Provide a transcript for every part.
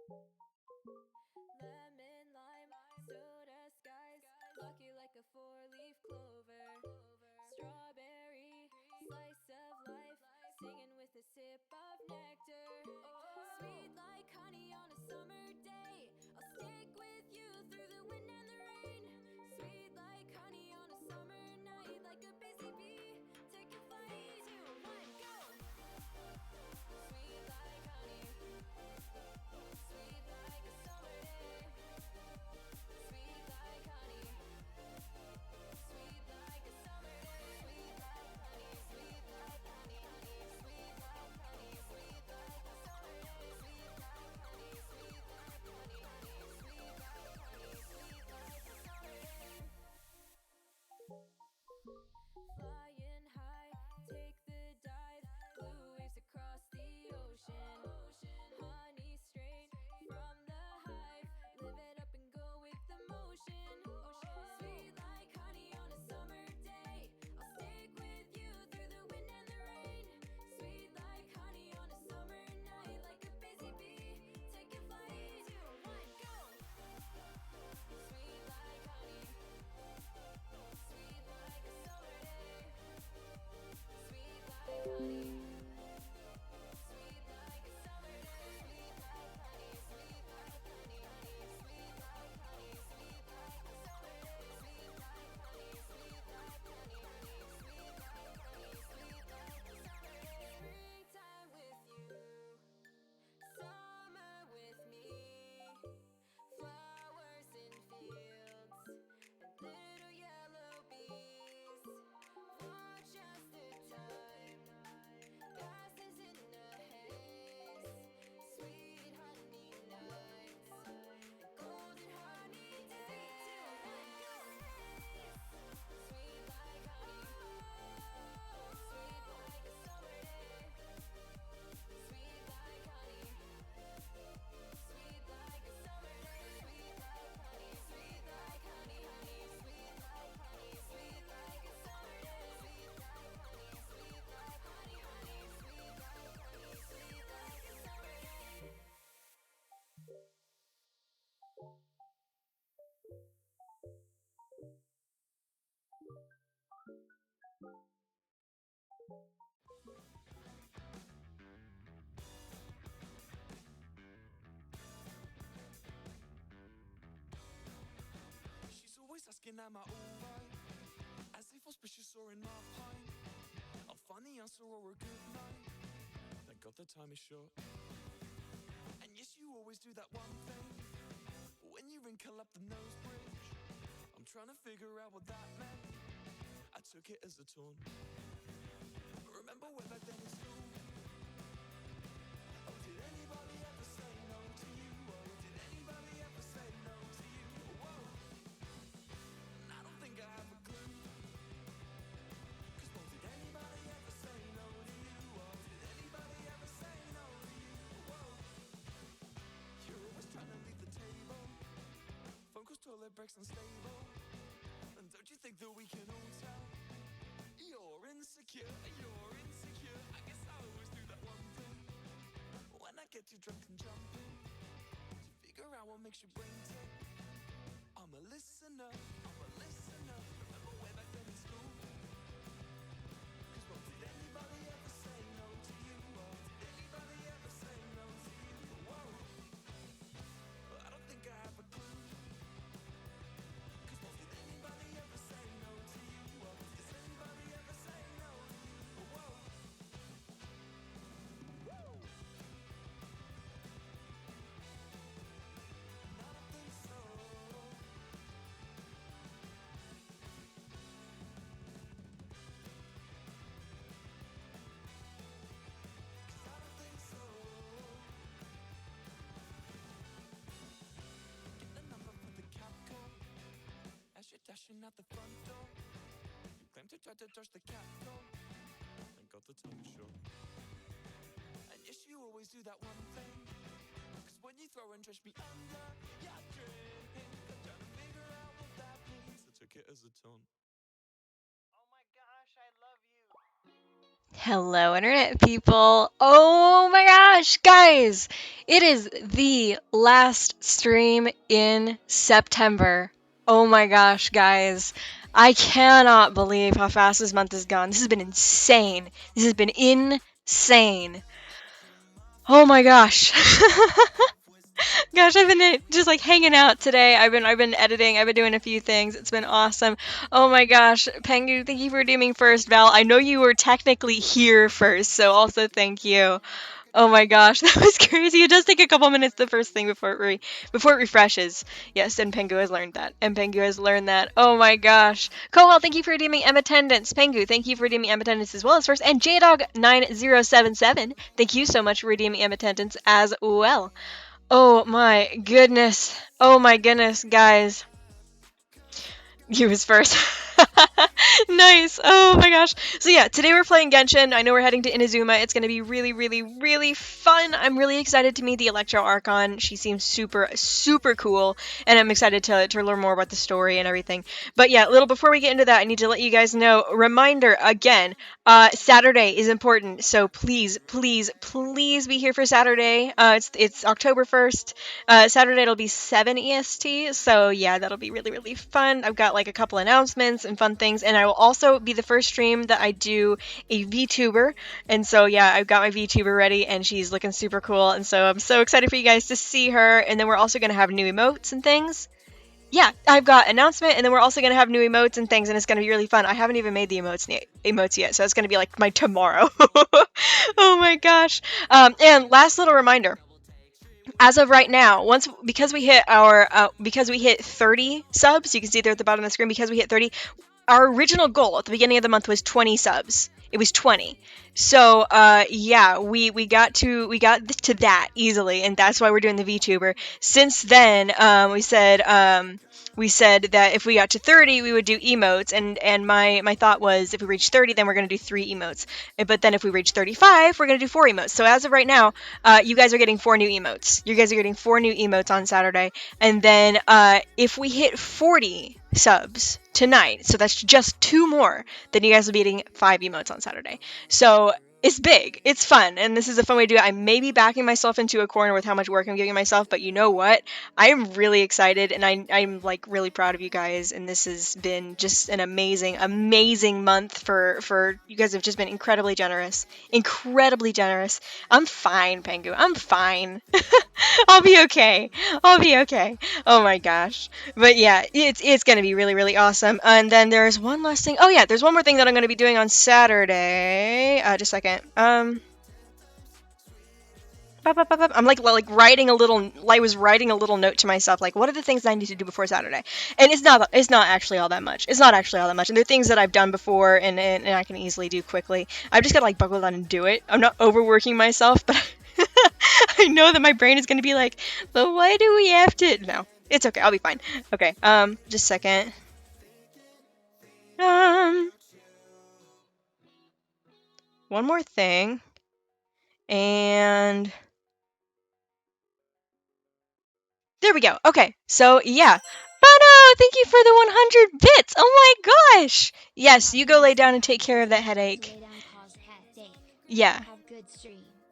Lemon, lime, soda skies, lucky like a four-leaf clover. Strawberry, slice of life, singing with a sip of nectar. Sweet like honey on a summer day, I'll stick with you through the wind and the rain. Sweet like honey on a summer night, like a busy bee, take a flight. 3, 2, 1, go! Sweet like honey, sweet like a summer day. Sweet like honey, sweet like a summer day. Sweet like honey, sweet like honey, honey. Sweet like honey, sweet like a summer day. Sweet like honey, sweet like honey, honey. Sweet like honey, sweet like a summer day. Flying high, take the dive, blue waves across the ocean. Honey straight from the hive, live it up and go with the motion. Sweet like honey on a summer day, I'll stick with you through the wind and the rain. Sweet like honey on a summer night, like a busy bee, take a flight. 3, 2, 1, go! Sweet like honey, sweet like a summer day. Sweet like honey, sweet like a summer day. Sweet like honey, sweet like honey, honey. Sweet like honey, sweet like a summer day. Sweet like honey, sweet like honey, honey. Sweet like honey, sweet like a summer day. Springtime with you, summer with me. Flowers in fields and little yellow bees. Watch as the time passes in a haze. Sweet honey nights and golden honey days. 3, 2, 1, go! Sweet like honey, sweet like a summer day. Sweet like honey, sweet like a summer day. Sweet like honey, sweet like honey, honey. Sweet like honey, sweet like a summer day. Sweet like honey, sweet like honey, honey. Sweet like honey, sweet like a summer day. She's always asking, am I alright? As if auspicious or in my pine. A funny answer or a good night. Thank God the time is short. And yes, you always do that one thing when you wrinkle up the nose bridge. I'm trying to figure out what that meant. I took it as a taunt. Remember way back then in school? Oh, did anybody ever say no to you? Oh, did anybody ever say no to you? Whoa, and I don't think I have a clue. 'Cause well, did anybody ever say no to you? Oh, did anybody ever say no to you? Whoa, you're always trying to leave the table. Phone calls, toilet breaks, unstable. And don't you think that we can all tell? You're insecure, you're insecure. I guess I always do that one thing when I get too drunk and jump in to figure out what makes your brain tick. I'm a listener, I'm a listener. Remember way back then in school? 'Cause well, did anybody ever say no to you? Or did anybody ever say no to you? Whoa, I don't think I have a clue. 'Cause well, did anybody ever say no to you? Or does anybody ever say no to you? Whoa. Woo. I don't think so. 'Cause I don't think so. Get the number for the cap call as you're dashing out the front door. You claim to try to dodge the cat call. Thank God the time is short. And yes, you always do that one thing. 'Cause when you throw and trash me under your drink, I'm trying to figure out what that means. I took it as a taunt. Oh my gosh, I love you. Hello, internet people. Oh my gosh, guys! It is the last stream in September. Oh my gosh, guys. I cannot believe how fast this month has gone. This has been insane. This has been insane. Oh my gosh. Gosh, I've been just like hanging out today. I've been editing. I've been doing a few things. It's been awesome. Oh my gosh, Pengu, thank you for redeeming first. Val, I know you were technically here first, so also thank you. Oh my gosh, that was crazy. It does take a couple minutes the first thing before it refreshes. Yes, and Pengu has learned that. And Pengu has learned that. Oh my gosh. Kohal, thank you for redeeming M attendance. Pengu, thank you for redeeming M attendance as well as first. And JDog9077, thank you so much for redeeming M attendance as well. Oh my goodness. Oh my goodness, guys. You was first. Nice. Oh my gosh. So yeah, today we're playing Genshin. I know we're heading to Inazuma. It's going to be really, really, really fun. I'm really excited to meet the Electro Archon. She seems super, super cool. And I'm excited to learn more about the story and everything. But yeah, before we get into that, I need to let you guys know, reminder again, Saturday is important. So please, please, please be here for Saturday. It's October 1st. Saturday it'll be 7 EST. So yeah, that'll be really, really fun. I've got like a couple announcements and fun things, and I will also be the first stream that I do a VTuber. And so yeah, I've got my VTuber ready, and she's looking super cool, and so I'm so excited for you guys to see her. And then we're also going to have new emotes and things. Yeah, I've got announcement, and then we're also going to have new emotes and things, and it's going to be really fun. I haven't even made the emotes yet, so it's going to be like my tomorrow. Oh my gosh. And last little reminder. As of right now, because we hit 30 subs, you can see there at the bottom of the screen, because we hit 30, our original goal at the beginning of the month was 20 subs. It was 20. So yeah, we got to that easily, and that's why we're doing the VTuber. Since then, we said that if we got to 30, we would do emotes, and my thought was if we reach 30, then we're going to do 3 emotes. But then if we reach 35, we're going to do 4 emotes. So as of right now, you guys are getting 4 new emotes. You guys are getting 4 new emotes on Saturday. And then if we hit 40 subs tonight, so that's just 2 more, then you guys will be getting 5 emotes on Saturday. So it's big, it's fun, and this is a fun way to do it. I may be backing myself into a corner with how much work I'm giving myself, but you know what? I am really excited, and I'm like really proud of you guys, and this has been just an amazing, amazing month for you guys have just been incredibly generous. Incredibly generous. I'm fine, Pengu. I'm fine. I'll be okay. I'll be okay. Oh my gosh. But yeah, it's gonna be really, really awesome. And then there's one last thing. Oh yeah, there's one more thing that I'm gonna be doing on Saturday. Just a second. I'm like writing a little. I was writing a little note to myself, like, what are the things I need to do before Saturday? And it's not actually all that much. It's not actually all that much. And they're things that I've done before, and I can easily do quickly. I've just gotta like buckle down and do it. I'm not overworking myself, but I know that my brain is gonna be like, but why do we have to? No, it's okay. I'll be fine. Okay. Just a second. One more thing. And there we go. Okay, so yeah. Bono, thank you for the 100 bits. Oh my gosh. Yes, you go lay down and take care of that headache. Yeah.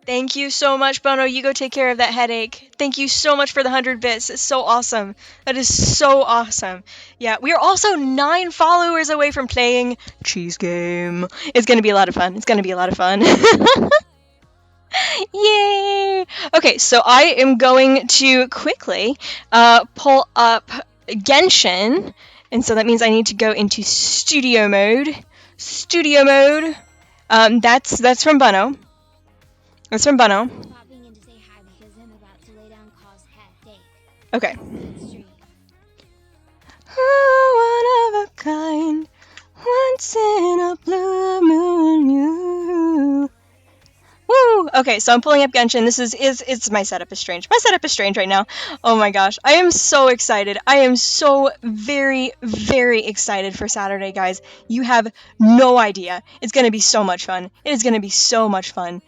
Thank you so much, Bono. You go take care of that headache. Thank you so much for the 100 bits. It's so awesome. That is so awesome. Yeah, we are also 9 followers away from playing Cheese Game. It's going to be a lot of fun. It's going to be a lot of fun. Yay! Okay, so I am going to quickly pull up Genshin, and so that means I need to go into studio mode. Studio mode. That's from Bono. That's from Bono. Okay. Oh, one of a kind, once in a blue moon, you. Woo! Okay, so I'm pulling up Genshin. It's my setup is strange. My setup is strange right now. Oh my gosh, I am so excited. I am so very, very excited for Saturday, guys. You have no idea. It's gonna be so much fun. It is gonna be so much fun.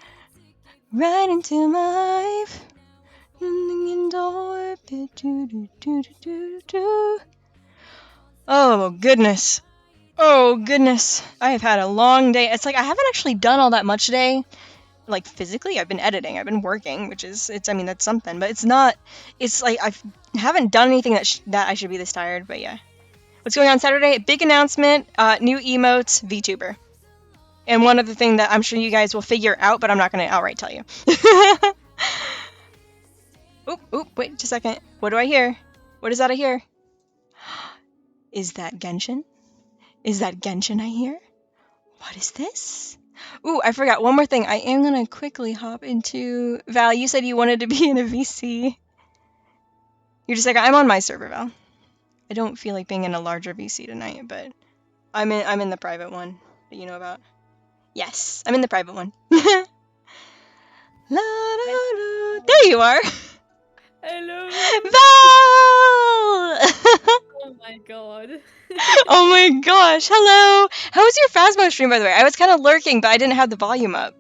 Right into my life. Oh goodness. Oh goodness, I have had a long day. It's like I haven't actually done all that much today. Like physically, I've been editing, I've been working, which is I mean that's something, but it's not. It's like I haven't done anything that I should be this tired. But yeah, what's going on Saturday? Big announcement. New emotes, VTuber, and one other thing that I'm sure you guys will figure out, but I'm not gonna outright tell you. Oop, wait just a second. What do I hear? What is that I hear? Is that Genshin? Is that Genshin I hear? What is this? Ooh, I forgot one more thing. I am gonna quickly hop into Val. You said you wanted to be in a VC. You're just like I'm on my server, Val. I don't feel like being in a larger VC tonight, but I'm in the private one that you know about. Yes, I'm in the private one. La, la, la. There you are, Hello. Val. Oh my god. Oh my gosh, hello. How was your Phasmo stream, by the way? I was kind of lurking, but I didn't have the volume up.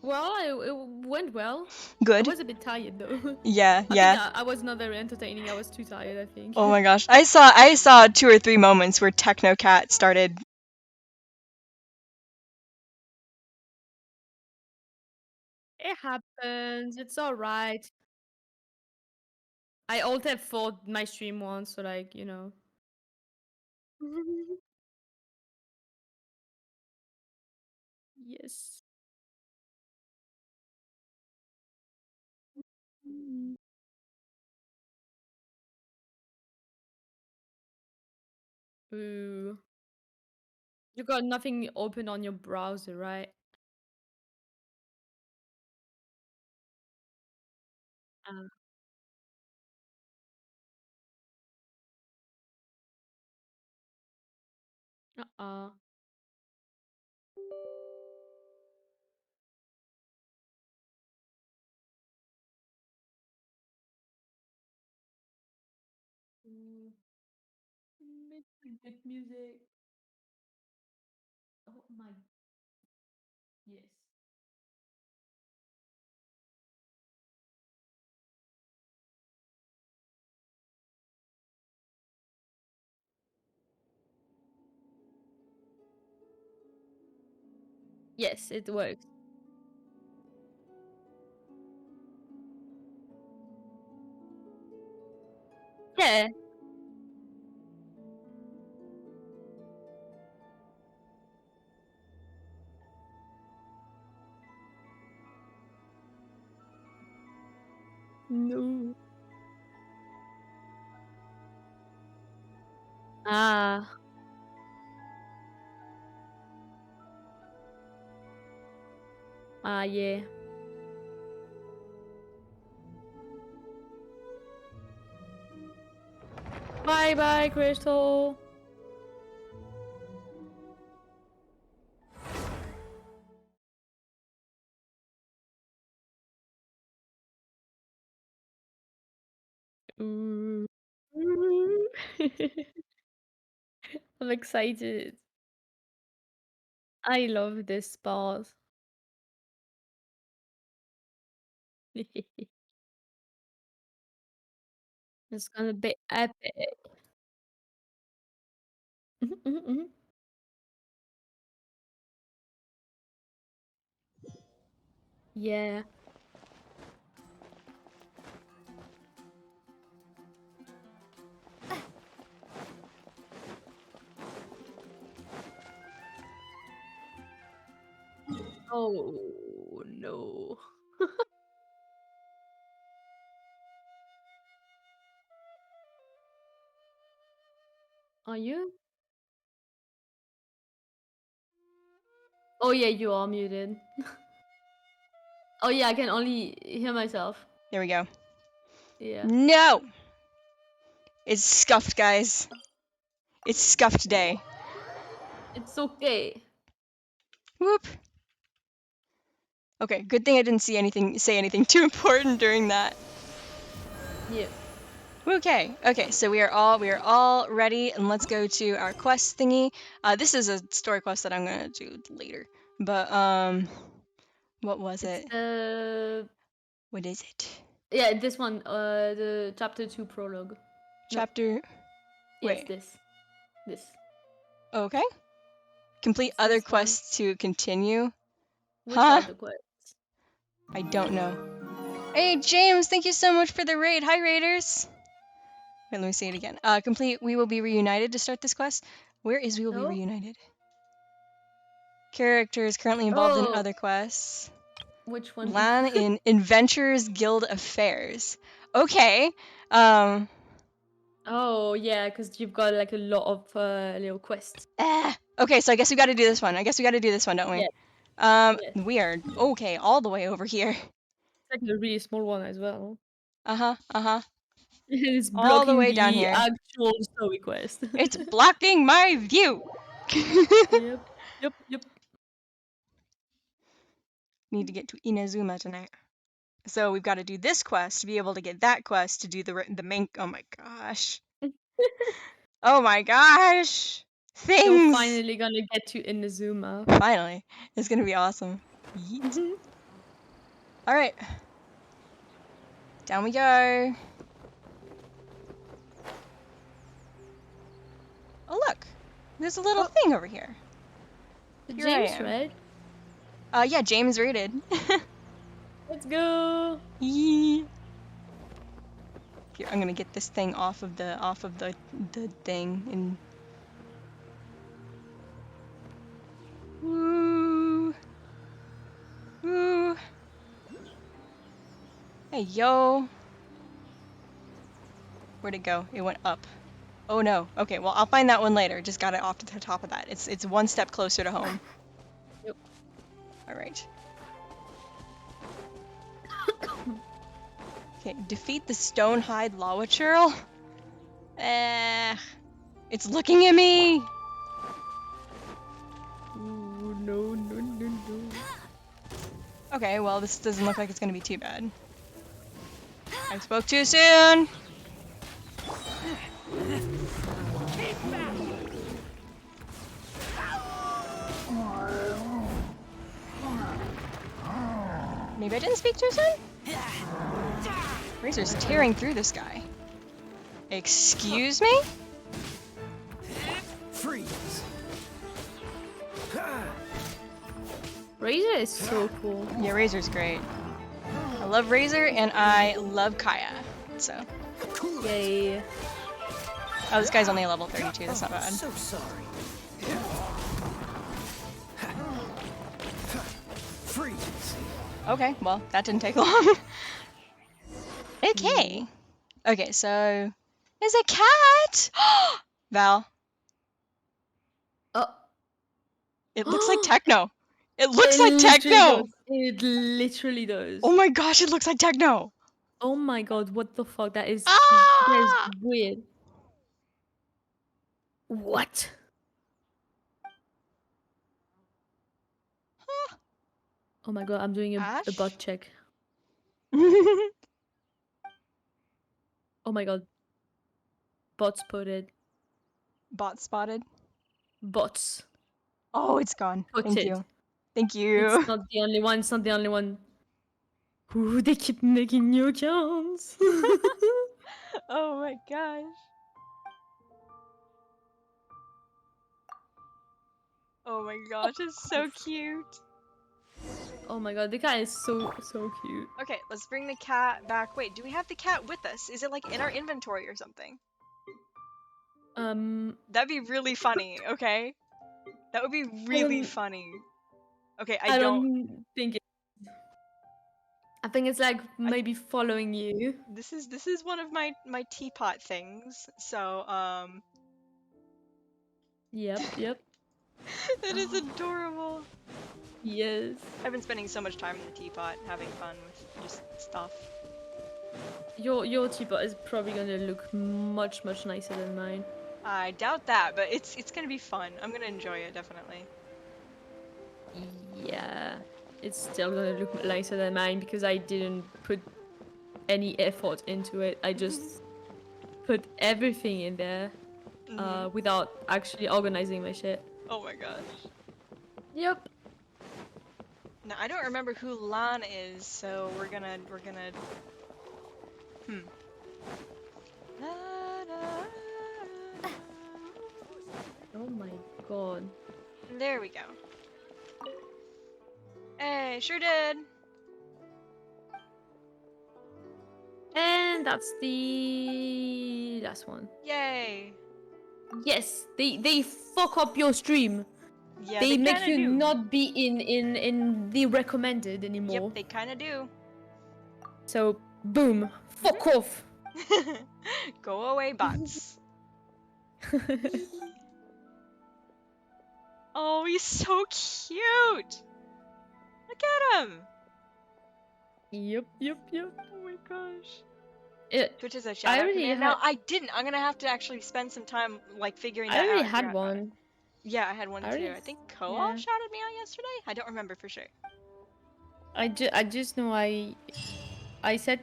Well, it went well. I Good. was a bit tired though. Yeah, I yeah. think I was not very entertaining. I was too tired, I think. Oh my gosh, I saw 2 or 3 moments where Technocat started. It happens. It's alright. I altered for my stream once, so like, you know. Yes. Mm. Ooh. You got nothing open on your browser, right? Uh, uh-uh. Mm. Make some good music. Oh my, yes. Yes, it works. Yeah. No. Ah. Ah, yeah. Bye bye, Crystal. Ooh. Ooh. I'm excited. I love this part. It's gonna be epic. Mhm, mhm, mhm. Yeah. Oh no. Are you? Oh yeah, you are muted. Oh yeah, I can only hear myself. There we go. Yeah. No! It's scuffed, guys. It's scuffed day. It's okay. Whoop. Okay, good thing I didn't say anything too important during that. Yeah. Okay, so we are all ready, and let's go to our quest thingy. This is a story quest that I'm gonna do later. But what was It's it? the What is it? yeah, this one, the chapter 2 prologue. No, Chapter. yes, Wait. this. This. Okay. Complete It's other this one. quests to continue. Which Huh? are the quests? I don't know. Hey, James, thank you so much for the raid. Hi, raiders. Wait, let me say it again. Complete We Will Be Reunited to start this quest. Where is We Will Be Oh. Reunited? Characters currently involved in other quests. Which one? Lan in Adventurers Guild Affairs. Okay. Um. Oh, yeah, because you've got like a lot of little quests. Okay, so I guess we got to do this one. Don't we? Yeah. Yeah. We are okay all the way over here. It's like a really small one as well. Uh-huh. It's All the blocking way down the here. actual story quest. It's blocking my view. Yep. Need to get to Inazuma tonight. So we've got to do this quest to be able to get that quest to do the main. Oh my gosh. Oh my gosh. Things. You're finally gonna get to Inazuma. Finally. It's gonna be awesome. Yeet. Alright. Down we go. Oh look. There's a little thing over here. Here I James, am. right? Yeah, James rated. Let's go. Yee. Here, I'm gonna get this thing off of the thing and woo. Woo. Hey yo. Where'd it go? It went up. Oh no. Okay, well I'll find that one later. Just got it off to the top of that. It's one step closer to home. Yep. Alright. Okay, defeat the Stonehide Lawachurl. It's looking at me! Ooh, no. Okay, well this doesn't look like it's gonna be too bad. I spoke too soon! Maybe I didn't speak too soon? Razor's tearing through this guy. Excuse me? Freeze. Razor is so cool. Yeah, Razor's great. I love Razor and I love Kaeya. So. Yay. Oh, this guy's only a level 32, that's not bad. So sorry. Freeze. Okay, well, that didn't take long. Okay. Okay, so there's a cat! Val, Oh. it looks like Techno. It looks It like literally Techno! does. It literally does. Oh my gosh, it looks like Techno! Oh my god, what the fuck? That is Ah! weird. What? Oh my god, I'm doing a Ash? bot check. Oh my god. Bot spotted. Bot spotted. Bots. Oh, it's gone. Thank Spotted. you. Thank you. It's not the only one. It's not the only one. Ooh, they keep making new accounts. Oh my gosh. Oh my gosh, it's so cute. Oh my god, the cat is so cute. Okay, let's bring the cat back. Wait, do we have the cat with us? Is it like in our inventory or something? That'd be really funny, okay? That would be really funny. Okay, I don't think it. I think it's like maybe following you. This is one of my teapot things. So, Yep. that is adorable. Yes. I've been spending so much time in the teapot, having fun with just stuff. Your teapot is probably gonna look much nicer than mine. I doubt that, but it's gonna be fun. I'm gonna enjoy it, definitely. Yeah. It's still gonna look nicer than mine because I didn't put any effort into it. I just put everything in there without actually organizing my shit. Oh my gosh. Yep. Now, I don't remember who Lan is, so we're gonna... Oh my god. There we go. Hey, sure did. And that's the last one. Yay. Yes, they fuck up your stream. Yeah, they make kinda you do. not be in the recommended anymore. Yep, they kind of do. So boom, fuck off. Go away, bots. Oh, he's so cute. Look at him. Yep. Oh my gosh. It, Twitch is a I shout out already command. had- No, I didn't. I'm gonna have to actually spend some time like figuring that I out. already I had forgot about it. one. Yeah, I had one I too. already- I think Co-op yeah. shouted me out yesterday. I don't remember for sure. I just know I set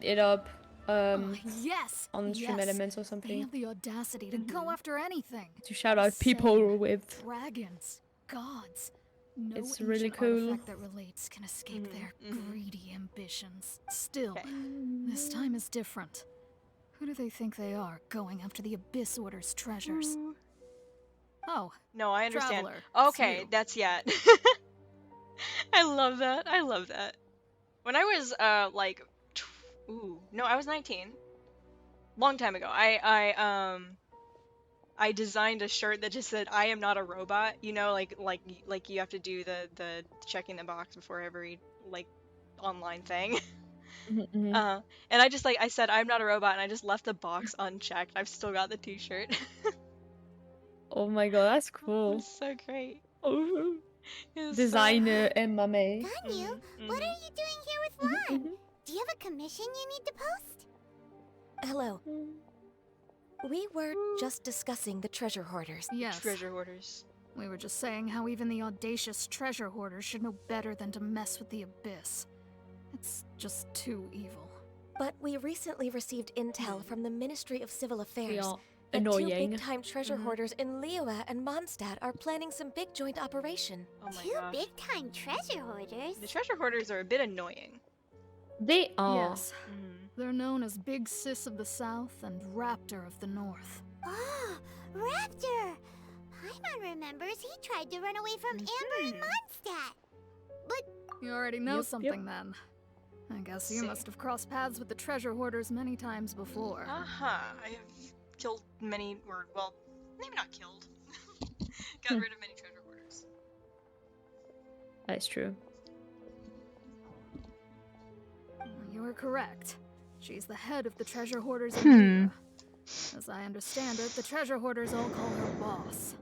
it up Yes. on Stream yes. Elements or They something have the audacity to go after anything. to shout out people Insane. with. Dragons, gods. No It's really ancient cool. artifact that relates can escape their greedy ambitions. Still, Okay. this time is different. Who do they think they are, going after the Abyss Order's treasures? Oh, No, I understand. Traveler, it's Okay, you. that's yet. I love that. I love that. When I was no, I was 19. Long time ago. I designed a shirt that just said "I am not a robot." You know, like you have to do the checking the box before every like online thing. Mhm. And I just I said "I'm not a robot" and I just left the box unchecked. I've still got the T-shirt. Oh my god, that's cool. It's so great. Oh. It was Designer IAmEmaMae. Ganyu, what are you doing here with Juan? Do you have a commission you need to post? Hello. We were just discussing the treasure hoarders. Yes. treasure hoarders. We were just saying how even the audacious treasure hoarders should know better than to mess with the Abyss. It's just too evil. But we recently received intel from the Ministry of Civil They Affairs are that two annoying. big-time treasure hoarders in Liyue and Monstadt are planning some big joint operation. Oh my Two gosh. big-time treasure hoarders? The treasure hoarders are a bit annoying. They are. Yes. They're known as Big Sis of the South and Raptor of the North. Oh, Raptor! Paimon remembers he tried to run away from Amber and Monstadt. But You already know Yep, something then. I guess you See. must have crossed paths with the treasure hoarders many times before. I have killed many, or well, maybe not killed. Got rid of many treasure hoarders. That's true. You were correct. She's the head of the treasure hoarders in Liyue. As I understand it, the treasure hoarders all call her boss.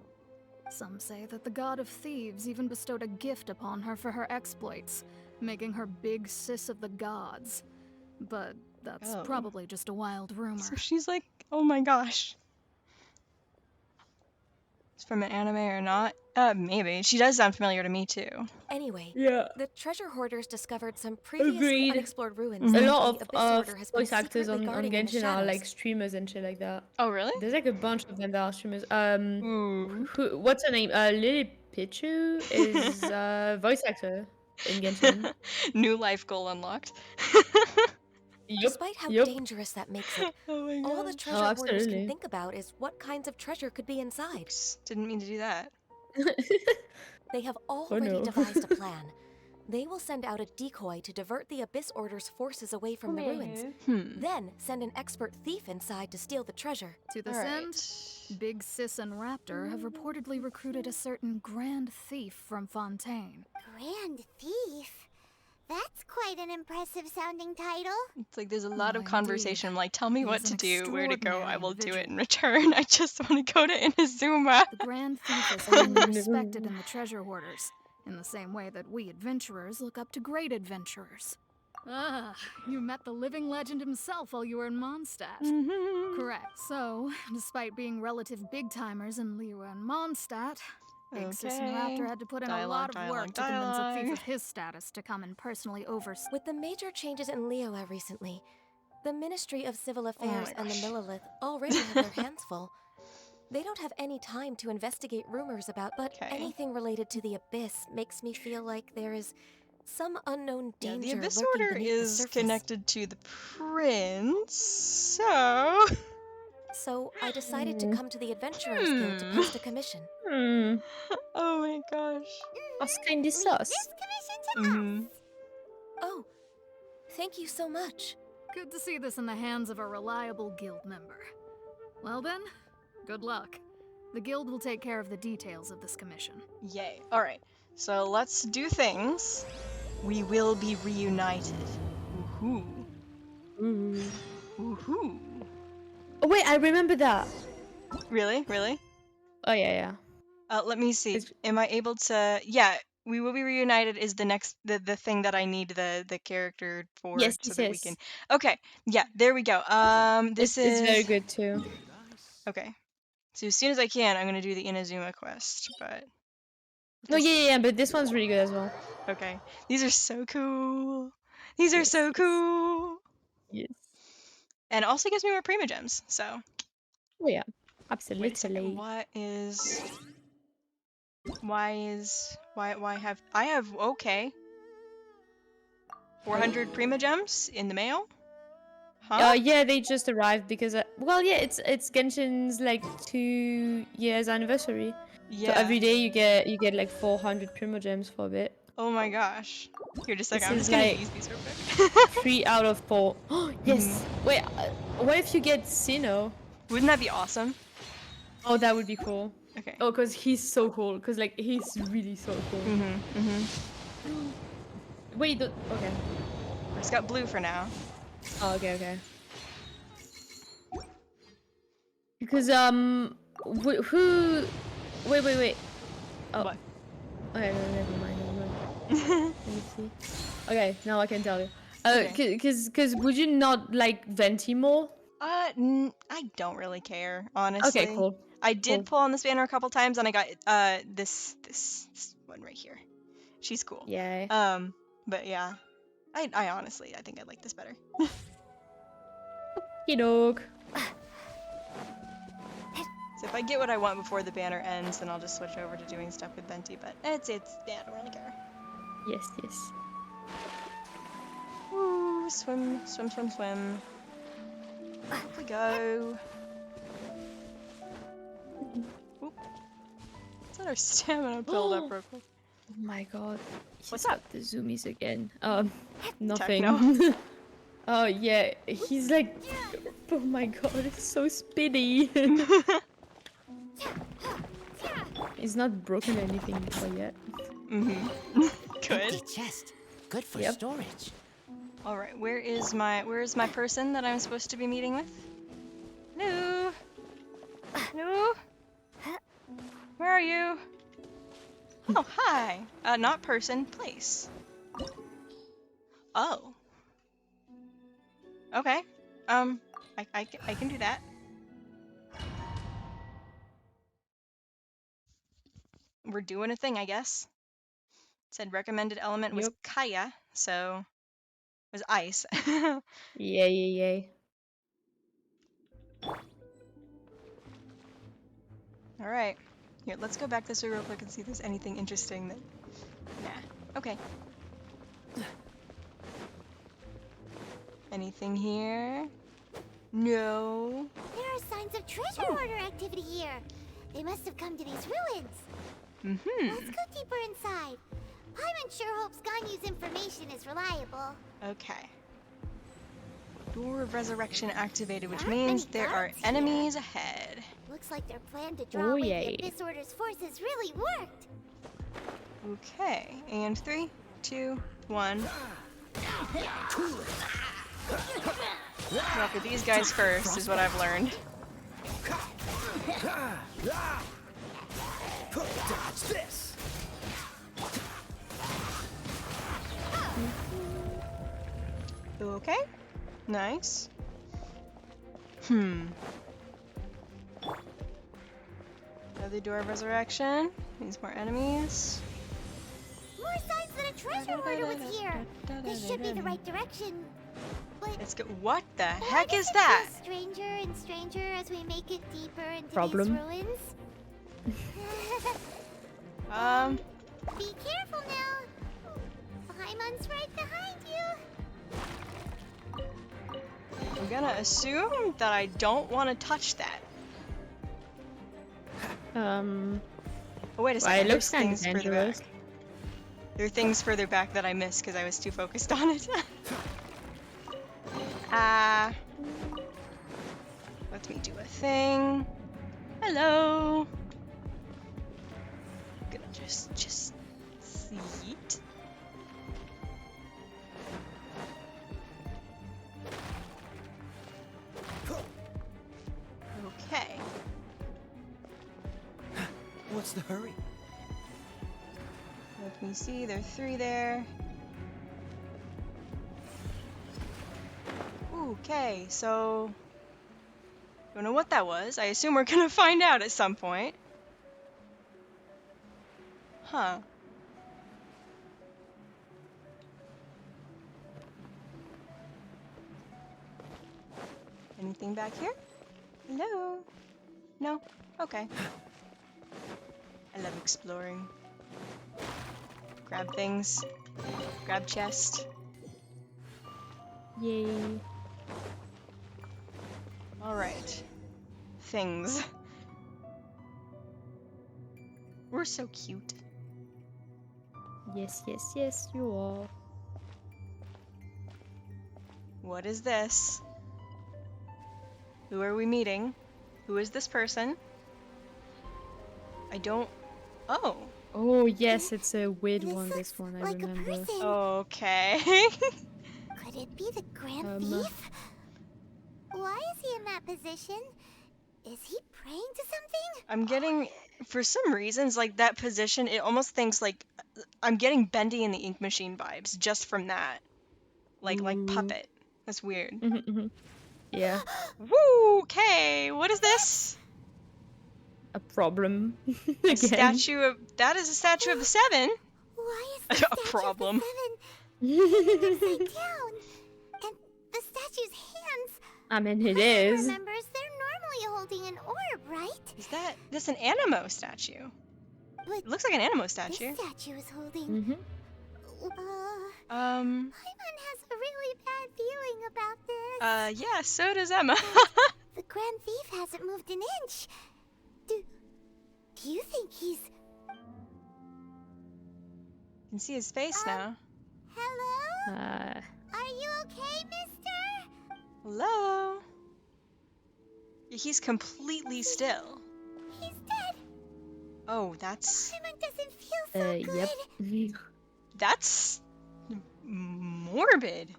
Some say that the god of thieves even bestowed a gift upon her for her exploits, making her Big Sis of the gods. But that's Oh. probably just a wild rumor. So she's like, oh my gosh. It's from an anime or not? Maybe. She does sound familiar to me too. Anyway, Yeah. the treasure hoarders discovered some previously Agreed. unexplored ruins A that lot the of Abyss Order has been voice actors secretly on guarding in the Genshin are like shadows. streamers and shit like that. Oh really? There's like a bunch of them that are streamers. Ooh. What's her name? Lily Pichu is voice actor in Genshin. New life goal unlocked. Despite how yep. dangerous that makes it, Oh my all the gosh. treasure hoarders absolutely. can think about is what kinds of treasure could be inside. Oops, didn't mean to do that. They have Oh, already no. devised a plan. They will send out a decoy to divert the Abyss Order's forces away from the ruins. Then send an expert thief inside to steal the treasure. To this end, Big Sis and Raptor have reportedly recruited a certain Grand Thief from Fontaine. Grand Thief? That's quite an impressive sounding title. It's like there's a lot of indeed. conversation. I'm like, tell me He what is to an do, where to go. I will do it extraordinary in return. I just want to go to Inazuma. The Grand Thief is highly respected in the treasure hoarders, in the same way that we adventurers look up to great adventurers. Ah, you met the living legend himself while you were in Monstadt. Correct. So, despite being relative big-timers in Liyue and Mondstadt, Big Sis and Raptor had to put in a lot of work to convince a thief of his status to come and personally oversee. With the major changes in Liyue recently, the Ministry of Civil Affairs my and the gosh. Millelith already have their hands full. They don't have any time to investigate rumors about, but Okay. anything related to the Abyss makes me feel like there is some unknown Yeah, danger the Abyss lurking Order beneath the is surface. connected to the prince, so So I decided to come to the Adventurers Guild to post a commission. Oh my gosh. Was kinda Leave sus. this commission to us. Oh, thank you so much. Good to see this in the hands of a reliable guild member. Well then, good luck. The guild will take care of the details of this commission. Yay. Alright, so let's do things. We will be reunited. Woohoo. Woohoo. Oh wait, I remember that. Really? Really? Oh yeah. Let me see. It's- Am I able to... Yeah, we will be reunited is the next... The thing that I need the character for Yes, so yes, that we yes. can... Okay, yeah, there we go. This is... It's very good too. Okay. So as soon as I can, I'm gonna do the Inazuma quest, but... No, yeah, but this one's really good as well. Okay. These are so cool. These are Yes, so yes. cool. Yes. And it also gives me more Prima Gems, so... Oh yeah, Wait a second. absolutely. What is... Why have... I have... Okay. 400 Prima Gems in the mail? Huh? Yeah, they just arrived because well, yeah, it's Genshin's like 2 years anniversary. Yeah. So every day you get like 400 Primogems for a bit. Oh my gosh. Here, just a second. I'm This just is gonna like- use these real quick. 3 out of 4. Yes. Wait, what if you get Cyno? Wouldn't that be awesome? Oh, that would be cool. Okay. Oh, cause he's so cool. Cause like he's really so cool. Wait, okay. I just got blue for now. Oh, okay. Because who? Wait. Oh. What? Okay, no, never mind. Let me see. Okay, now I can tell you. Okay. Cause would you not like Venti more? I don't really care, honestly. Okay, cool. I did Cool. pull on this banner a couple times, and I got this one right here. She's cool. Yeah. But yeah, I honestly think I like this better. Dog. So if I get what I want before the banner ends, then I'll just switch over to doing stuff with Venti. But yeah, I don't really care. Yes. Woo, swim. Off we go. Oop. Let's let our stamina build up real quick. Oh my god. What's He's got the zoomies again. Nothing. Techno. Oh yeah, he's like, oh my god, it's so spinny. He's not broken anything before yet. Good. Empty chest. Good for Yep. storage. All right, where is my person that I'm supposed to be meeting with? Hello. Hello. Where are you? Oh, hi. Not person, place. Oh. Okay. I can do that. We're doing a thing, I guess. It said recommended element was Yep. Kaeya, so it was ice. Yeah. All right. Here, let's go back this way real quick and see if there's anything interesting that... Nah. Okay. Anything here? No. There are signs of treasure hoarder activity here. They must have come to these ruins. Let's go deeper inside. Paimon sure hopes Ganyu's information is reliable. Okay. Door of Resurrection activated, which Not means many there are guards here. enemies ahead. Looks like their plan to draw Oh, away yay. the Abyss Order's forces really worked. Okay. And 3, 2, 1. Go after these guys first, is what I've learned. Dodge this. Okay. Nice. Another door of resurrection. Needs more enemies. More signs that a treasure hoarder was here. This should be the right direction. But Let's go. What the why heck does is it that? feel stranger and stranger as we make it deeper into Problem. these ruins. Be careful now. Paimon's right behind you. gonna assume that I don't want to touch that. Oh, wait a second. Well, it looks There's kind of things further dangerous. back. There are things further back that I missed because I was too focused on it. Let me do a thing. Hello. Gonna just yeet. Okay. What's the hurry? Let me see. There are 3 there. Okay, so don't know what that was. I assume we're gonna find out at some point. Huh. Anything back here? Hello? No? Okay. I love exploring. Grab things. Grab chest. Yay. Alright. Things. We're so cute. Yes, yes, yes, you are. What is this? Who are we meeting? Who is this person? I don't... Oh. Oh, yes, it's a weird This one, looks this one, I like a remember. person. Okay. Could it be the Grand Thief? Why is he in that position? Is he praying to something? I'm getting... For some reasons, like, that position, it almost thinks, like... I'm getting Bendy and the Ink Machine vibes just from that. Like puppet. That's weird. Yeah. Woo! Okay, what is this? A problem. A Again. statue of... That is a statue of the 7. Why is the A statue problem. of the 7 upside down? And the statue's hands. I mean, it Paimon is. remembers they're normally holding an orb, right? Is that... That's an Anemo statue. But It looks like an Anemo statue. this statue is holding... Mm-hmm. Paimon has a really bad feeling about this. Yeah, so does Emma. The Grand Thief hasn't moved an inch. Do you think he's... You can see his face now. Hello? Are you okay, mister? Hello? He's completely still. He's dead. Oh, that's... Paimon doesn't feel so good. Yep. That's... morbid.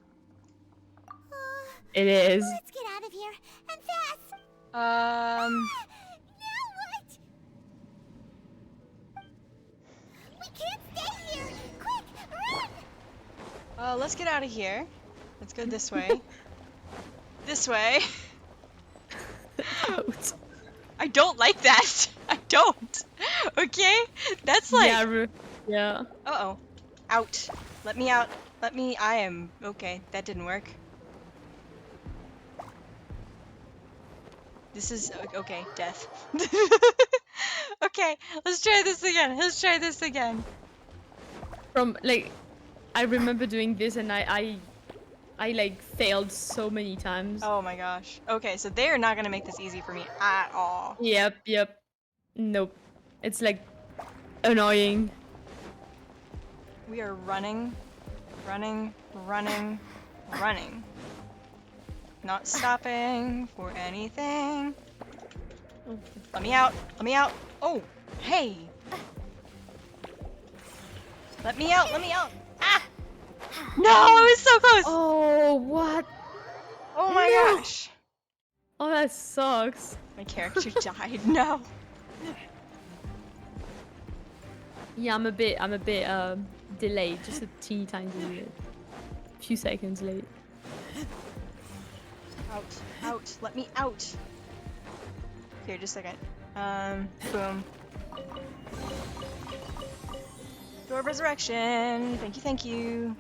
It is. Let's get out of here, and fast. Um... Now what? We can't stay here. Quick, run! Let's get out of here. Let's go this way. This way. Out. I don't like that. I don't. Okay? That's like... Yeah. Uh-oh. Out. Let me out. Let me... I am... Okay, that didn't work. This is... Okay, death. Okay, let's try this again. Let's try this again. From, like, I remember doing this and I like, failed so many times. Oh my gosh. Okay, so they're not gonna make this easy for me at all. Yep. Nope. It's, like, annoying. We are running. Not stopping for anything. Let me out. Oh, hey. Let me out. Ah! No, I was so close. Oh, what? Oh my No. gosh. Oh, that sucks. My character died. No. Yeah, I'm a bit delayed, just a teeny tiny bit. A few seconds late. Out. Let me out. Here, just a second. Boom. Door of Resurrection. Thank you.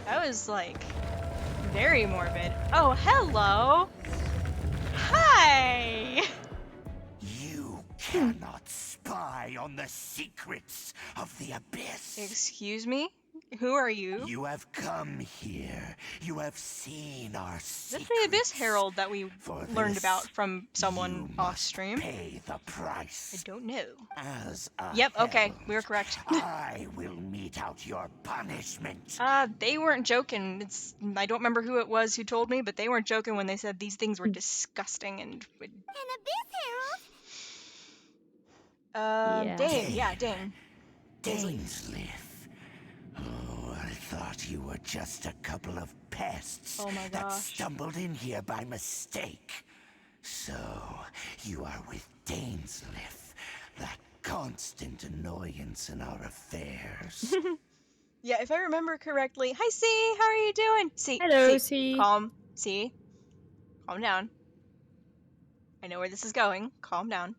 That was, like, very morbid. Oh, hello! Hi! You cannot spy on the secrets of the abyss. Excuse me? Who are you? You have come here. You have seen our secrets. That's the Abyss Herald that we For learned this, about from someone you off must stream. pay the price. I don't know. As a Yep, okay, herald, we were correct. I will mete out your punishment. They weren't joking. I don't remember who it was who told me, but they weren't joking when they said these things were disgusting and would... An Abyss Herald? Dane, yeah, Dane. Dainsleif. Oh, I thought you were just a couple of pests Oh my that gosh. stumbled in here by mistake. So, you are with Dainsleif, that constant annoyance in our affairs. Yeah, if I remember correctly. Hi, C. How are you doing? C. Hello, C. C. Calm. C. Calm down. I know where this is going. Calm down.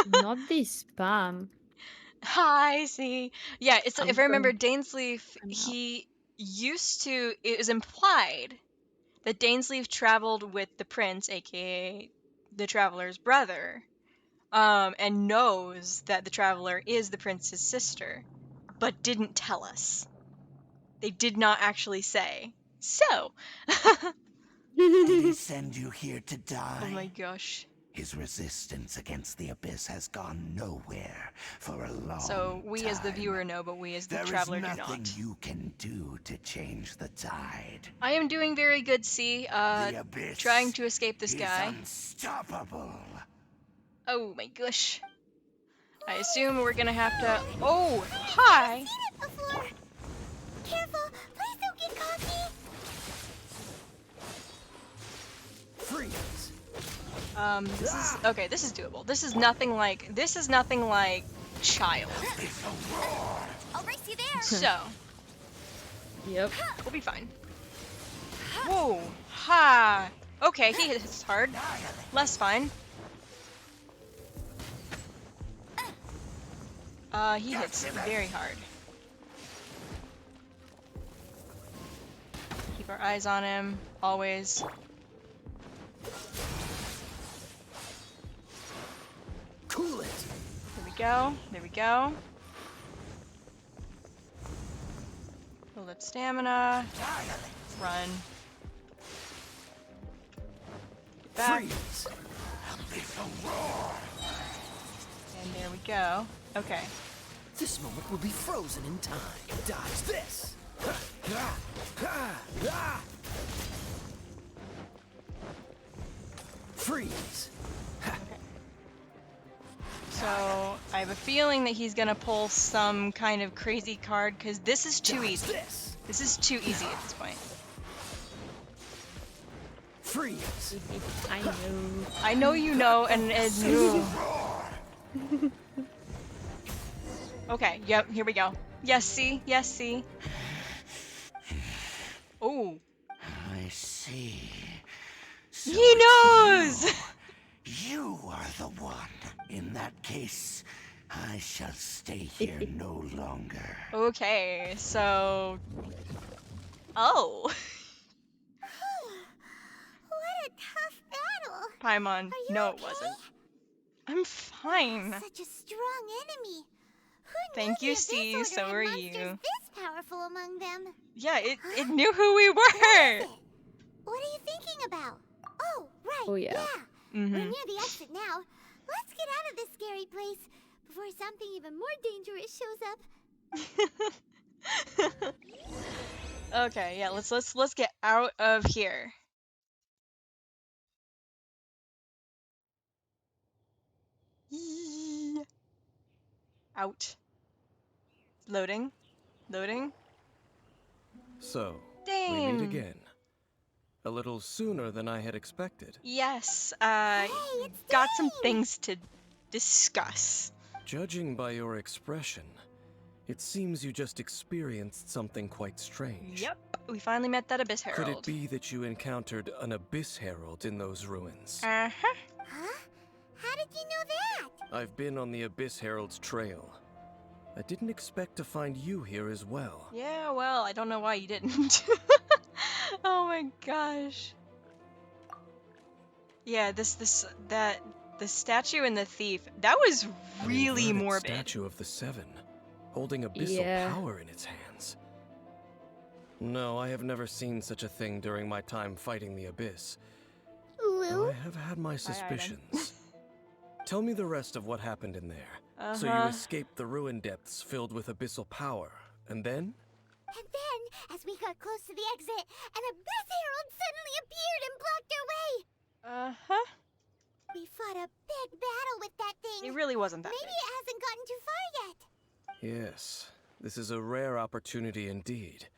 Not this spam. Hi, C. Yeah, it's I'm if I remember, going- Dainsleif. I'm out. He used to. It was implied that Dainsleif traveled with the prince, aka the traveler's brother, and knows that the traveler is the prince's sister, but didn't tell us. They did not actually say. So. Did he send you here to die? Oh my gosh. His resistance against the Abyss has gone nowhere for a long So we as the time. viewer know, but we as the There is traveler do nothing not. you can do to change the tide. I am doing very good, C. The Abyss Trying to escape this is guy. unstoppable. Oh my gosh. I assume we're gonna have to... Oh, hi! Seen it before. Careful, please don't get cocky. Freeze. This is... Okay, this is doable. This is nothing like Child. I'll race you there. So, Yep. we'll be fine. Whoa, ha! Okay, he hits hard. Less fine. He hits very hard. Keep our eyes on him, always. Cool it. There we go, there we go. Build up stamina. Run. Get back. Freeze. And there we go. Okay. This moment will be frozen in time. Dodge this. Freeze. So, I have a feeling that he's gonna pull some kind of crazy card, because this is too easy. This is too easy at this point. Freeze. I know. I know you know, and no. Okay, yep, here we go. Yes, see? Yes, see? Oh. I see. So He knows! you are the one. In that case, I shall stay here no longer. Okay, so... Oh. What a tough battle. Paimon, Are you no okay? it wasn't. I'm fine. Such a strong enemy. Who Thank knew you, the Abyss Steve, Order so had are monsters you. this powerful among them? Yeah, it knew who we What were! is it? What are you thinking about? Oh, right. Oh, yeah. We're Mm-hmm. near the exit now. Let's get out of this scary place before something even more dangerous shows up. Okay, yeah, let's get out of here. Yee. Out. Loading. Loading. So, we Dang. meet again. A little sooner than I had expected. Yes, it's got some Dane. things to discuss. Judging by your expression, it seems you just experienced something quite strange. Yep, we finally met that Abyss Could Herald. it be that you encountered an Abyss Herald in those ruins? Uh-huh. Huh? How did you know that? I've been on the Abyss Herald's trail. I didn't expect to find you here as well. Yeah, well, I don't know why you didn't. Oh my gosh. Yeah, the statue and the thief, that was An really inverted morbid. statue of the Seven, holding abyssal Yeah. power in its hands. No, I have never seen such a thing during my time fighting the Abyss. Lou? I have had my suspicions. Tell me the rest of what happened in there. So you Uh-huh. escaped the ruin depths filled with abyssal power, and then? And then, as we got close to the exit, an Abyss Herald suddenly appeared and blocked our way! Uh-huh. We fought a big battle with that thing. It really wasn't that Maybe it hasn't gotten too far yet. Yes, this is a rare opportunity indeed.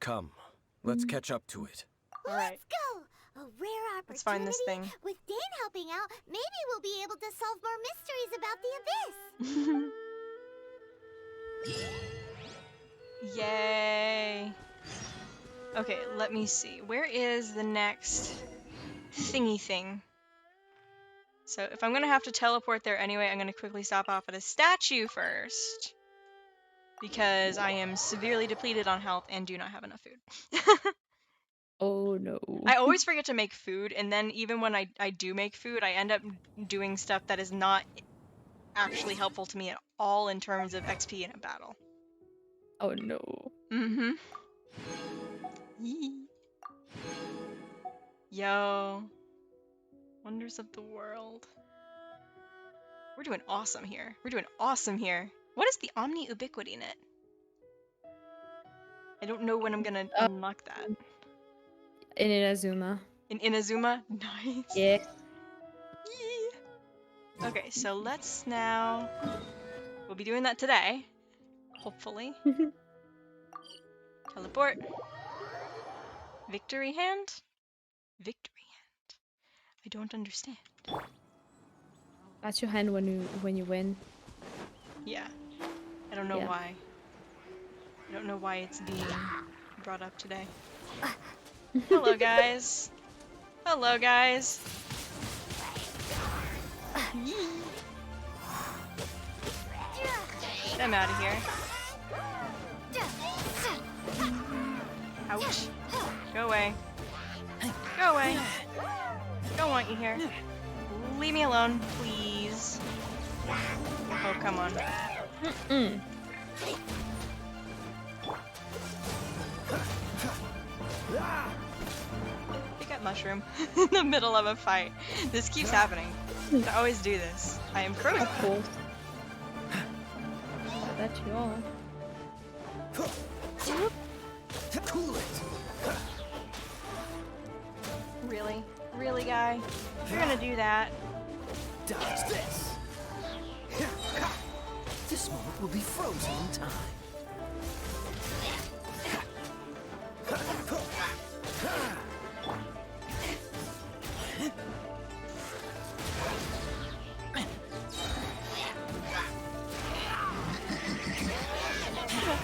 Come, let's catch up to it. All right. Let's go! A rare opportunity. Let's find this thing. With Dane helping out, maybe we'll be able to solve more mysteries about the Abyss. Yay. Okay, let me see. Where is the next thingy thing? So if I'm gonna have to teleport there anyway, I'm gonna quickly stop off at a statue first. Because I am severely depleted on health and do not have enough food. Oh no. I always forget to make food, and then even when I do make food, I end up doing stuff that is not actually helpful to me at all in terms of XP in a battle. Oh no. Mm-hmm. Yee. Yo. Wonders of the world. We're doing awesome here. We're doing awesome here. What is the Omni Ubiquity Net? I don't know when I'm gonna unlock that. In Inazuma. In Inazuma? Nice. Yeah. Yee. Okay, so let's now... We'll be doing that today. Hopefully. Teleport. Victory hand? Victory hand. I don't understand. That's your hand when you win. Yeah. I don't know Yeah. why. I don't know why it's being brought up today. Hello, guys. Hello, guys. Yee. Get them out of here. Ouch. Go away. Go away. Don't want you here. Leave me alone, please. Oh, come on. Pick up mushroom in the middle of a fight. This keeps happening. I always do this. I am cruel. Cool. That's your. Cool it. Really? Really, guy? You're gonna do that? Dodge this. This moment will be frozen in time.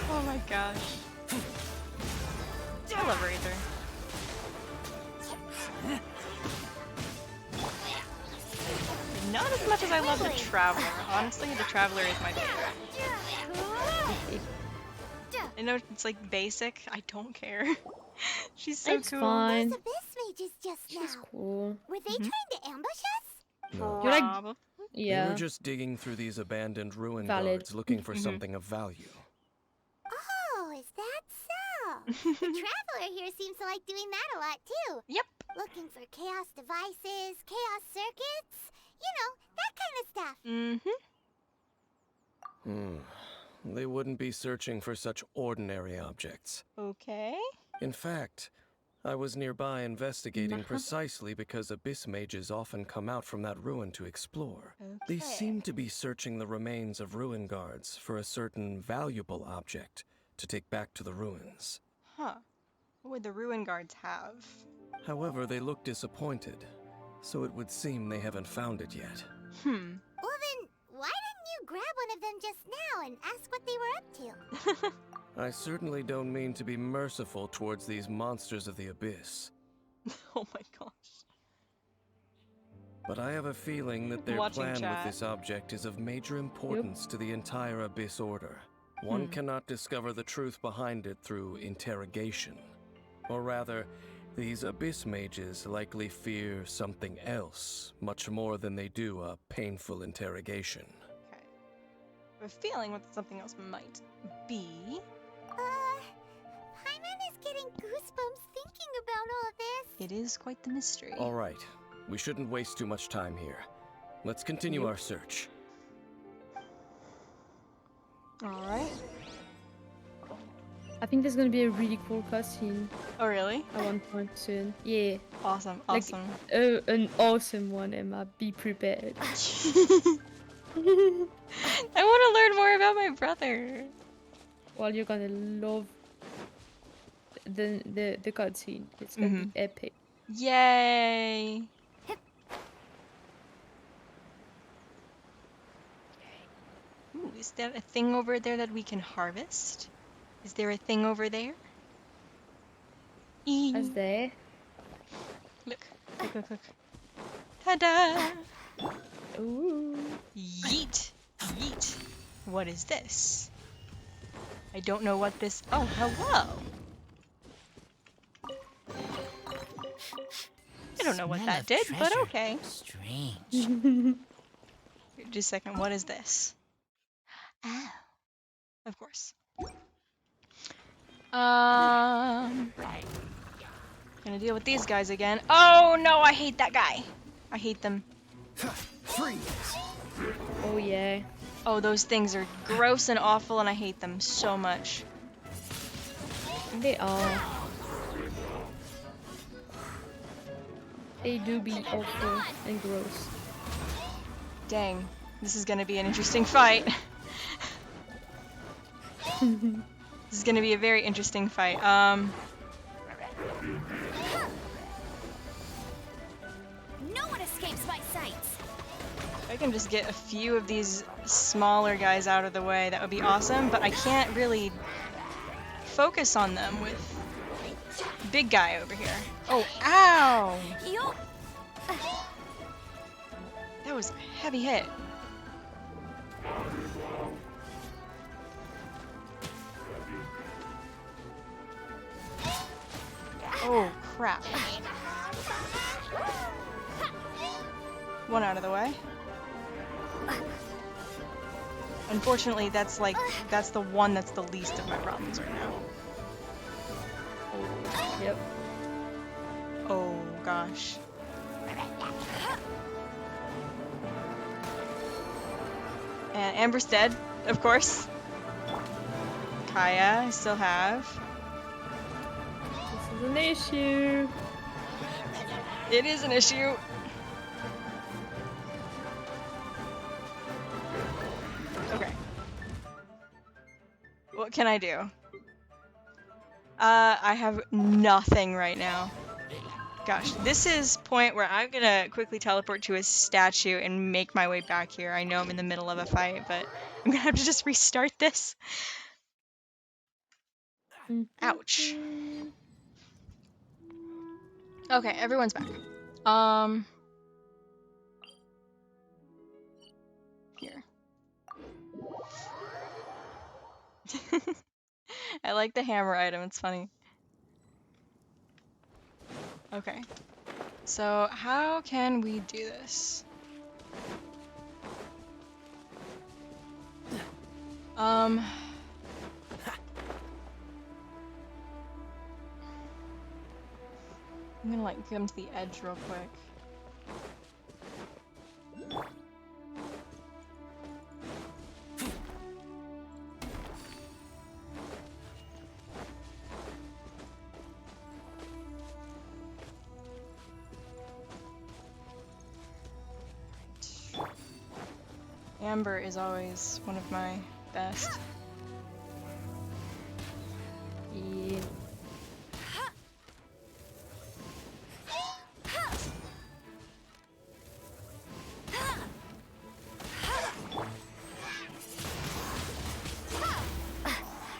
Oh my gosh. I love Aether. Not as much as I love the Traveler. Honestly, the Traveler is my favorite. I know it's like basic. I don't care. She's so It's cool. fine. Those Abyss mages just She's now. cool. Were they trying to ambush us? No. You're like, Probably. They yeah. were just digging through these abandoned ruin Valid. guards looking for something of value. Oh, is that so? The Traveler here seems to like doing that a lot too. Yep. Looking for chaos devices, chaos circuits, you know, that kind of stuff. They wouldn't be searching for such ordinary objects. Okay. In fact, I was nearby investigating precisely because abyss mages often come out from that ruin to explore. They seem to be searching the remains of ruin guards for a certain valuable object to take back to the ruins. Huh. What would the ruin guards have? However, they look disappointed, so it would seem they haven't found it yet. Well then, why didn't you grab one of them just now and ask what they were up to? I certainly don't mean to be merciful towards these monsters of the abyss, Oh my gosh. but I have a feeling that their Watching plan with chat. this object is of major importance to the entire abyss order. One cannot discover the truth behind it through interrogation. Or rather, these abyss mages likely fear something else, much more than they do a painful interrogation. Okay. I have a feeling what something else might be. Paimon is It is quite the mystery. All right. We shouldn't waste too much time here. Let's continue our search. Alright. I think there's gonna be a really cool cutscene Oh, really? at one point soon. Yeah. Awesome, Like, awesome. an awesome one, Emma. Be prepared. I want to learn more about my brother. Well, you're gonna love the cutscene. It's gonna be epic. Yay! Ooh, is there a thing over there that we can harvest? Is there a thing over there? As there. Look, look, look, look. Ta-da! Ooh. Yeet! Yeet! What is this? I don't know what this... Oh, hello! I don't know what that did, but okay. Strange. Just a second, what is this? Oh. Of course. Gonna deal with these guys again. Oh no, I hate that guy. I hate them. Freeze. Oh yeah. Oh, those things are gross and awful, and I hate them so much. They are. They do be awful and gross. Dang, this is gonna be an interesting fight. This is gonna be a very interesting fight. No one escapes my sights. If I can just get a few of these smaller guys out of the way, that would be awesome, but I can't really focus on them with big guy over here. Oh, ow! That was a heavy hit. Oh, crap. One out of the way. Unfortunately, that's the one that's the least of my problems right now. Yep. Oh, gosh. And Amber's dead, of course. Kaeya, I still have. This is an issue. It is an issue. Okay. What can I do? I have nothing right now. Gosh, this is point where I'm gonna quickly teleport to a statue and make my way back here. I know I'm in the middle of a fight, but I'm gonna have to just restart this. Ouch. Okay, everyone's back. Here. I like the hammer item, it's funny. Okay. So, how can we do this? I'm gonna like come to the edge real quick. Amber is always one of my best. Yeah.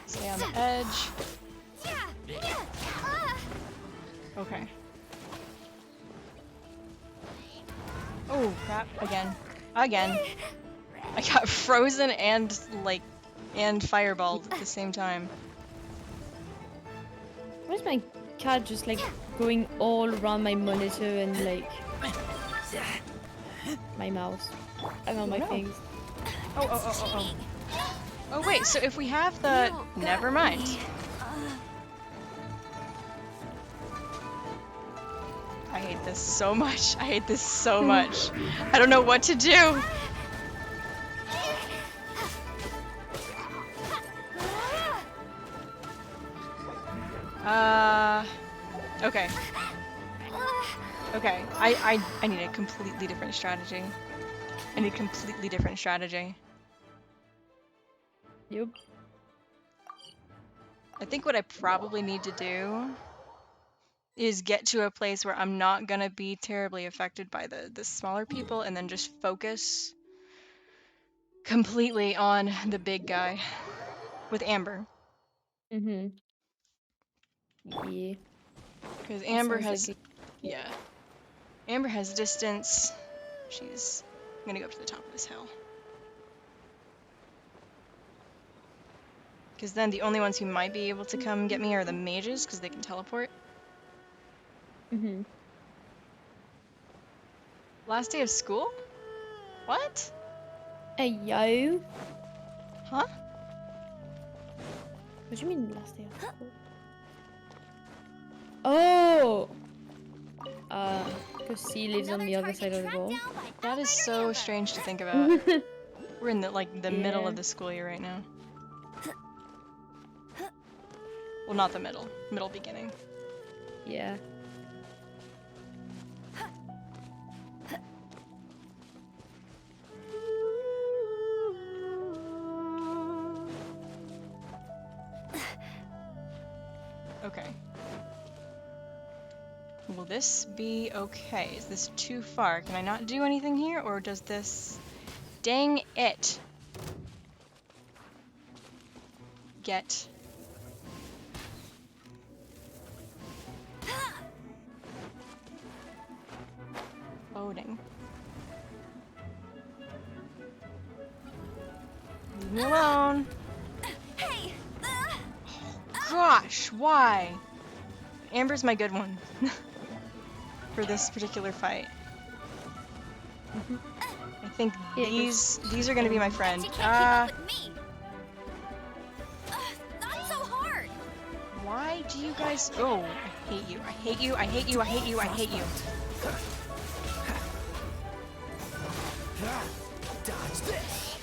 Stay on the edge. Okay. Oh crap, again. Again. I got frozen and fireballed at the same time. Why is my cat just like going all around my monitor and like my mouse and all my things? Oh. Oh wait, so if we have the... Never mind. I hate this so much. I hate this so much. I don't know what to do. Okay. Okay. I need a completely different strategy. I need a completely different strategy. Yep. I think what I probably need to do is get to a place where I'm not gonna be terribly affected by the smaller people and then just focus completely on the big guy with Amber. Mm-hmm. Yeah. Because That Amber sounds has, like yeah. Amber has distance. She's gonna go up to the top of this hill. Because then the only ones who might be able to come get me are the mages, because they can teleport. Mm-hmm. Last day of school? What? Hey, yo. Huh? What do you mean last day of school? Oh! Because C lives on the other side of the wall. That is so strange to think about. We're in the, like, the middle Yeah. of the school year right now. Well, not the middle. Middle beginning. Yeah. Okay. Will this be okay? Is this too far? Can I not do anything here, or does this... Dang it! Get... Loading. Leave me alone! Hey! Gosh, why? Amber's my good one. For this particular fight. I think these are gonna be my friend. You can't keep up with me. Not so hard. Why do you guys... Oh, I hate you. I hate you. I hate you. I hate you. I hate you. Dodge this.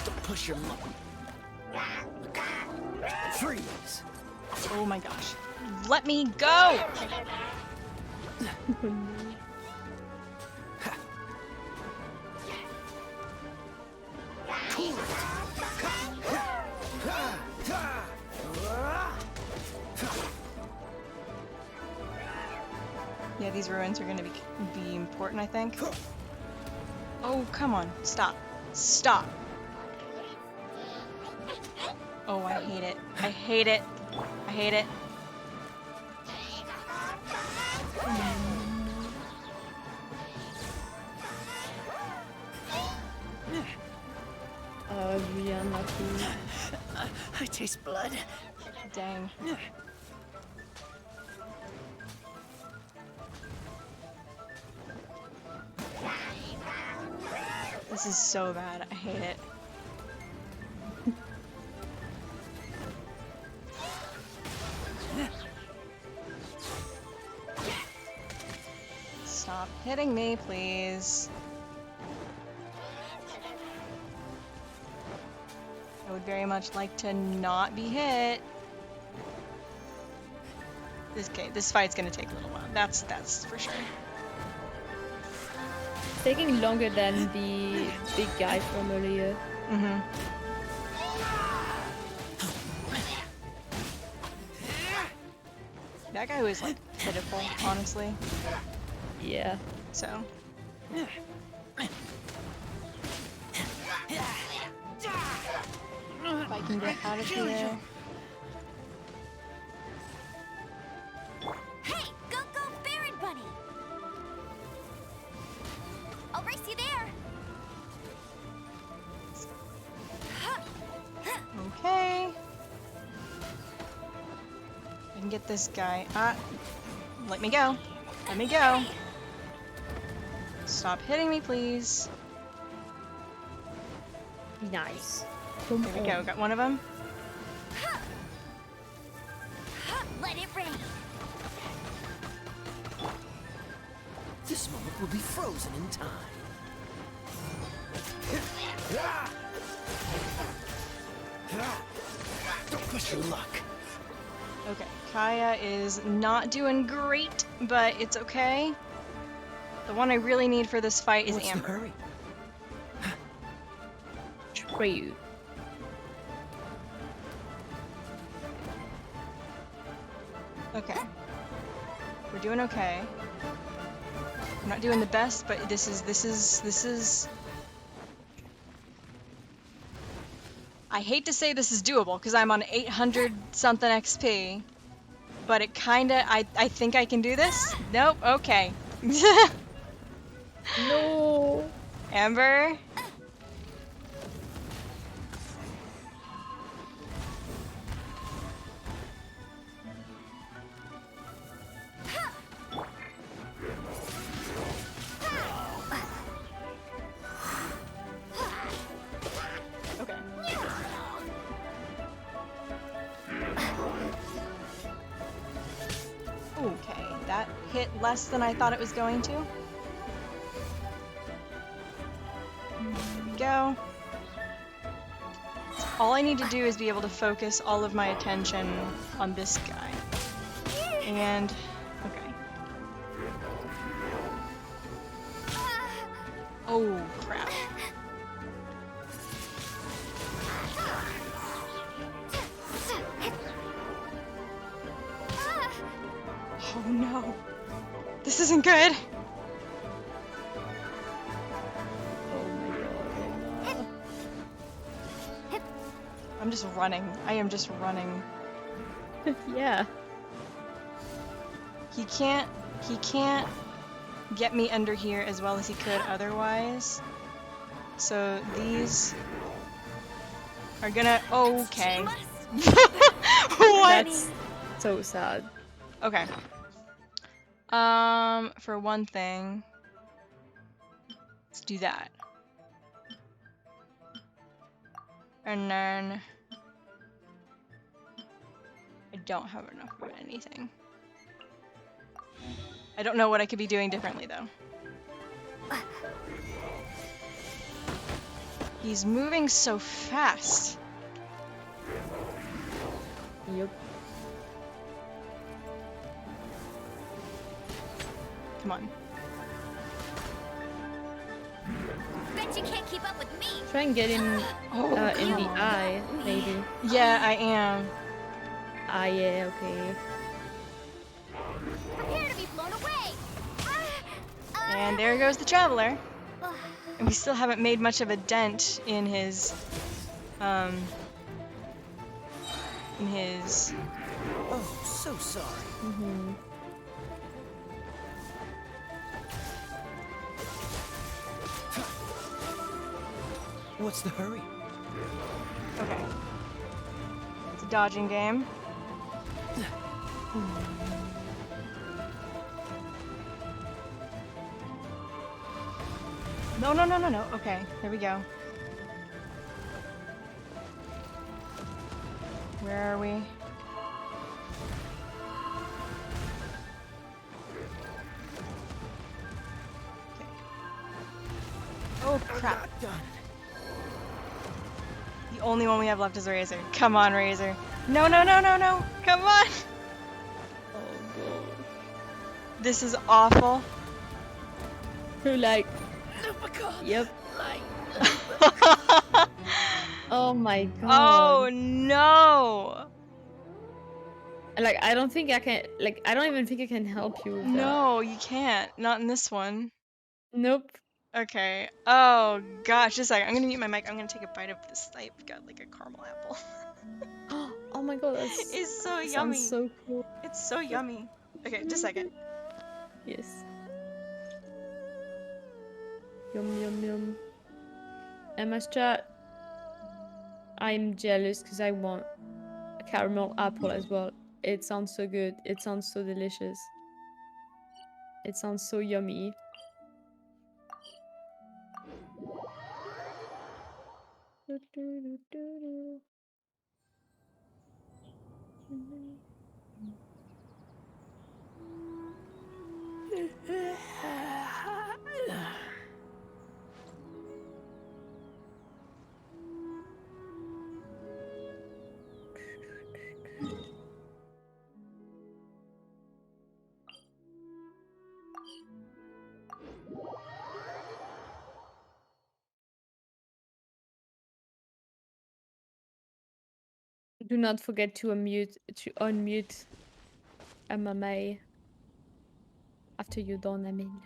Don't push your luck. Freeze. Oh my gosh. Let me go! Yeah, these ruins are gonna be important, I think. Oh, come on. Stop. Stop. Oh, I hate it. I hate it. I hate it. Really unlucky. I taste blood. Dang. This is so bad. I hate it. Stop hitting me, please. I would very much like to not be hit. This fight's gonna take a little while. That's for sure. It's taking longer than the big guy from earlier. Mm-hmm. That guy was like pitiful, honestly. Yeah. So. If I can get out of here. Hey, go Baron Bunny! I'll race you there. Okay. I can get this guy. Let me go. Let me go. Stop hitting me, please. Nice. There we go. Got one of them. Let it rain. This moment will be frozen in time. Don't push your luck. Okay, Kaeya is not doing great, but it's okay. The one I really need for this fight is What's the Amber. hurry? Tribute. Okay. We're doing okay. I'm not doing the best, but this is... I hate to say this is doable, because I'm on 800 something XP. But it kinda... I think I can do this? Nope, okay. No. Amber? Okay. Okay, that hit less than I thought it was going to. There we go. All I need to do is be able to focus all of my attention on this guy. And, okay. Oh, crap. Oh no. This isn't good. I'm just running. I am just running. Yeah. He can't get me under here as well as he could otherwise. So these are gonna... Okay. What? That's so sad. Okay. For one thing, let's do that. And then I don't have enough of anything. I don't know what I could be doing differently though. He's moving so fast. Yep. Come on. Bet you can't keep up with me. Try and get him in the eye, maybe. Yeah, I am. Ah, yeah, okay. Prepare to be blown away. And there goes the Traveler. And we still haven't made much of a dent in his, Oh, so sorry. Mm-hmm. What's the hurry? Okay. It's a dodging game. No, no, no, no, no. Okay, there we go. Where are we? Okay. Oh, crap. The only one we have left is Razor. Come on, Razor. No, no, no, no, no. Come on. Oh, God. This is awful. Who like... Yep. Oh my god. Oh no. Like, I don't think I can... Like, I don't even think I can help you with that. No, you can't. Not in this one. Nope. Okay. Oh gosh, just a second. I'm gonna mute my mic. I'm gonna take a bite of this. I've got like a caramel apple. Oh my god, that's... It's so that yummy. sounds so cool. It's so yummy. Okay, just a second. Yes. Yum yum yum. Emma's chat. I'm jealous because I want a caramel apple as well. It sounds so good. It sounds so delicious. It sounds so yummy. Do not forget to unmute IAmEmaMae after you're done, I mean.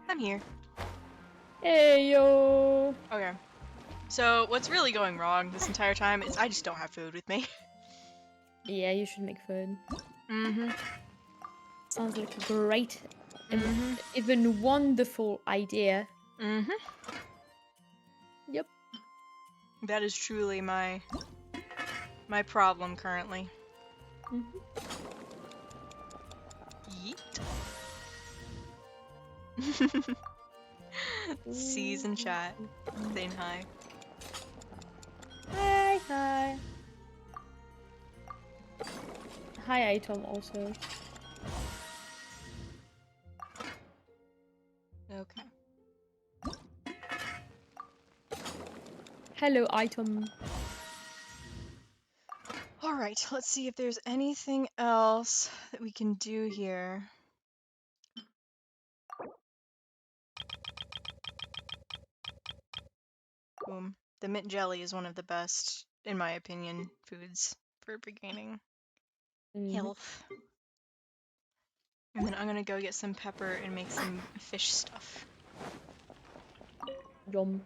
I'm here. Hey yo! Okay. So what's really going wrong this entire time is I just don't have food with me. Yeah, you should make food. Mm-hmm. Sounds like a great, even wonderful idea. Mm-hmm. Yep. That is truly my problem currently. Yeet. C's in chat. Saying hi. Hi, hi. Hi, Item also. Okay. Hello, Item. Alright, let's see if there's anything else that we can do here. Boom. The mint jelly is one of the best, in my opinion, foods for regaining health. And then I'm gonna go get some pepper and make some fish stuff. Yum.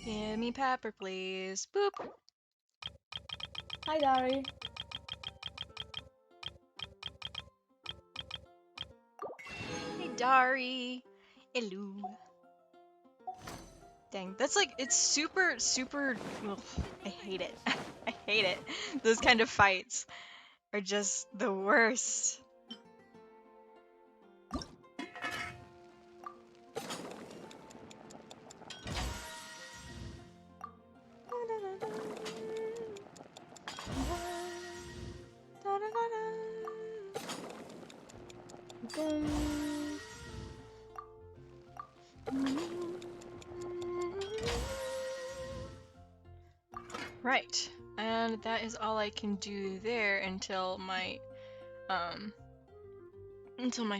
Give me pepper, please. Boop. Hi, Dari. Hey, Dari. Hello. Dang, that's like, it's super, super, ugh, I hate it. I hate it. Those kind of fights are just the worst. Right, and that is all I can do there until my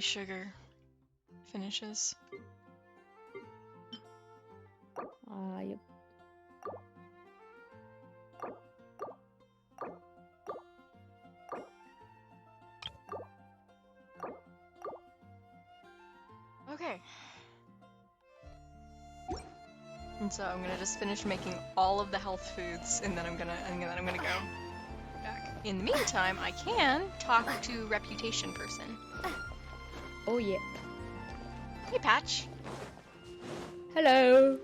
sugar finishes. Yep. Okay. And so I'm gonna just finish making all of the health foods, and then I'm gonna go back. In the meantime, I can talk to reputation person. Oh yeah. Hey, Patch. Hello.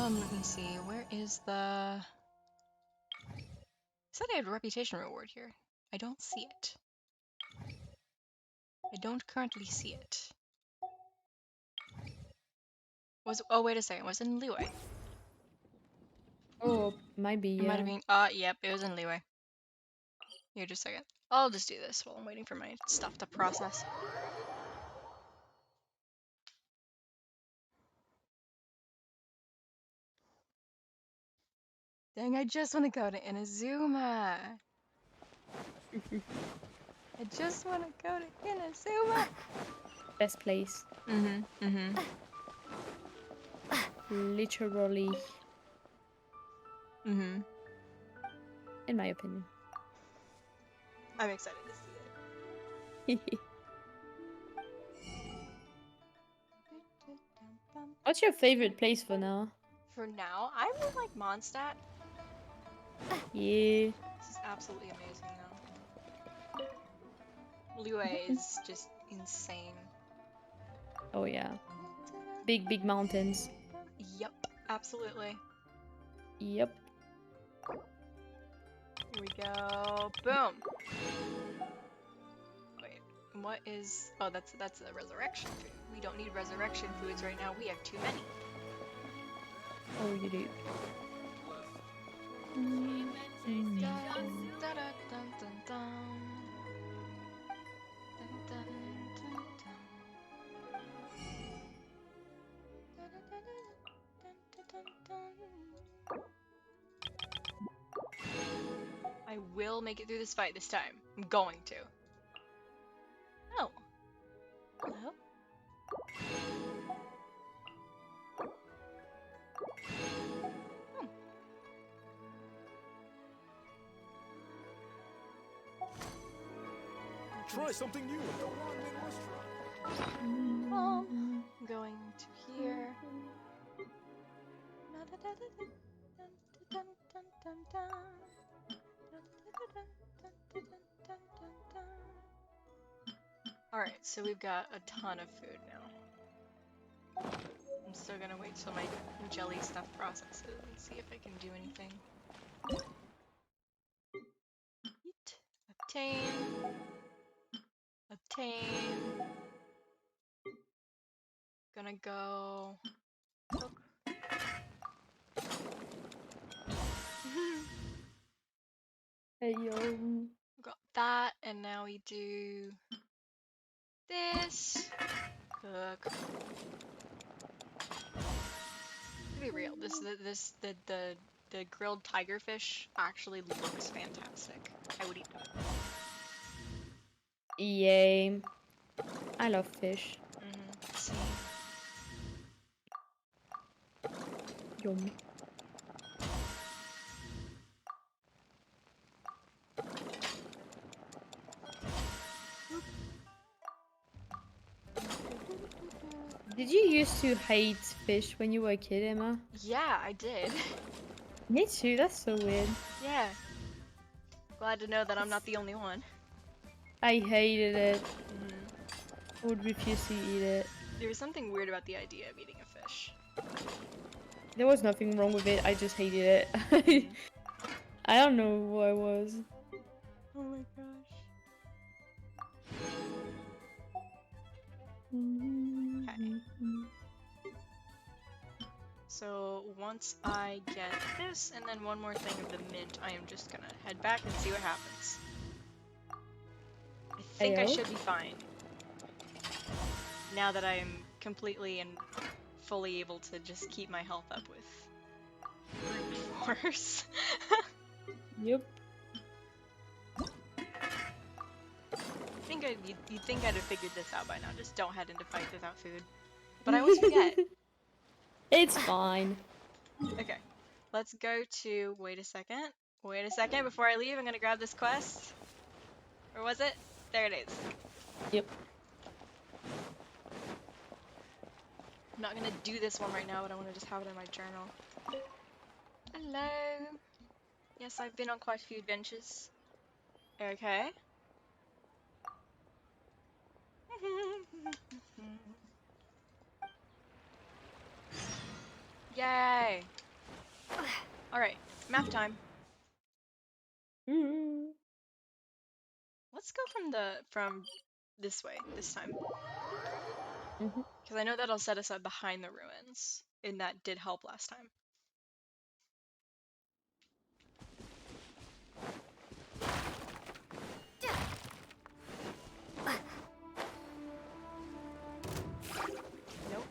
Let me see. Where is the? I said I had a reputation reward here. I don't see it. I don't currently see it. Oh, wait a second. Was it in Liyue? Oh, might be, yeah. It might have been. Yep, it was in Liyue. Here, just a second. I'll just do this while I'm waiting for my stuff to process. Dang, I just want to go to Inazuma. I just want to go to Inazuma. Best place. Literally. In my opinion. I'm excited to see it. What's your favorite place for now? For now, I really like Mondstadt. Yeah. This is absolutely amazing now. Liyue is just insane. Oh yeah. Big, big mountains. Yep, absolutely. Yep. Here we go. Boom. Wait, what is? Oh, that's a resurrection food. We don't need resurrection foods right now. We have too many. Oh, you do. will make it through this fight this time. I'm going to. Oh. Hello? Try something new at the ramen restaurant. I'm going to here. Alright, so we've got a ton of food now. I'm still gonna wait till my jelly stuff processes and see if I can do anything. Eat. Obtain. Obtain. Gonna go cook. Hey yo. Got that, and now we do this. Cook. To be real, the grilled tiger fish actually looks fantastic. I would eat that. Yay. I love fish. See. Yum. Did you used to hate fish when you were a kid, Emma? Yeah, I did. Me too, that's so weird. Yeah. Glad to know that I'm not the only one. I hated it. I would refuse to eat it. There was something weird about the idea of eating a fish. There was nothing wrong with it, I just hated it. I don't know what it was. Oh my gosh. Okay. So once I get this and then one more thing of the mint, I am just gonna head back and see what happens. I think I should be fine. Now that I am completely and fully able to just keep my health up with brute force. Yep. You'd think I'd have figured this out by now. Just don't head into fights without food. But I always forget. It's fine. Okay. Let's go to... Wait a second. Wait a second. Before I leave, I'm gonna grab this quest. Or was it? There it is. Yep. I'm not gonna do this one right now, but I want to just have it in my journal. Hello. Yes, I've been on quite a few adventures. Okay. Yay! Alright, map time. Let's go from this way this time. Because I know that'll set us up behind the ruins. And that did help last time. Nope.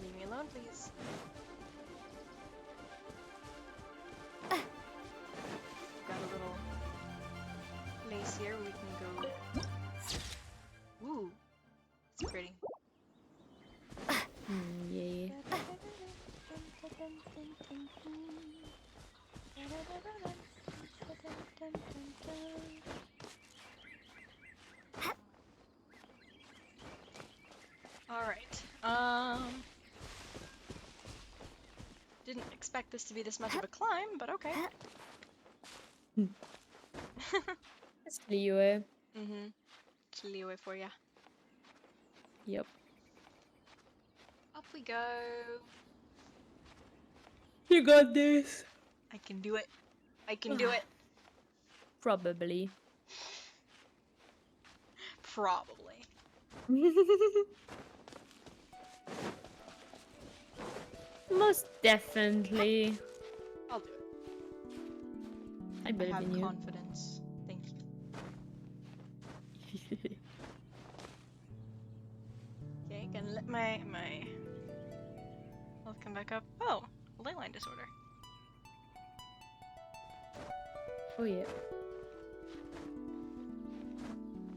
Leave me alone, please. Got a little place here where we can go. Ooh, it's pretty. Yeah. Alright, didn't expect this to be this much of a climb, but okay. It's Liyue. It's Liyue for ya. Yep. Up we go. You got this. I can do it. I can do it. Probably. Probably. Most definitely. I'll do it. I believe in you. I have confidence. Thank you. Okay, gonna let my health come back up. Oh, ley line disorder. Oh yeah.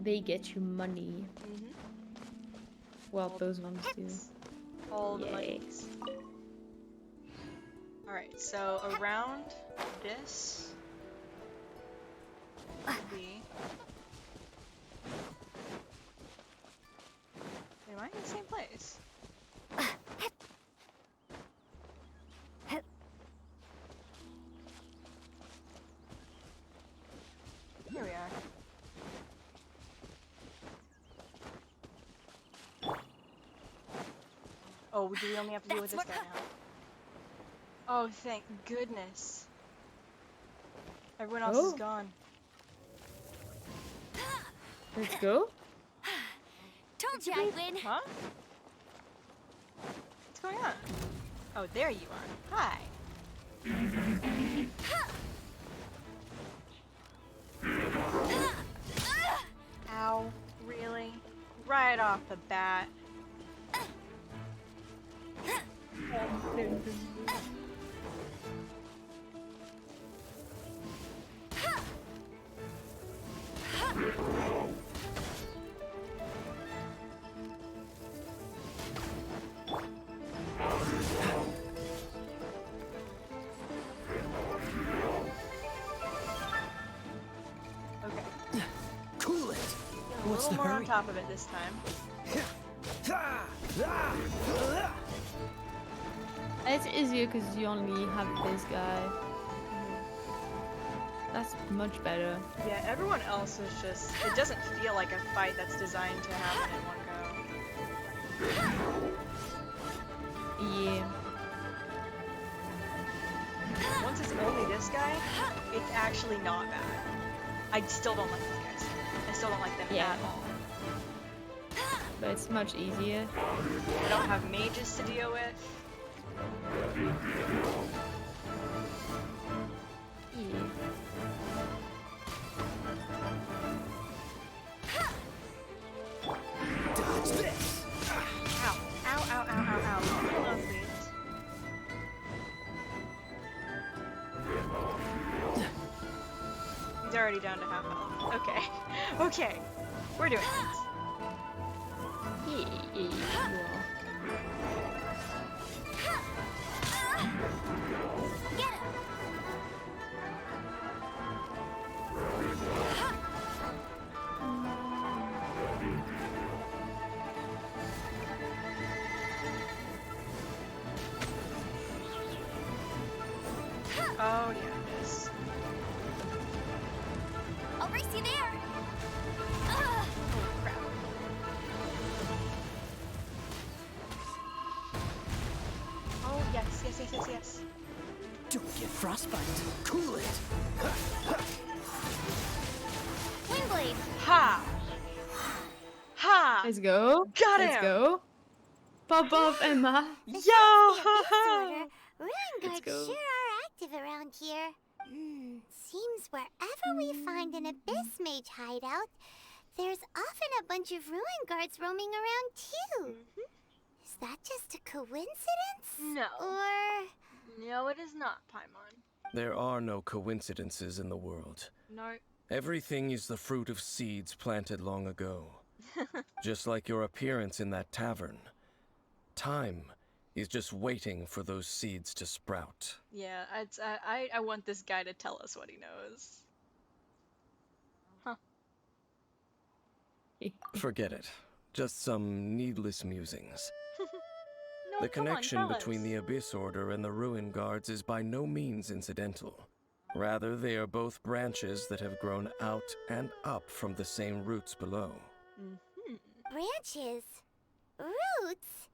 They get you money. Well, those ones do. All the Yay. monies. Alright, so around this would be... Am I in the same place? Here we are. Oh, do we only have to deal with this guy now? Oh, thank goodness. Everyone else is gone. Let's go. Told you I'd win. Huh? What's going on? Oh, there you are. Hi. Ow. Really? Right off the bat. Okay. Cool it. A little more on top of it this time. It's easier because you only have this guy. That's much better. Yeah, everyone else is just... It doesn't feel like a fight that's designed to happen in one go. Yeah. Once it's only this guy, it's actually not bad. I still don't like these guys. I still don't like them at all. But it's much easier. I don't have mages to deal with. Yeah. Dodge this. Ow. Ow, ow, ow, ow, ow. Hold on, please. He's already down to half health. Okay. Okay. We're doing this. Oh, yeah, this. I'll race you there. Oh, crap. Oh, yes, yes, yes, yes, yes. Don't get frostbite. Cool it. Windblade. Ha! Ha! Let's go. Got Let's him! go. Pop off, Emma. Yo! Disorder. Ruin guards go. sure are active around here. Seems wherever we find an abyss mage hideout, there's often a bunch of ruin guards roaming around too. Is that just a coincidence? No. Or... No, it is not, Paimon. There are no coincidences in the world. No. Everything is the fruit of seeds planted long ago. Just like your appearance in that tavern. Time is just waiting for those seeds to sprout. Yeah, I want this guy to tell us what he knows. Huh. Forget it. Just some needless musings. No, The come on, connection tell between us. the Abyss Order and the Ruin Guards is by no means incidental. Rather, they are both branches that have grown out and up from the same roots below. branches? Roots?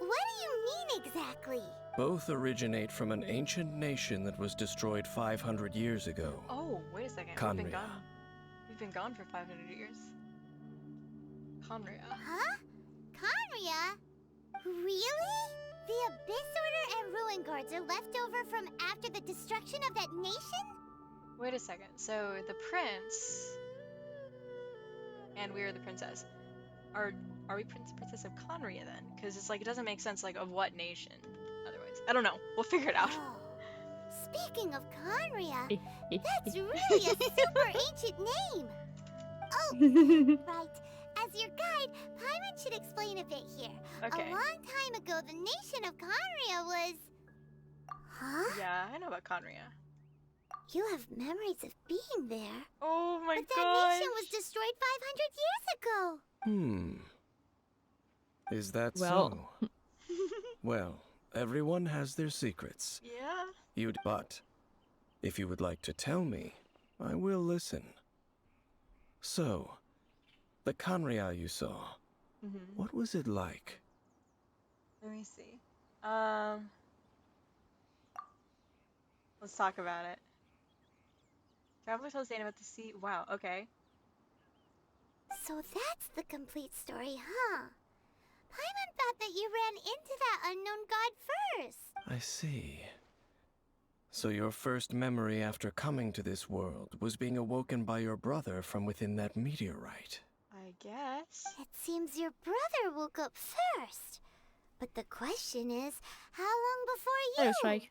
What do you mean exactly? Both originate from an ancient nation that was destroyed 500 years ago. Oh, wait a second. Conria. We've been gone for 500 years. Conria. Huh? Conria? Really? The Abyss Order and Ruin Guards are left over from after the destruction of that nation? Wait a second. So the prince and we are the princess. Are we princess of Conria then? Because it's like it doesn't make sense like of what nation. Otherwise, I don't know. We'll figure it out. Oh. Speaking of Conria, that's really a super ancient name. Right. As your guide, Paimon should explain a bit here. Okay. A long time ago, the nation of Conria was... Huh? Yeah, I know about Conria. You have memories of being there. Oh my But that gosh. nation was destroyed 500 years ago. Is that Well. so? Well, everyone has their secrets. Yeah. But if you would like to tell me, I will listen. So, the Conria you saw, what was it like? Let me see. Let's talk about it. Traveler tells Dana about the sea. Wow, okay. So that's the complete story, huh? Paimon thought that you ran into that unknown god first. I see. So your first memory after coming to this world was being awoken by your brother from within that meteorite. I guess. It seems your brother woke up first. But the question is, how long before you? Oh, strike.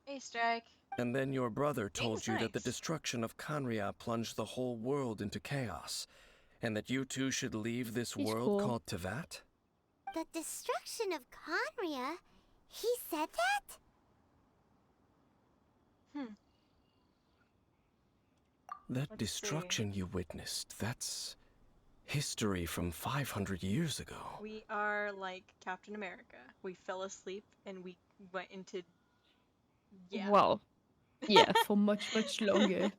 Hey, Strike. And then your brother told you that the thanks. destruction of Conria plunged the whole world into chaos, and that you two should leave this He's world cool. called Teyvat? The destruction of Conria? He said that? That Let's destruction you witnessed, that's history from 500 years ago. We are like Captain America. We fell asleep and we went into... Yeah. Well, yeah, for much, much longer.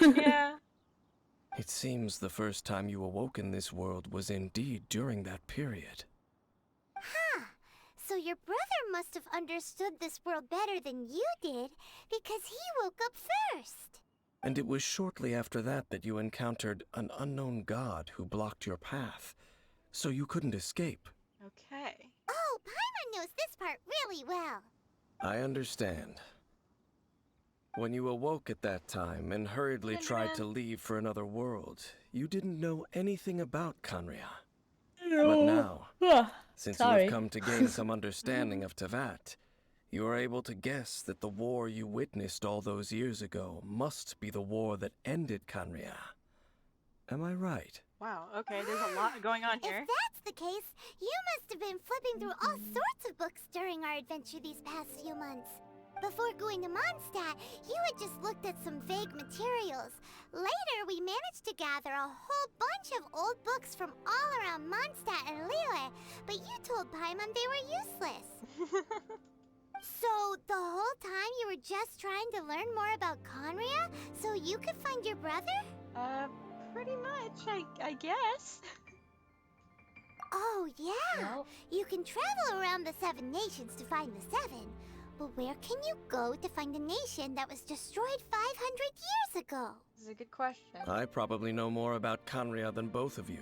Yeah. It seems the first time you awoke in this world was indeed during that period. Huh. So your brother must have understood this world better than you did, because he woke up first. And it was shortly after that that you encountered an unknown god who blocked your path, so you couldn't escape. Okay. Oh, Paimon knows this part really well. I understand. When you awoke at that time and hurriedly tried to leave for another world, you didn't know anything about Conria. But now, since you have come to gain some understanding of Teyvat, you are able to guess that the war you witnessed all those years ago must be the war that ended Conria. Am I right? Wow, okay, there's a lot going on here. If that's the case, you must have been flipping through all sorts of books during our adventure these past few months. Before going to Monstadt, you had just looked at some vague materials. Later, we managed to gather a whole bunch of old books from all around Monstadt and Liyue, but you told Paimon they were useless. So, the whole time you were just trying to learn more about Conria, so you could find your brother? Pretty much, I guess. Oh, yeah. You can travel around the 7 nations to find the 7. But where can you go to find a nation that was destroyed 500 years ago? This is a good question. I probably know more about Conria than both of you.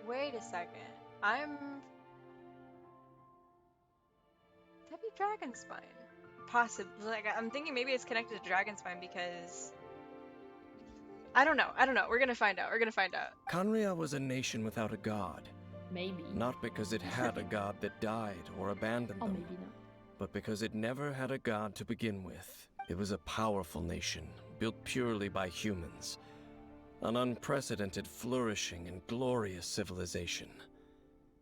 Wait a second. That'd be Dragonspine. Possibly. Like, I'm thinking maybe it's connected to Dragonspine because... I don't know. We're gonna find out. Conria was a nation without a god. Maybe. Not because it had a god that died or abandoned Or them, maybe not. but because it never had a god to begin with. It was a powerful nation, built purely by humans. An unprecedented, flourishing, and glorious civilization.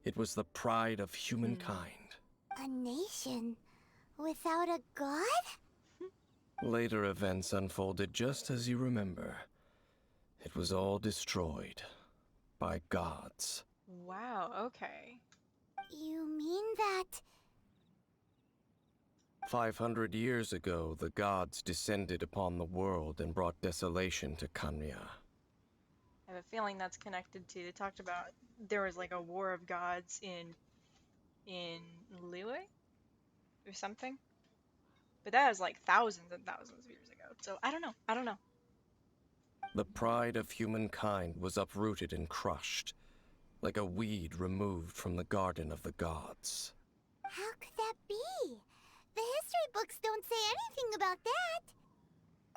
It was the pride of humankind. A nation without a god? Later events unfolded just as you remember. It was all destroyed by gods. Wow, okay. You mean that... 500 years ago, the gods descended upon the world and brought desolation to Conria. I have a feeling that's connected to... They talked about there was like a war of gods in Liyue? Or something? But that was like thousands and thousands of years ago. So I don't know. The pride of humankind was uprooted and crushed, like a weed removed from the garden of the gods. How could that be? The history books don't say anything about that.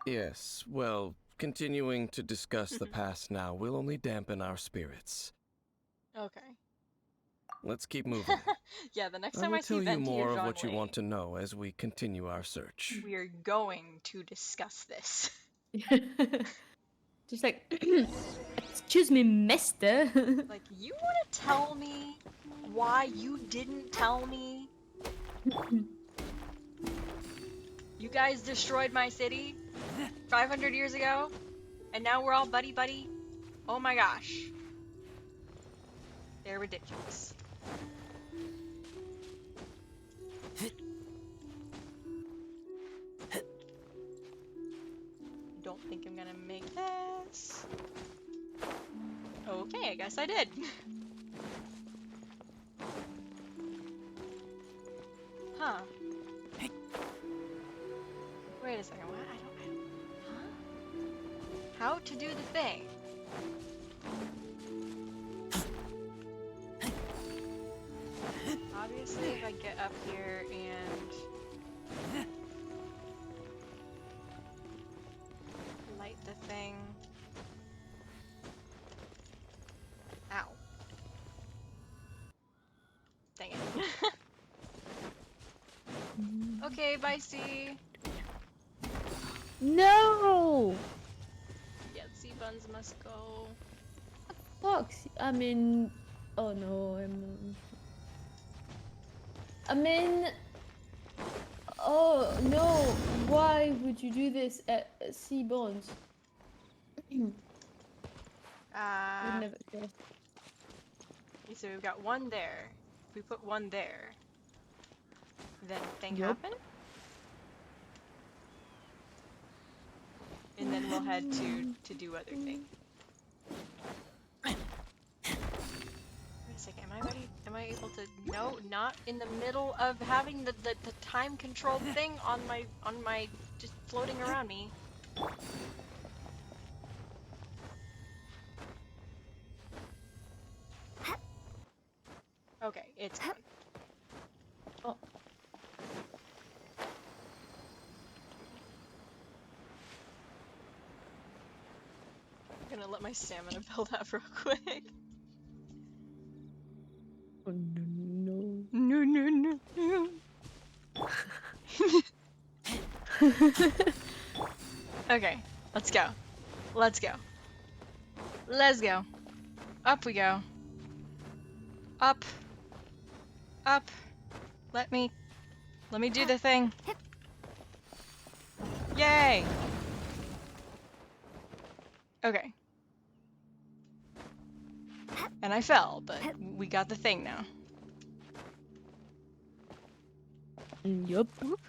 Yes, well, continuing to discuss the past now will only dampen our spirits. Okay. Let's keep moving. Yeah, the next I time will I see tell you Venti or more of John what you Wayne, want to know as we continue our search. we are going to discuss this. Just like, excuse me, mister. Like, you want to tell me why you didn't tell me? You guys destroyed my city 500 years ago, and now we're all buddy-buddy? Oh my gosh. They're ridiculous. Don't think I'm gonna make this. Okay, I guess I did. Huh. Wait a second, what? I don't, huh? How to do the thing? Obviously, if I get up here and light the thing. Ow. Dang it. Okay, bye, C. No! Yeah, sea buns must go. Fuck. I mean, oh no, I mean, oh no, why would you do this at sea bonds? Would never guess. So we've got one there. If we put one there, then thing Yup. happen? And then we'll head to do other things. Wait a second, am I ready? Am I able to? No, not in the middle of having the time controlled thing on my just floating around me. Okay, it's gone. Oh. I'm gonna let my stamina build up real quick. Oh no. No, no, no, no. Okay, let's go. Let's go. Let's go. Up we go. Up. Up. Let me do the thing. Yay! Okay. And I fell, but we got the thing now. Yup. Whoop.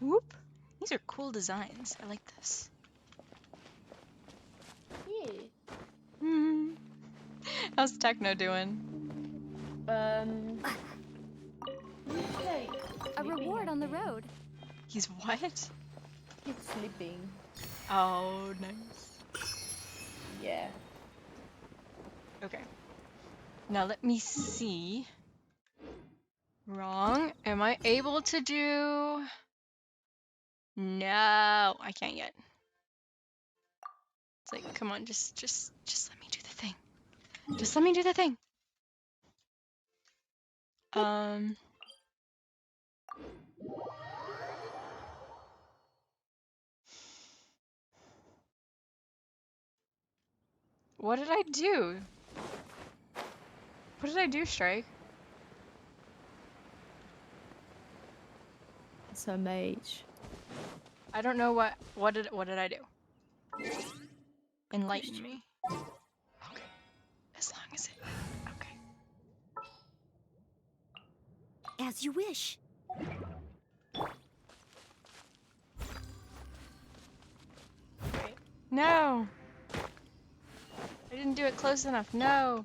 Whoop. These are cool designs. I like this. Yeah. Hmm. How's Techno doing? Okay. A reward on the road. He's what? He's sleeping. Oh, nice. Yeah. Okay. Now let me see. Wrong. Am I able to do? No, I can't yet. It's like, come on, just let me do the thing. Just let me do the thing. What did I do? What did I do, Strike? It's a mage. I don't know what did I do? Enlighten me. Okay. As long as it okay. As you wish. Wait. No! I didn't do it close enough. No!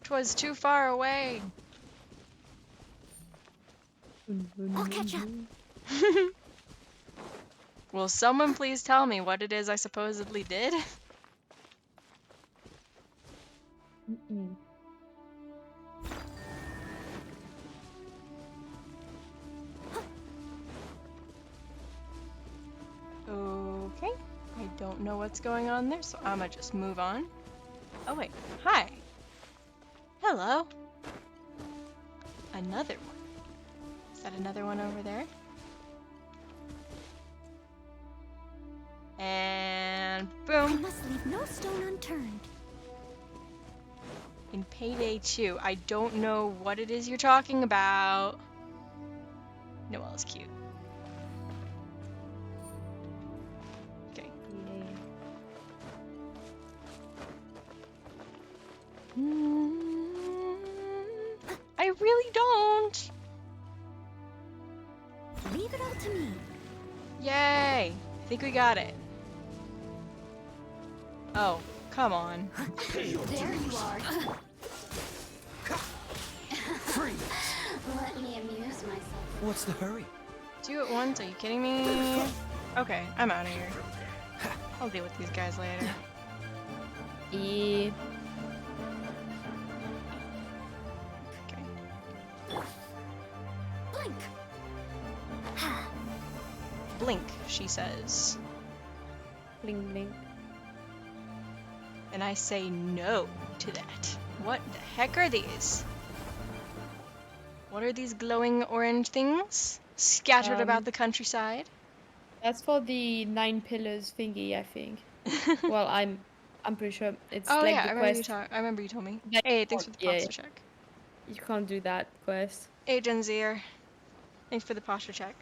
'Twas too far away. I'll catch up. Will someone please tell me what it is I supposedly did? Okay. I don't know what's going on there, so I'ma just move on. Oh wait. Hi. Hello. Another one. Is that another one over there? And I boom. must leave no stone unturned. In Payday 2. I don't know what it is you're talking about. Noelle's cute. Okay. I really don't. Leave it all to me. Yay! I think we got it. Oh, come on. There you are. Freeze! Let me amuse myself. What's the hurry? Do it once? Are you kidding me? Okay, I'm out of here. I'll deal with these guys later. Yeah. Okay. Blink. Blink, she says. Bling bling. And I say no to that. What the heck are these? What are these glowing orange things scattered about the countryside? That's for the 9 pillars thingy, I think. Well, I'm pretty sure it's Oh like yeah, the quest. I remember you told me. that Hey, you thanks for the can't- posture check. You can't do that quest. Hey, Genzier. Thanks for the posture check.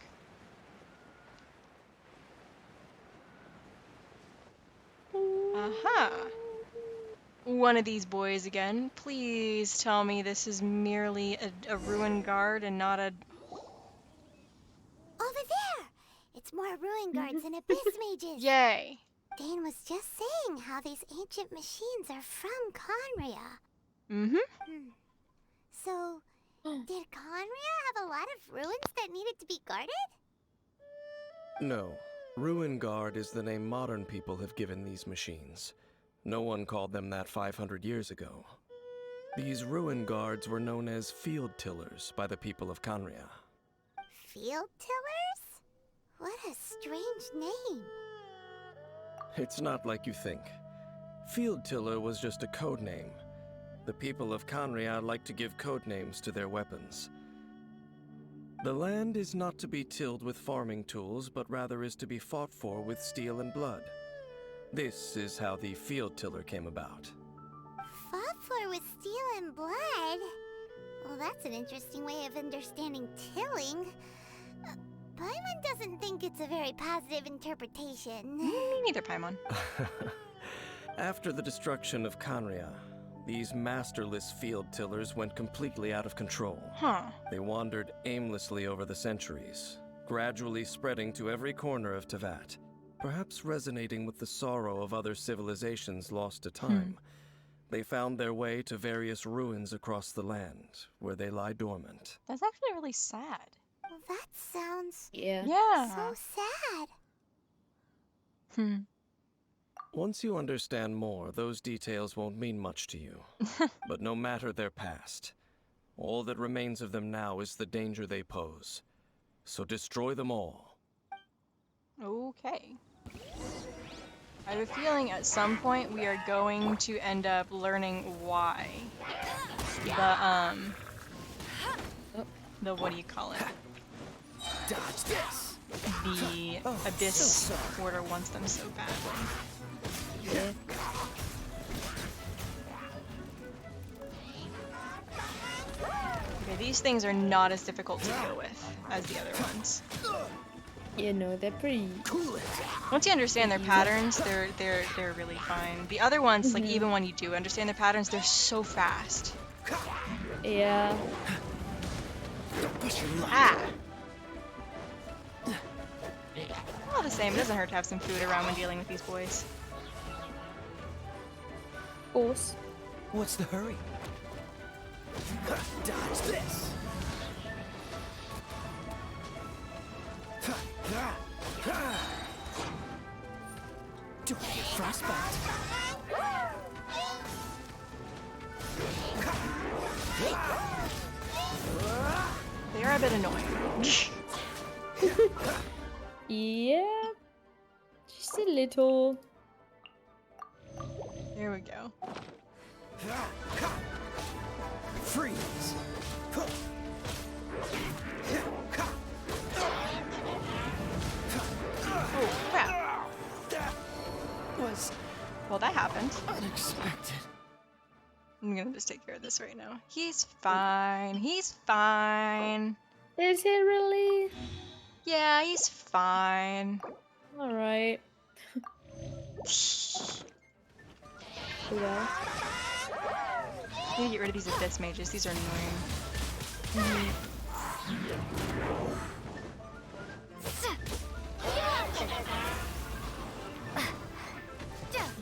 Aha! One of these boys again. Please tell me this is merely a ruin guard and not a... Over there! It's more ruin guards and abyss mages. Yay! Dane was just saying how these ancient machines are from Conria. Mm-hmm. So, did Conria have a lot of ruins that needed to be guarded? No. Ruin Guard is the name modern people have given these machines. No one called them that 500 years ago. These Ruin Guards were known as Field Tillers by the people of Conria. Field tillers? What a strange name. It's not like you think. Field Tiller was just a code name. The people of Conria like to give code names to their weapons. The land is not to be tilled with farming tools, but rather is to be fought for with steel and blood. This is how the Field Tiller came about. Fought for with steel and blood? Well, that's an interesting way of understanding tilling. Paimon doesn't think it's a very positive interpretation. Me neither, Paimon. After the destruction of Conria, these masterless field tillers went completely out of control. Huh. They wandered aimlessly over the centuries, gradually spreading to every corner of Teyvat, perhaps resonating with the sorrow of other civilizations lost to time. They found their way to various ruins across the land, where they lie dormant. That's actually really sad. Well, that sounds Yeah. so sad. Once you understand more, those details won't mean much to you. But no matter their past, all that remains of them now is the danger they pose. So destroy them all. Okay. I have a feeling at some point we are going to end up learning why the what do you call it? Dodge this. The Abyss Order wants them so badly. Yeah. Okay, these things are not as difficult to deal with as the other ones. Yeah, no, they're pretty. Once you understand their patterns, they're really fine. The other ones, like even when you do understand their patterns, they're so fast. Yeah. Ah. All the same, it doesn't hurt to have some food around when dealing with these boys. Of course. What's the hurry? Dodge this. Do I get frostbite? They are a bit annoying. Yeah. Just a little. There we go. Freeze. Oh, crap. I'm gonna just take care of this right now. He's fine. He's fine. Is he really? Yeah, he's fine. Alright. Yeah. I need to get rid of these abyss mages. These are annoying.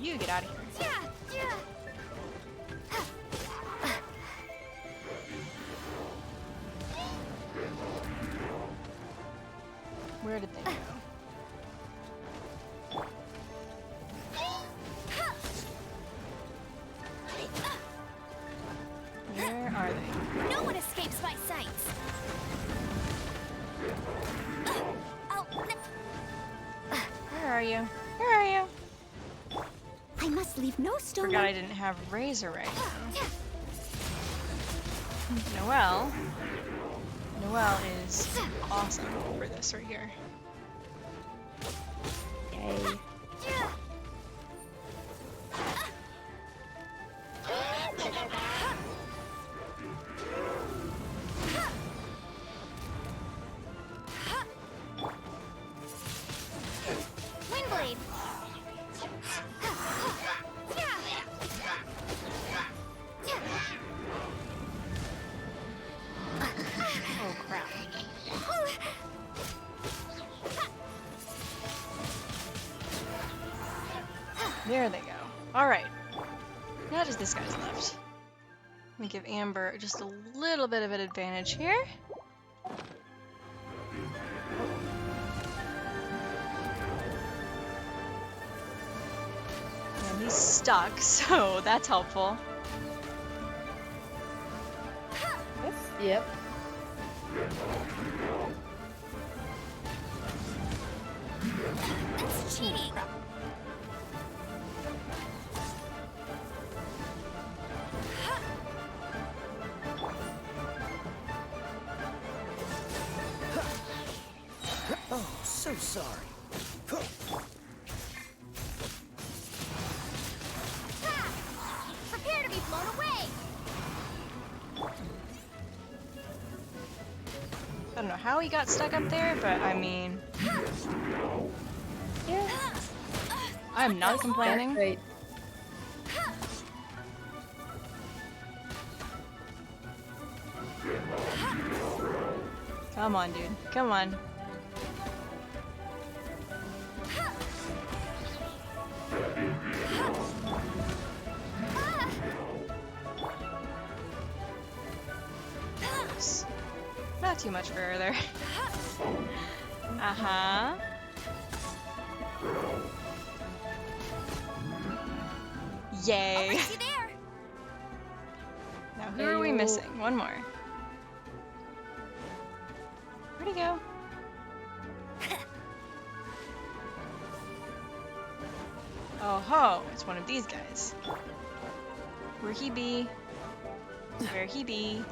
You get out of here. Where did they go? Where are they? No one escapes my sights. Where are you? Where are you? I must leave no stone. Forgot I didn't have Razor right now. Noelle. Noelle is awesome for this right here. Okay. Windblade. Oh crap. There they go. Alright. Now just this guy's left. Let me give Amber just a little bit of an advantage here. And he's stuck, so that's helpful. Yep. That's cheating. Oh, so sorry. Prepare to be blown away. I don't know how he got stuck up there, but I mean... Yeah. I'm not complaining. Great. Come on, dude. Come on. Oops. Not too much further. Uh-huh. Yay. I'll see you there. Now who are we missing? One more. Where'd he go? Oh ho! It's one of these guys. Where he be? Where he be?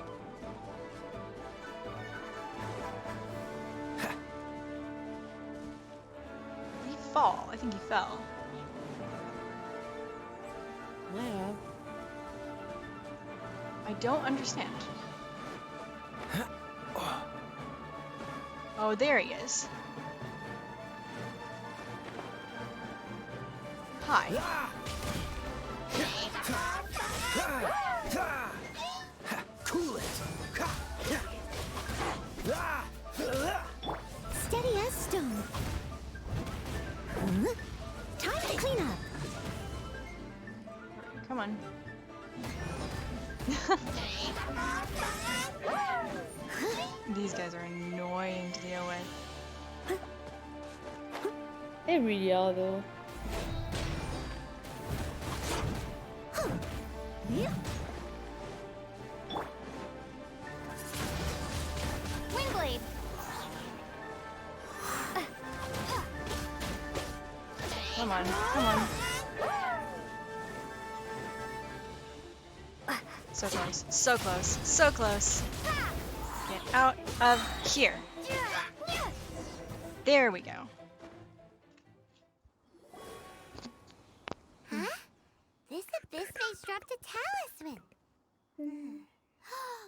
Did he fall? I think he fell. Yeah. I don't understand. Oh, there he is. Hi. Cool it. Steady as stone. Huh? Time to clean up. Come on. These guys are annoying to deal with. They really are though. Yeah. Windblade. Come on, come on. So close, so close, so close. Get out of here. There we go. Huh? This abyss mage dropped a talisman.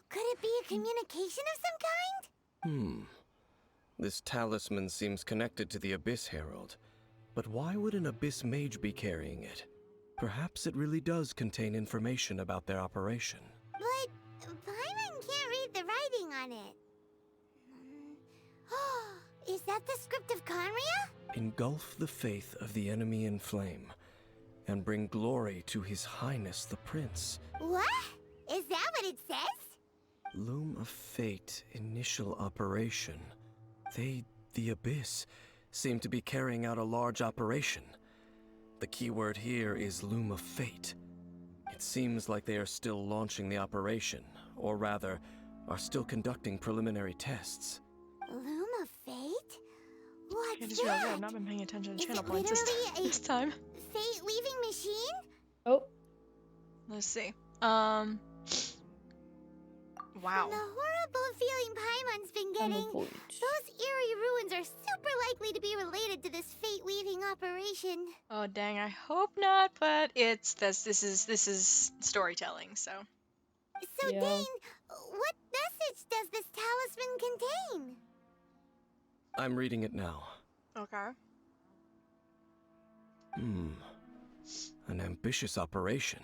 Could it be a communication of some kind? This talisman seems connected to the Abyss Herald. But why would an Abyss Mage be carrying it? Perhaps it really does contain information about their operation. But Paimon can't read the writing on it. Is that the script of Conria? Engulf the faith of the enemy in flame, and bring glory to His Highness the Prince. What? Is that what it says? Loom of Fate, initial operation. They, the Abyss, seem to be carrying out a large operation. The keyword here is Loom of Fate. It seems like they are still launching the operation, or rather, are still conducting preliminary tests. Loom of Fate? What's I just realized that? I've not been paying attention to Is channel it points literally this time. Fate-weaving machine? Oh. Let's see. Wow. The horrible feeling Paimon's been getting, those eerie ruins are super likely to be related to this fate-weaving operation. Oh dang, I hope not, but this is storytelling, so. So Dane, what message does this talisman contain? I'm reading it now. Okay. An ambitious operation.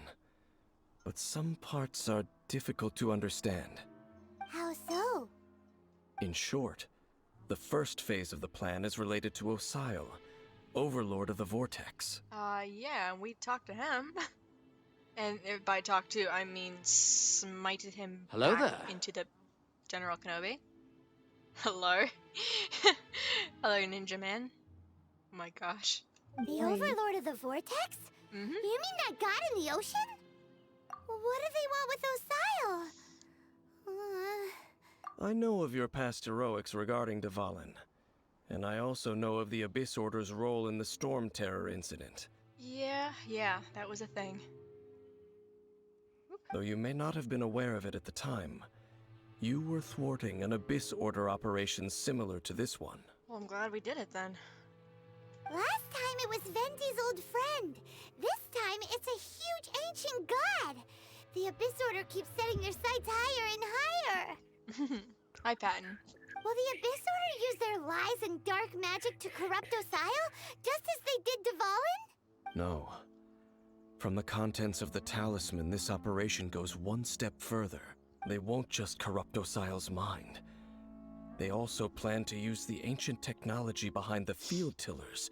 But some parts are difficult to understand. How so? In short, the first phase of the plan is related to Osile, Overlord of the Vortex. Yeah, we talked to him. And by talk to, I mean smited him Hello back there. into the General Kenobi. Hello? Hello, Ninja Man. Oh my gosh. The Overlord of the Vortex? You mean that god in the ocean? What do they want with Osile? I know of your past heroics regarding Dvalin, and I also know of the Abyss Order's role in the Storm Terror incident. Yeah, that was a thing. Though you may not have been aware of it at the time, you were thwarting an Abyss Order operation similar to this one. Well, I'm glad we did it then. Last time it was Venti's old friend. This time it's a huge ancient god. The Abyss Order keeps setting their sights higher and higher. Hi, Patton. Will the Abyss Order use their lies and dark magic to corrupt Osile, just as they did Dvalin? No. From the contents of the talisman, this operation goes one step further. They won't just corrupt Osile's mind. They also plan to use the ancient technology behind the field tillers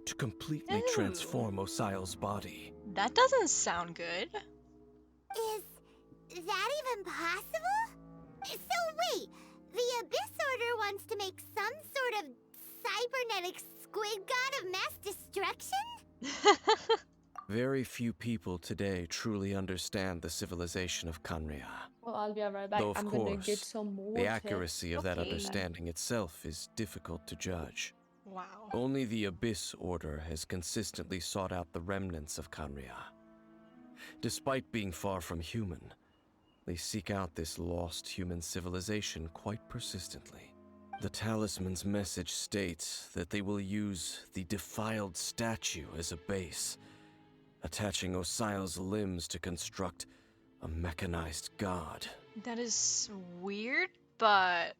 to completely transform Osile's body. That doesn't sound good. Is that even possible? So wait, the Abyss Order wants to make some sort of cybernetic squid god of mass destruction? Very few people today truly understand the civilization of Conria. Well, I'll be right back. Though, of I'm course, gonna get some more the accuracy of that Okay. understanding itself is difficult to judge. Wow. Only the Abyss Order has consistently sought out the remnants of Conria. Despite being far from human, they seek out this lost human civilization quite persistently. The talisman's message states that they will use the defiled statue as a base, attaching Osile's limbs to construct a mechanized god. That is weird, but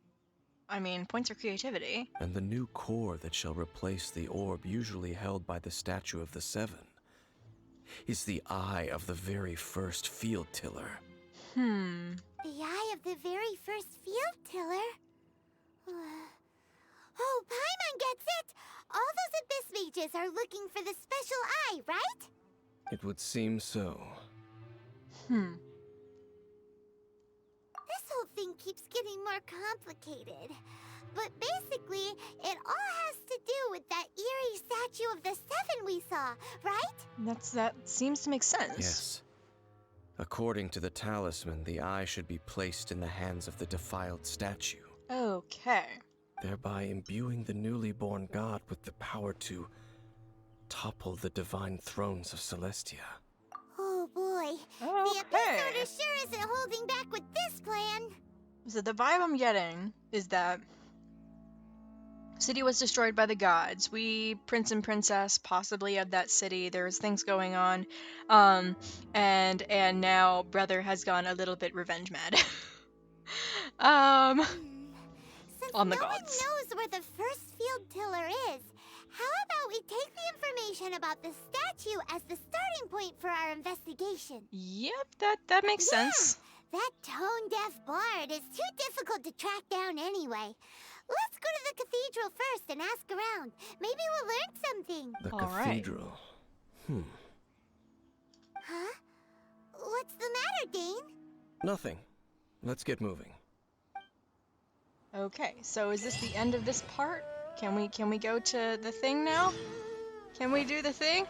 I mean, points for creativity. And the new core that shall replace the orb usually held by the Statue of the Seven is the eye of the very first field tiller. The eye of the very first field tiller? Oh, Paimon gets it! All those Abyss mages are looking for the special eye, right? It would seem so. This whole thing keeps getting more complicated. But basically, it all has to do with that eerie statue of the Seven we saw, right? That seems to make sense. Yes. According to the talisman, the eye should be placed in the hands of the defiled statue, Okay. thereby imbuing the newly born god with the power to topple the divine thrones of Celestia. Oh boy. The Abyss Okay. Order sure isn't holding back with this plan. So the vibe I'm getting is that City was destroyed by the gods. We, prince and princess, possibly of that city. There's things going on. And now brother has gone a little bit revenge mad. Since On the no gods. one knows where the first field tiller is, how about we take the information about the statue as the starting point for our investigation? Yep, that makes sense. That tone-deaf bard is too difficult to track down anyway. Let's go to the cathedral first and ask around. Maybe we'll learn something. The All right. cathedral. Huh? What's the matter, Dane? Nothing. Let's get moving. Okay, so is this the end of this part? Can we go to the thing now? Can we do the thing?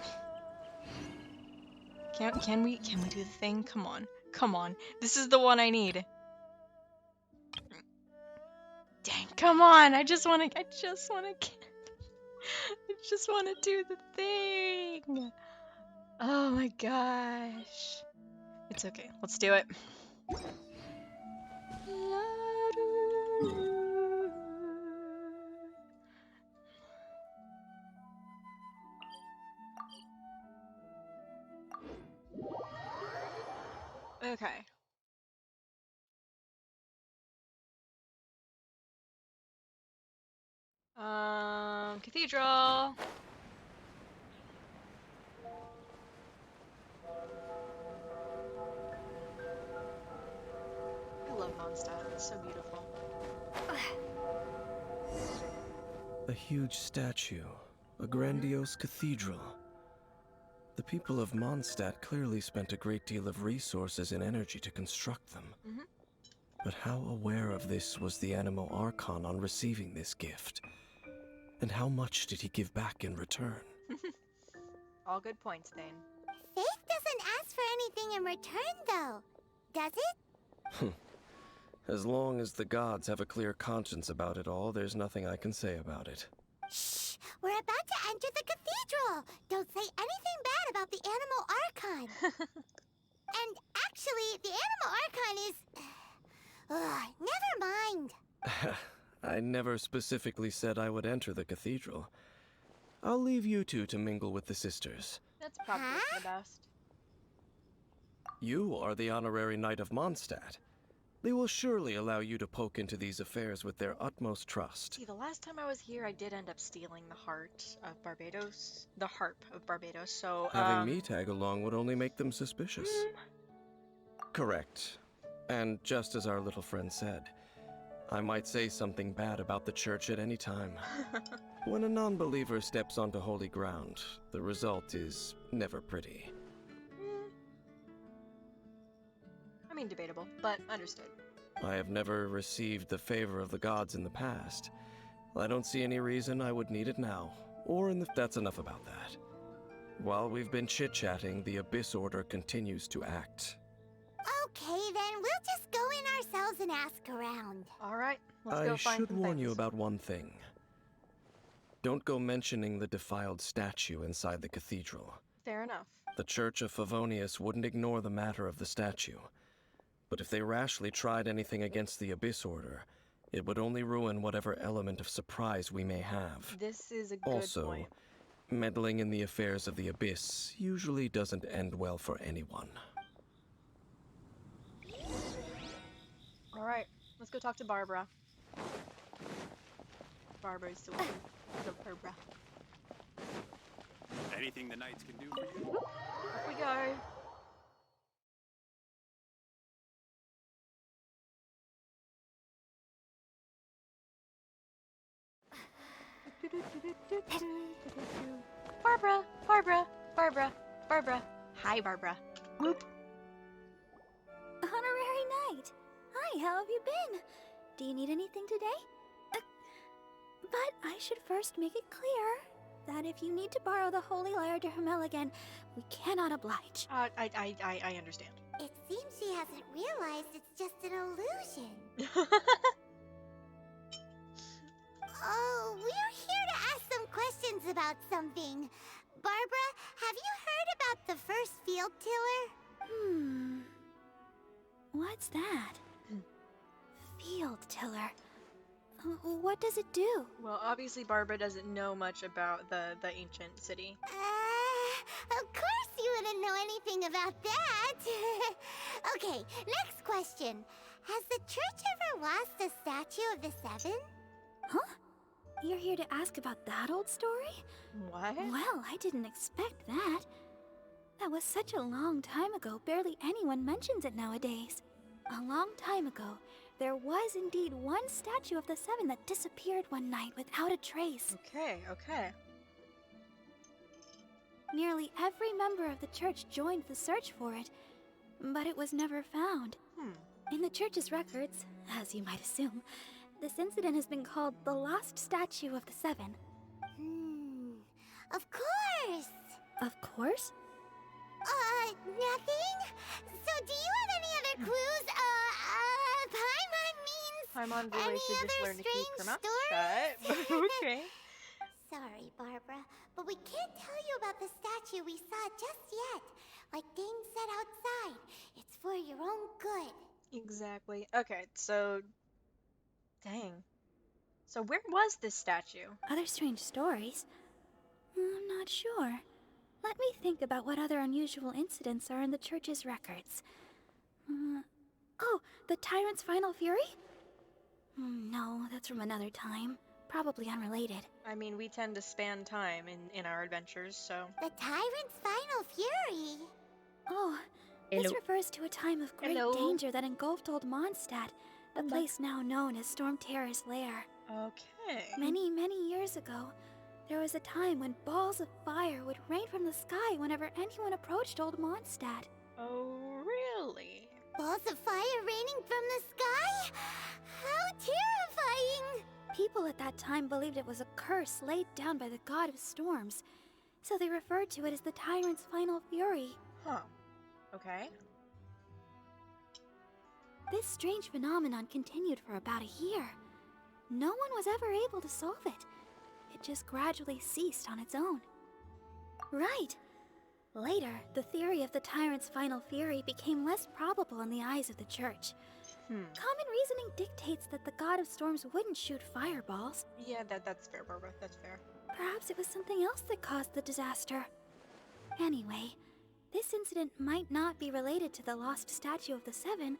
Can we do the thing? Come on. Come on. This is the one I need. Dang, come on. I just want to do the thing. Oh my gosh. It's okay. Let's do it. Okay. Cathedral. I love Monstadt. It's so beautiful. A huge statue. A grandiose cathedral. The people of Monstadt clearly spent a great deal of resources and energy to construct them. But how aware of this was the Anemo Archon on receiving this gift? And how much did he give back in return? All good points, Thane. Faith doesn't ask for anything in return, though. Does it? As long as the gods have a clear conscience about it all, there's nothing I can say about it. Shh! We're about to enter the cathedral! Don't say anything bad about the Anemo Archon! And actually, the Anemo Archon is... never mind! I never specifically said I would enter the cathedral. I'll leave you two to mingle with the sisters. That's probably for the best. You are the honorary knight of Mondstadt. They will surely allow you to poke into these affairs with their utmost trust. See, the last time I was here, I did end up stealing the heart of Barbados. The harp of Barbados, so, Having me tag along would only make them suspicious. Correct. And just as our little friend said, I might say something bad about the church at any time. When a non-believer steps onto holy ground, the result is never pretty. I mean, debatable, but understood. I have never received the favor of the gods in the past. I don't see any reason I would need it now, that's enough about that. While we've been chit-chatting, the Abyss Order continues to act. Okay, then we'll just go in ourselves and ask around. Alright, let's go find some I should warn you things. about one thing. Don't go mentioning the defiled statue inside the cathedral. Fair enough. The Church of Favonius wouldn't ignore the matter of the statue. But if they rashly tried anything against the Abyss Order, it would only ruin whatever element of surprise we may have. This is a good Also, point. meddling in the affairs of the Abyss usually doesn't end well for anyone. Alright, let's go talk to Barbara. Barbara's still the Barbara. Anything the knights can do for you? Up we go. Barbara, Barbara, Barbara, Barbara. Hi, Barbara. Whoop. Honorary Knight. Hi, how have you been? Do you need anything today? But I should first make it clear that if you need to borrow the Holy Lyre to Hermel again, we cannot oblige. I understand. It seems she hasn't realized it's just an illusion. Oh, we're here to ask some questions about something. Barbara, have you heard about the first field tiller? What's that? Field tiller. What does it do? Well, obviously Barbara doesn't know much about the ancient city. Of course you wouldn't know anything about that. Okay, next question. Has the church ever lost a statue of the Seven? Huh? You're here to ask about that old story? What? Well, I didn't expect that. That was such a long time ago, barely anyone mentions it nowadays. A long time ago, there was indeed one statue of the Seven that disappeared one night without a trace. Okay, okay. Nearly every member of the church joined the search for it, but it was never found. In the church's records, as you might assume, this incident has been called the Lost Statue of the Seven. Of course! Of course? Nothing? So do you have any other clues? Paimon means Paimon really should just other learn to keep her mouth strange shut. Okay. Sorry, Barbara, but we can't tell you about the statue we saw just yet. Like Dane said outside, it's for your own good. Exactly. Okay, so... Dang. So where was this statue? Other strange stories? I'm not sure. Let me think about what other unusual incidents are in the church's records. Oh, the Tyrant's Final Fury? No, that's from another time. Probably unrelated. I mean, we tend to span time in our adventures, so... The Tyrant's Final Fury? Oh, this refers to a time of great danger that engulfed old Monstadt, the place now known as Storm Terror's lair. Okay. Many, many years ago, there was a time when balls of fire would rain from the sky whenever anyone approached old Monstadt. Oh, really? Balls of fire raining from the sky? How terrifying! People at that time believed it was a curse laid down by the god of storms, so they referred to it as the Tyrant's Final Fury. Huh. Okay. This strange phenomenon continued for about a year. No one was ever able to solve it. It just gradually ceased on its own. Right. Later, the theory of the Tyrant's Final Fury became less probable in the eyes of the church. Common reasoning dictates that the god of storms wouldn't shoot fireballs. Yeah, that's fair, Barbara. That's fair. Perhaps it was something else that caused the disaster. Anyway, this incident might not be related to the lost statue of the Seven,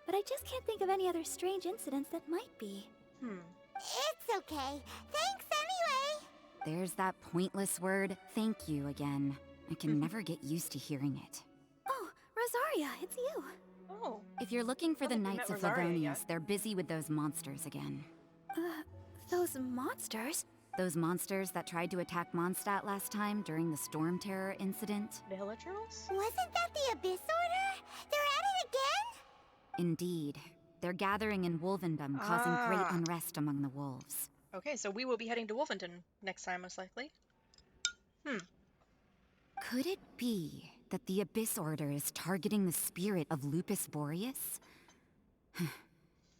but I just can't think of any other strange incidents that might be. It's okay. Thanks anyway. There's that pointless word, thank you, again. I can never get used to hearing it. Oh, Rosaria, it's you. Oh. If you're looking for the we met Knights of Rosaria Favonius, yet. they're busy with those monsters again. Those monsters? Those monsters that tried to attack Monstadt last time during the Storm Terror incident? The Hilichurls? Wasn't that the Abyss Order? They're at it again? Indeed. They're gathering in Wolvendom, causing great unrest among the wolves. Okay, so we will be heading to Wolfenton next time, most likely. Could it be that the Abyss Order is targeting the spirit of Lupus Boreas?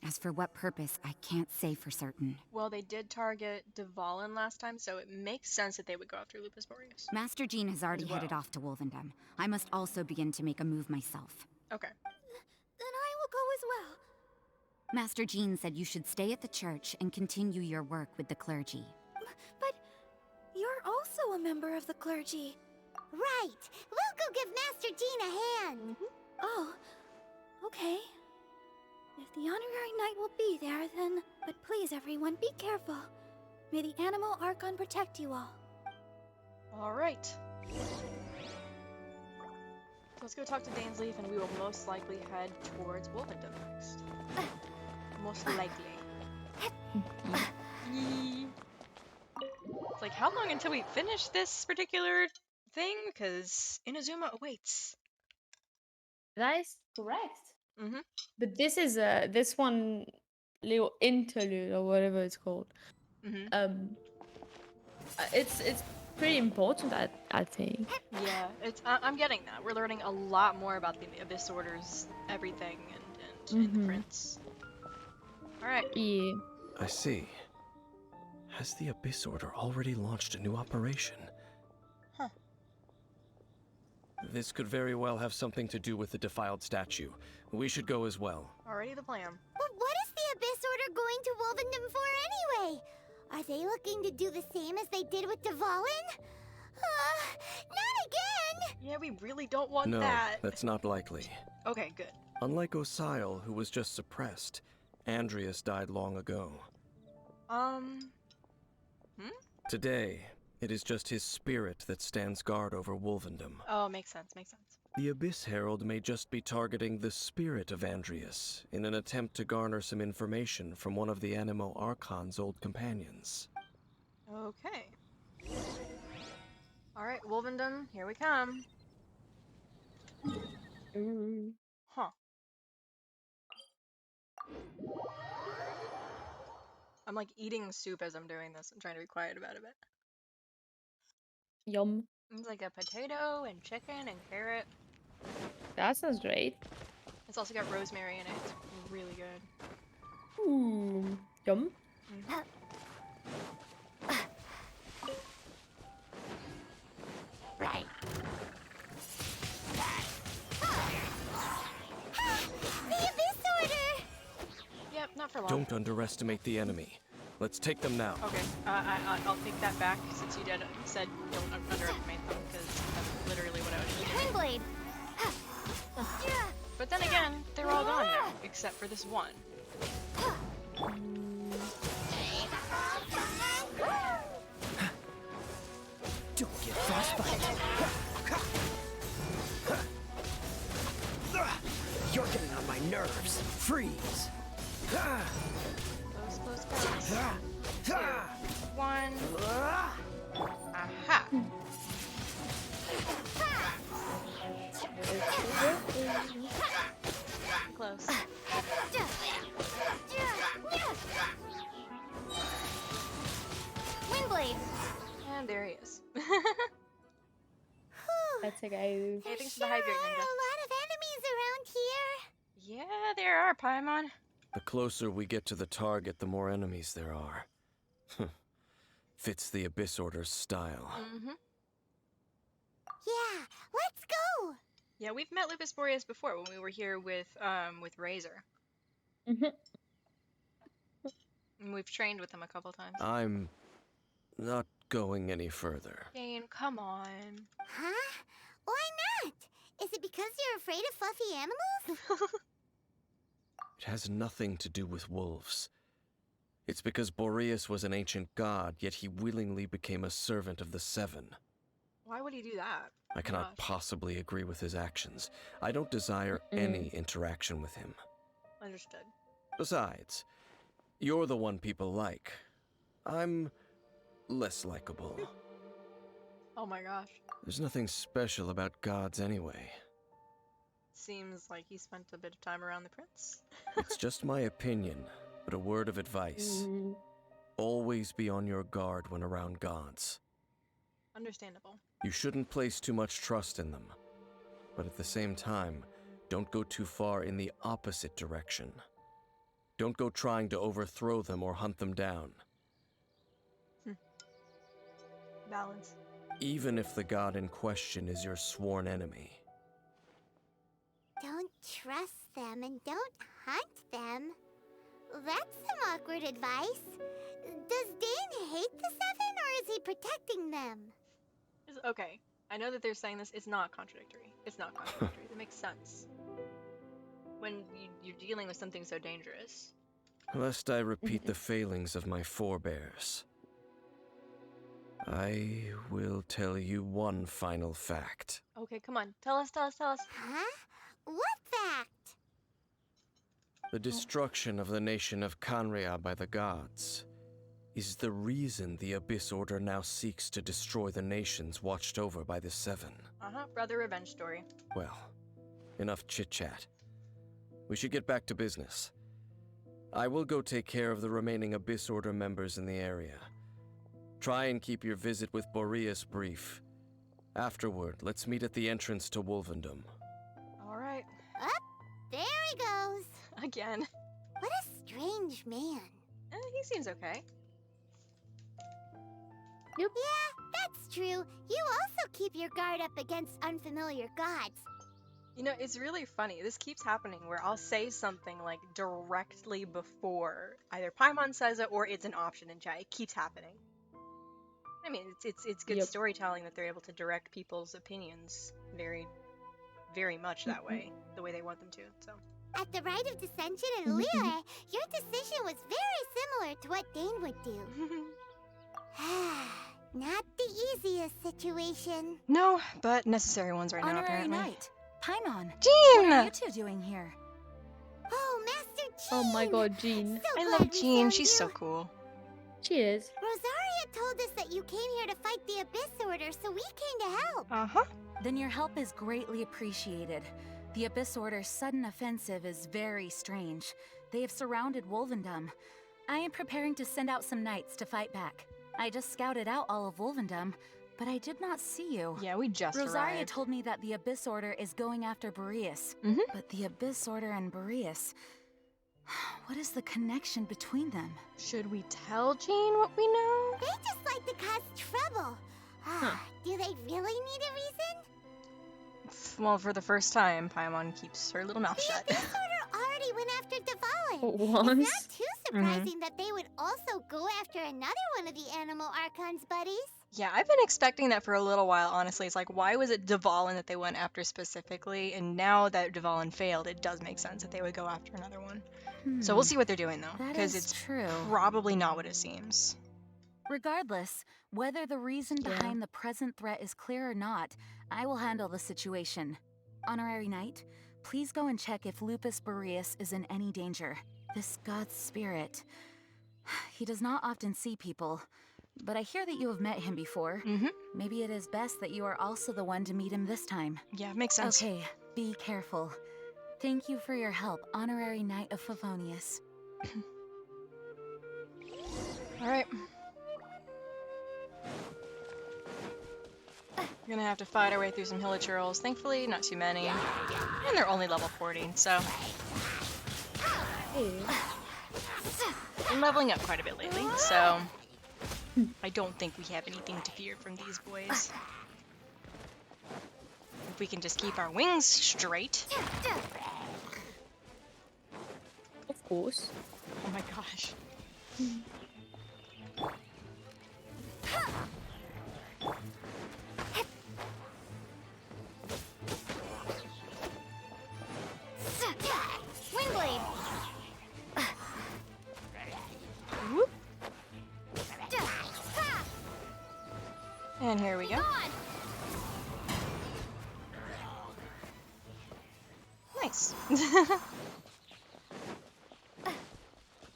As for what purpose, I can't say for certain. Well, they did target Dvalin last time, so it makes sense that they would go after Lupus Boreas. Master Jean has already headed off to Wolvendom. I must also begin to make a move myself. Okay. Then I will go as well. Master Jean said you should stay at the church and continue your work with the clergy. But you're also a member of the clergy. Right. We'll go give Master Jean a hand. Oh, okay. If the Honorary Knight will be there, then... But please, everyone, be careful. May the Animal Archon protect you all. Alright. Let's go talk to Dainsleif, and we will most likely head towards Wolfendom next. Most likely. It's like, how long until we finish this particular thing? Because Inazuma awaits. That is correct. Mm-hmm. But this is this one little interlude or whatever it's called. It's pretty important, I think. Yeah, it's I'm getting that. We're learning a lot more about the Abyss Order's everything and the Prince. Alright. Yeah. I see. Has the Abyss Order already launched a new operation? Huh. This could very well have something to do with the defiled statue. We should go as well. Already the plan. But what is the Abyss Order going to Wolvendom for anyway? Are they looking to do the same as they did with Dvalin? Not again! Yeah, we really don't want No, that. that's not likely. Okay, good. Unlike Osile, who was just suppressed, Andreas died long ago. Today, it is just his spirit that stands guard over Wolvendom. Oh, makes sense, makes sense. The Abyss Herald may just be targeting the spirit of Andreas in an attempt to garner some information from one of the Anemo Archon's old companions. Okay. Alright, Wolvendom, here we come. Huh. I'm like eating soup as I'm doing this. I'm trying to be quiet about it a bit. Yum. It's like a potato and chicken and carrot. That sounds great. It's also got rosemary in it. It's really good. Ooh. Yum. Right. The Abyss Order! Yep, not for long. Don't underestimate the enemy. Let's take them now. Okay, I'll take that back since you said don't underestimate them, because that's literally what I was doing. Windblade! But then again, they're all gone now, except for this one. Don't get frostbite. You're getting on my nerves. Freeze. Close, close, close. 2, 1. Aha! Close. Windblade! And there he is. Let's go. Hey, thanks for the hydrate, There are Ninja. a lot of enemies around here. Yeah, there are, Paimon. The closer we get to the target, the more enemies there are. Fits the Abyss Order's style. Mm-hmm. Yeah, let's go! Yeah, we've met Lupus Boreas before when we were here with Razor. Mm-hmm. And we've trained with him a couple times. I'm not going any further. Dane, come on. Huh? Why not? Is it because you're afraid of fluffy animals? It has nothing to do with wolves. It's because Boreas was an ancient god, yet he willingly became a servant of the Seven. Why would he do that? I cannot possibly agree with his actions. I don't desire any interaction with him. Understood. Besides, you're the one people like. I'm less likable. Oh my gosh. There's nothing special about gods anyway. Seems like he spent a bit of time around the prince. It's just my opinion, but a word of advice. Always be on your guard when around gods. Understandable. You shouldn't place too much trust in them. But at the same time, don't go too far in the opposite direction. Don't go trying to overthrow them or hunt them down. Balance. Even if the god in question is your sworn enemy. Don't trust them and don't hunt them. That's some awkward advice. Does Dane hate the Seven, or is he protecting them? Okay, I know that they're saying this. It's not contradictory. It's not contradictory. It makes sense. When you're dealing with something so dangerous. Lest I repeat the failings of my forebears, I will tell you one final fact. Okay, come on. Tell us. Huh? What fact? The destruction of the nation of Kanria by the gods is the reason the Abyss Order now seeks to destroy the nations watched over by the Seven. Brother revenge story. Well, enough chit-chat. We should get back to business. I will go take care of the remaining Abyss Order members in the area. Try and keep your visit with Boreas brief. Afterward, let's meet at the entrance to Wolvendom. Alright. Up, there he goes. Again. What a strange man. He seems okay. Yep. Yeah, that's true, you also keep your guard up against unfamiliar gods. You know, it's really funny. This keeps happening where I'll say something like directly before either Paimon says it or it's an option in chat. It keeps happening. I mean, it's good storytelling that they're able to direct people's opinions very, very much that way, the way they want them to. So. At the Rite of Dissension in Liyue, your decision was very similar to what Dane would do. Not the easiest situation. No, but necessary ones right now, apparently. Knight. Paimon. Jean! What are you two doing here? Oh, Master Jean! Oh my god, Jean. So I glad love we Jean. found She's you. so cool. She is. Rosaria told us that you came here to fight the Abyss Order, so we came to help. Uh-huh. Then your help is greatly appreciated. The Abyss Order's sudden offensive is very strange. They have surrounded Wolvendom. I am preparing to send out some knights to fight back. I just scouted out all of Wolvendom, but I did not see you. Yeah, we just Rosaria arrived. told me that the Abyss Order is going after Boreas. But the Abyss Order and Boreas... What is the connection between them? Should we tell Jean what we know? They just like to cause trouble. Do they really need a reason? Well, for the first time, Paimon keeps her little mouth shut. The Abyss Order already went after Dvalin. Once? It's not too surprising that they would also go after another one of the Animal Archon's buddies. Yeah, I've been expecting that for a little while, honestly. It's like, why was it Dvalin that they went after specifically? And now that Dvalin failed, it does make sense that they would go after another one. So we'll see what they're doing, though, because it's true. Probably not what it seems. Regardless, whether the reason behind the present threat is clear or not, I will handle the situation. Honorary Knight, please go and check if Lupus Boreas is in any danger. This god's spirit... He does not often see people, but I hear that you have met him before. Maybe it is best that you are also the one to meet him this time. Yeah, makes sense. Okay, be careful. Thank you for your help, Honorary Knight of Favonius. Alright. We're gonna have to fight our way through some hilichurls. Thankfully, not too many. And they're only level 40, so... I'm leveling up quite a bit lately, so... I don't think we have anything to fear from these boys. If we can just keep our wings straight. Of course. Oh my gosh. Windblade. Whoop. And here we go. Nice.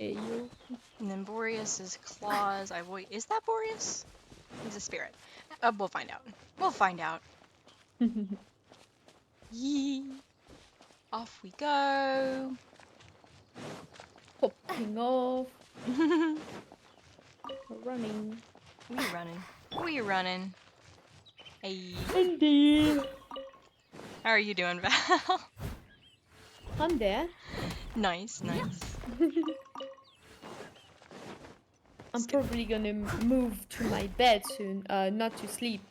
Ayo. And then Boreas's claws. Is that Boreas? He's a spirit. We'll find out. We'll find out. Yee. Off we go. Popping off. Running. We running. We running. Hey. Indeed. How are you doing, Val? I'm there. Nice, nice. I'm probably gonna move to my bed soon. Not to sleep.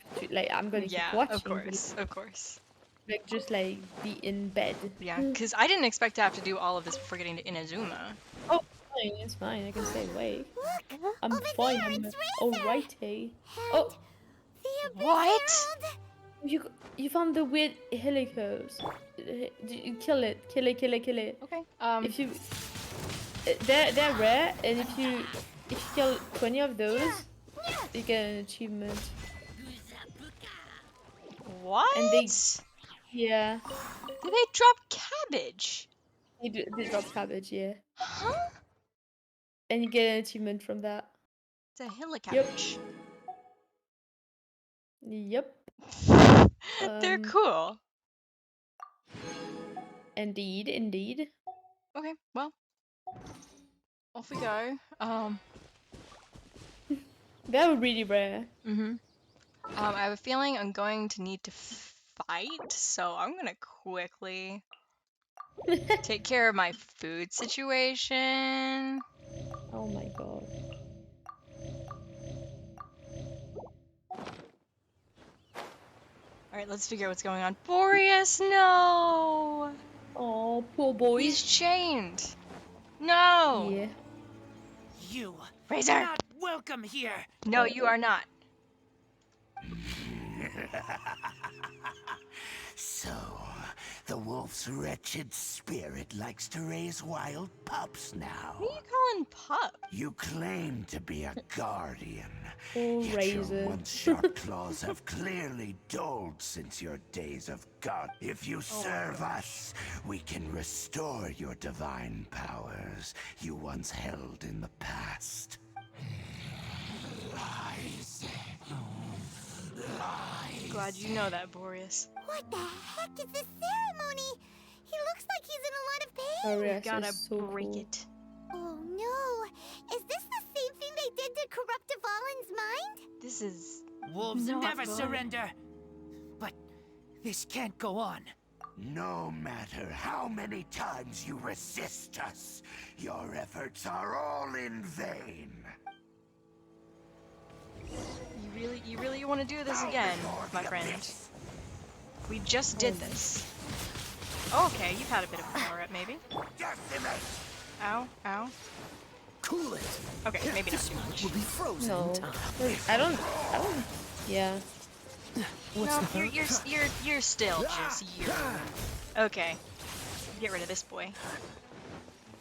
I'm gonna keep watching. Of course, of course. Like just like be in bed. Yeah, because I didn't expect to have to do all of this before getting to Inazuma. Oh, fine, it's fine. I can stay awake. Look, I'm over fine. there, I'm it's alrighty. And Oh, the Abyss What? Herald. you found the weird helicos. Kill it. Kill it. Okay. If you, they're rare, and if you kill 20 of those, you get an achievement. What? And they drop cabbage? They drop cabbage, yeah. Huh? And you get an achievement from that. It's a helicabbage. Yep. They're cool. Indeed. Okay, well. Off we go. They're really rare. I have a feeling I'm going to need to fight, so I'm gonna quickly take care of my food situation. Oh my god. Alright, let's figure out what's going on. Boreas, no! Oh, poor boy. He's chained. No! Yeah. You Razor! are not welcome here. No, you are not. So, the wolf's wretched spirit likes to raise wild pups now. What are you calling pup? You claim to be a guardian, Oh, yet Razor. your once-sharp claws have clearly dulled since your days of God. If you serve us, we can restore your divine powers you once held in the past. Glad you know that, Boreas. What the heck is this ceremony? He looks like he's in a lot of pain. Boreas You gotta is so break cool. it. Oh no! Is this the same thing they did to corrupt Dvalin's mind? This is... Wolves not never good. surrender. But this can't go on. No matter how many times you resist us, your efforts are all in vain. You really want to do this again, my friend? We just did this. Okay, you've had a bit of a power up, maybe. Ow, ow. Cool it. Okay, maybe not too much. Will be frozen No. in time. I don't. Yeah. What's No, you're still just you. Okay. Get rid of this boy.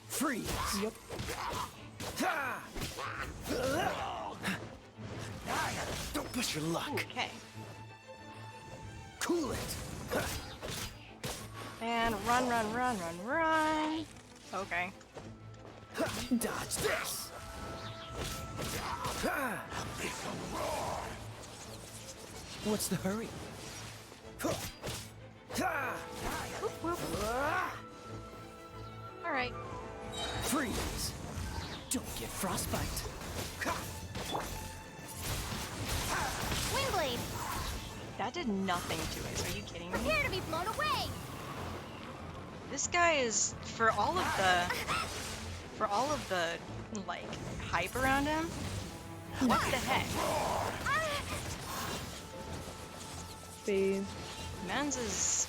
Freeze. Yep. Don't push your luck. Okay. Cool it. And run, run, run, run, run. Okay. Dodge this. What's the hurry? Alright. Freeze. Don't get frostbite. Windblade! That did nothing to us. Are you kidding me? Prepare to be blown away! This guy is, for all of the like hype around him. What the heck? Boom. Men's is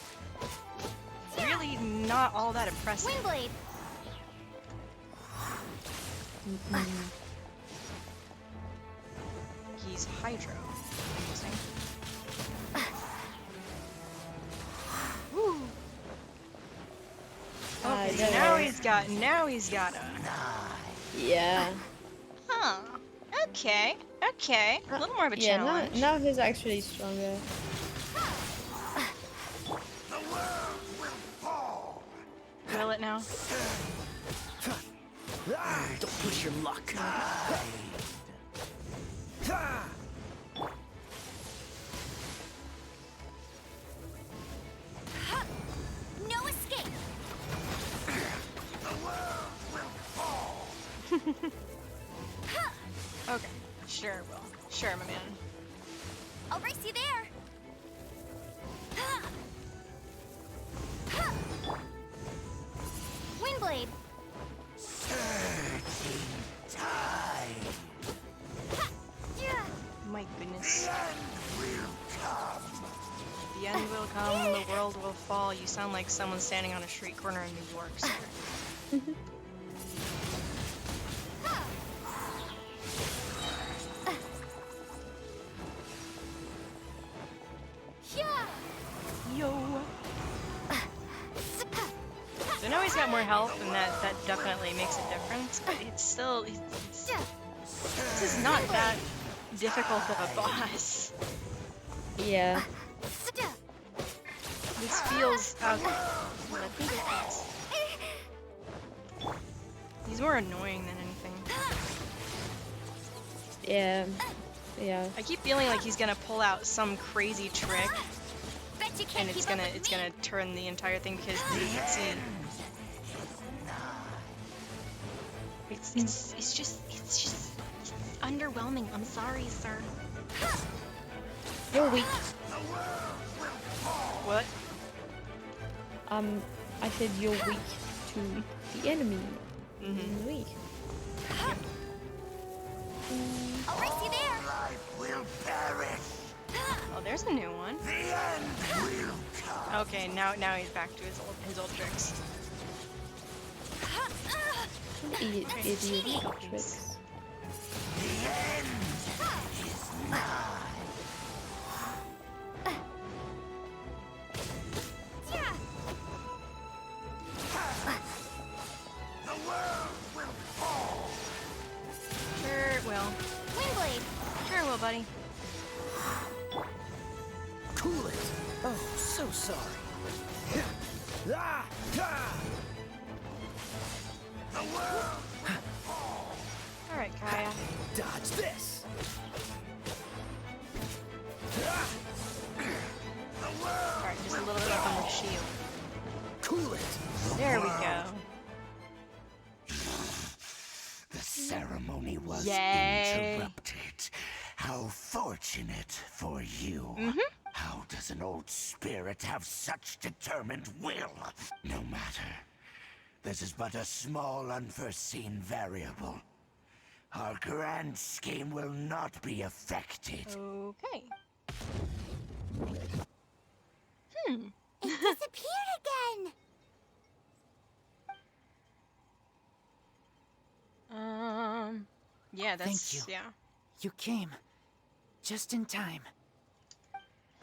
really not all that impressive. Windblade! He's Hydro. Interesting. Woo. Okay, so now he's got a... Yeah. Huh. Okay. Okay. A little more of a Yeah. challenge. Now he's actually stronger. Will it now? Don't push your luck. No escape! Okay. Sure, Will. Sure, my man. I'll race you there! Windblade! My goodness. The end will come, the world will fall. You sound like someone standing on a street corner in New York, sir. Yo. So now he's got more health, and that definitely makes a difference. But it's still, this is not that difficult of a boss. Yeah. This feels he's more annoying than anything. Yeah. Yeah. I keep feeling like he's gonna pull out some crazy trick, and it's gonna turn the entire thing because it's just underwhelming. I'm sorry, sir. You're weak. What? I said you're weak to the enemy. Weak. I'll race you there! Life will perish. Oh, there's a new one. The end will come. Okay, now he's back to his old tricks. Idiot tricks. The end is nigh. The world will fall. Sure it will. Windblade! Sure it will, buddy. Cool it. Oh, so sorry. Ah, ah. The world will fall. Alright, Kaeya. Dodge this. Alright, just a little bit up on the shield. Cool it. There we go. The ceremony was Yay. interrupted. How fortunate for you. How does an old spirit have such determined will? No matter. This is but a small unforeseen variable. Our grand scheme will not be affected. Okay. It disappeared again! Yeah, that's... Thank you. Yeah. You came. Just in time.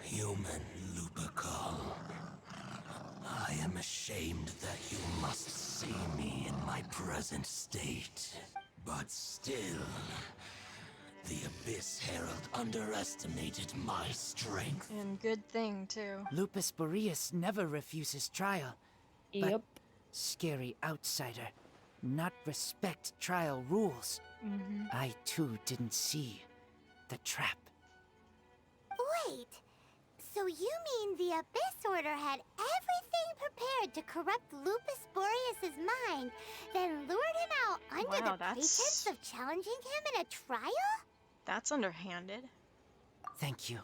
Human Lupercal, I am ashamed that you must see me in my present state. But still, the Abyss Herald underestimated my strength. And good thing, too. Lupus Boreas never refuses trial. Yep. But scary outsider, not respect trial rules. I too didn't see the trap. Wait, so you mean the Abyss Order had everything prepared to corrupt Lupus Boreas' mind, then lured him out under Wow, the that's- pretense of challenging him in a trial? That's underhanded. Thank you.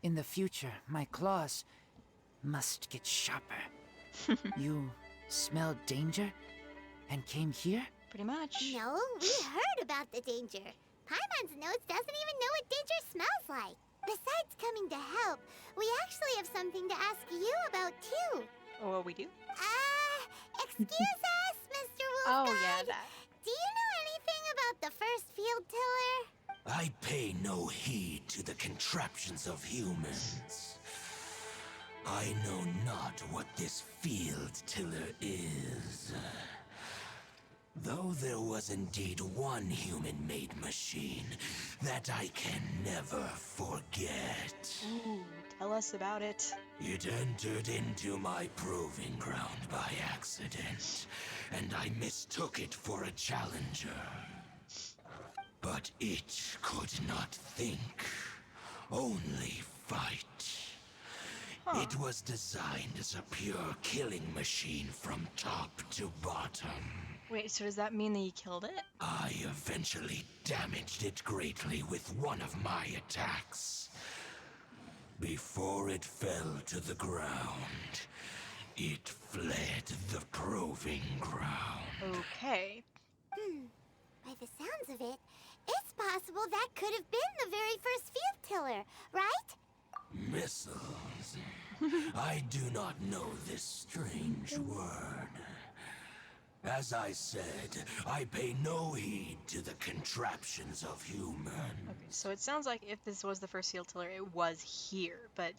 In the future, my claws must get sharper. You smelled danger and came here? Pretty much. No, we heard about the danger. Paimon's nose doesn't even know what danger smells like. Besides coming to help, we actually have something to ask you about too. Oh, well, we do? Excuse us, Mr. Wolf Oh, Guy. yeah, that. Do you know anything about the first field tiller? I pay no heed to the contraptions of humans. I know not what this field tiller is. Though there was indeed one human-made machine that I can never forget. Ooh, tell us about it. It entered into my proving ground by accident, and I mistook it for a challenger. But it could not think, only fight. It was designed as a pure killing machine from top to bottom. Wait, so does that mean that you killed it? I eventually damaged it greatly with one of my attacks. Before it fell to the ground, it fled the proving ground. Okay. By the sounds of it, it's possible that could have been the very first field tiller, right? Missiles. I do not know this strange word. As I said, I pay no heed to the contraptions of human. Okay, so it sounds like if this was the first field tiller, it was here, but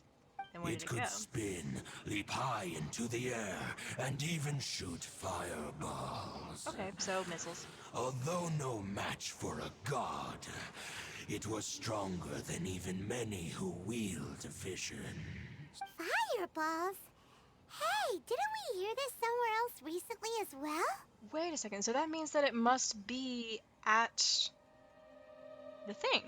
then where did It it could go? spin, leap high into the air, and even shoot fireballs. Okay, so missiles. Although no match for a god, it was stronger than even many who wield vision. Fireballs? Hey, didn't we hear this somewhere else recently as well? Wait a second, so that means that it must be at the thing.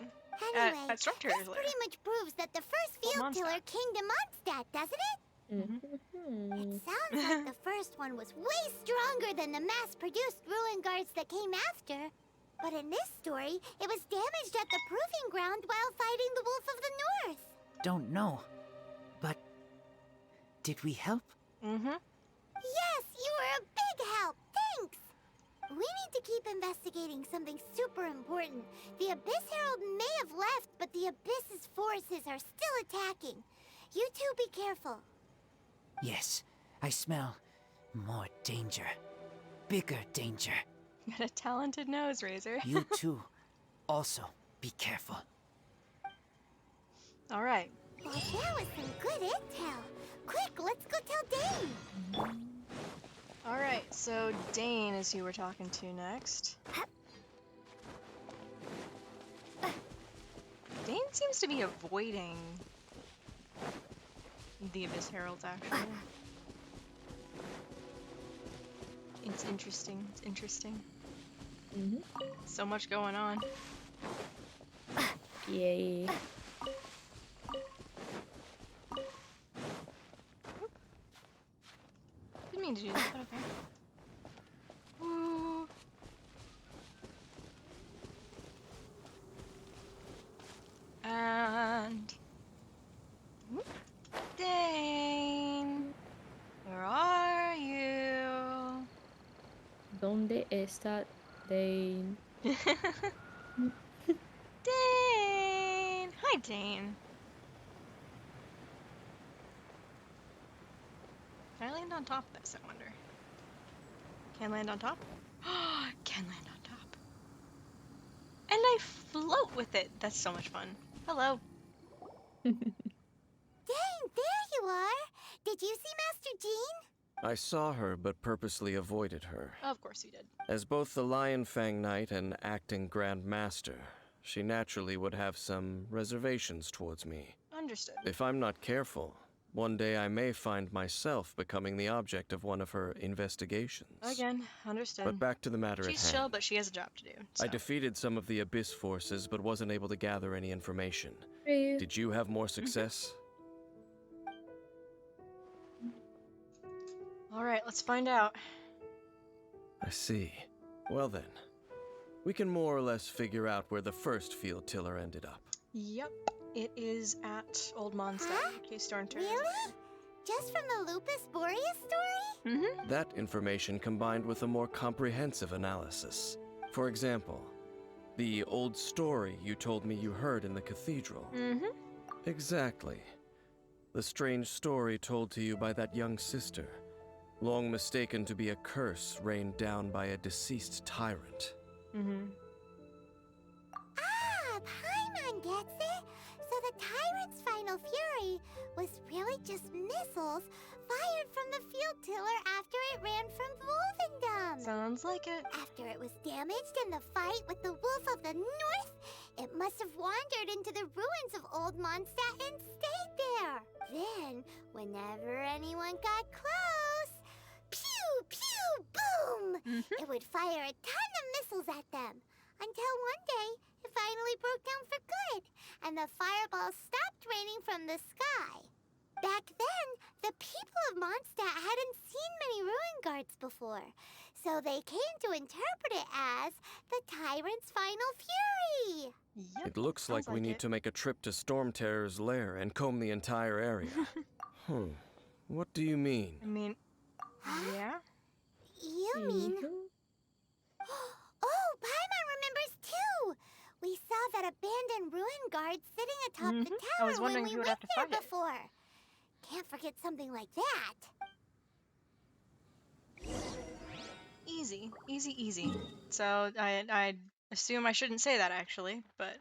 Anyway, at Storm this Terrier's lair. pretty much proves that the first Well, field Mondstadt. tiller came to Monstadt, doesn't it? It sounds like the first one was way stronger than the mass-produced ruin guards that came after. But in this story, it was damaged at the proving ground while fighting the Wolf of the North. Don't know. But did we help? Yes, you were a big help. Thanks. We need to keep investigating something super important. The Abyss Herald may have left, but the Abyss's forces are still attacking. You two be careful. Yes, I smell more danger. Bigger danger. You got a talented nose, Razor. You too. Also, be careful. All right. Well, that was some good intel. Quick, let's go tell Dane. All right, so Dane is who we're talking to next. Dane seems to be avoiding the Abyss Heralds, actually. It's interesting. It's interesting. So much going on. Yay. Didn't mean to do that, but okay. Ooh. And Dane, where are you? ¿Dónde está Dane? Dane! Hi, Dane. Can I land on top of this, I wonder? Can land on top? Can land on top. And I float with it. That's so much fun. Hello. Dane, there you are. Did you see Master Jean? I saw her, but purposely avoided her. Of course you did. As both the Lion Fang Knight and acting Grand Master, she naturally would have some reservations towards me. Understood. If I'm not careful, one day I may find myself becoming the object of one of her investigations. Again, understood. But back to the matter at hand. She's chill, but she has a job to do. So. I defeated some of the Abyss forces, but wasn't able to gather any information. Really? Did you have more success? All right, let's find out. I see. Well then, we can more or less figure out where the first field tiller ended up. Yep, it is at Old Monstadt, in case Storm turns. Really? Just from the Lupus Boreas story? Mm-hmm. That information combined with a more comprehensive analysis. For example, the old story you told me you heard in the cathedral. Mm-hmm. Exactly. The strange story told to you by that young sister, long mistaken to be a curse rained down by a deceased tyrant. Mm-hmm. Ah, Paimon gets it. So the tyrant's final fury was really just missiles fired from the field tiller after it ran from Wolvendom. Sounds like it. After it was damaged in the fight with the Wolf of the North, it must have wandered into the ruins of Old Monstadt and stayed there. Then, whenever anyone got close, pew, pew, boom! It would fire a ton of missiles at them. Until one day, it finally broke down for good, and the fireballs stopped raining from the sky. Back then, the people of Monstadt hadn't seen many ruin guards before, so they came to interpret it as the tyrant's final fury. Yep. It looks like we need to make a trip to Storm Terror's lair and comb the entire area. What do you mean? I mean, yeah? You mean... Oh, Paimon remembers too! We saw that abandoned ruin guard sitting atop the tower I was wondering when we who would went have to there fight it. before. Can't forget something like that. Easy. Easy, easy. So, I assume I shouldn't say that, actually, but...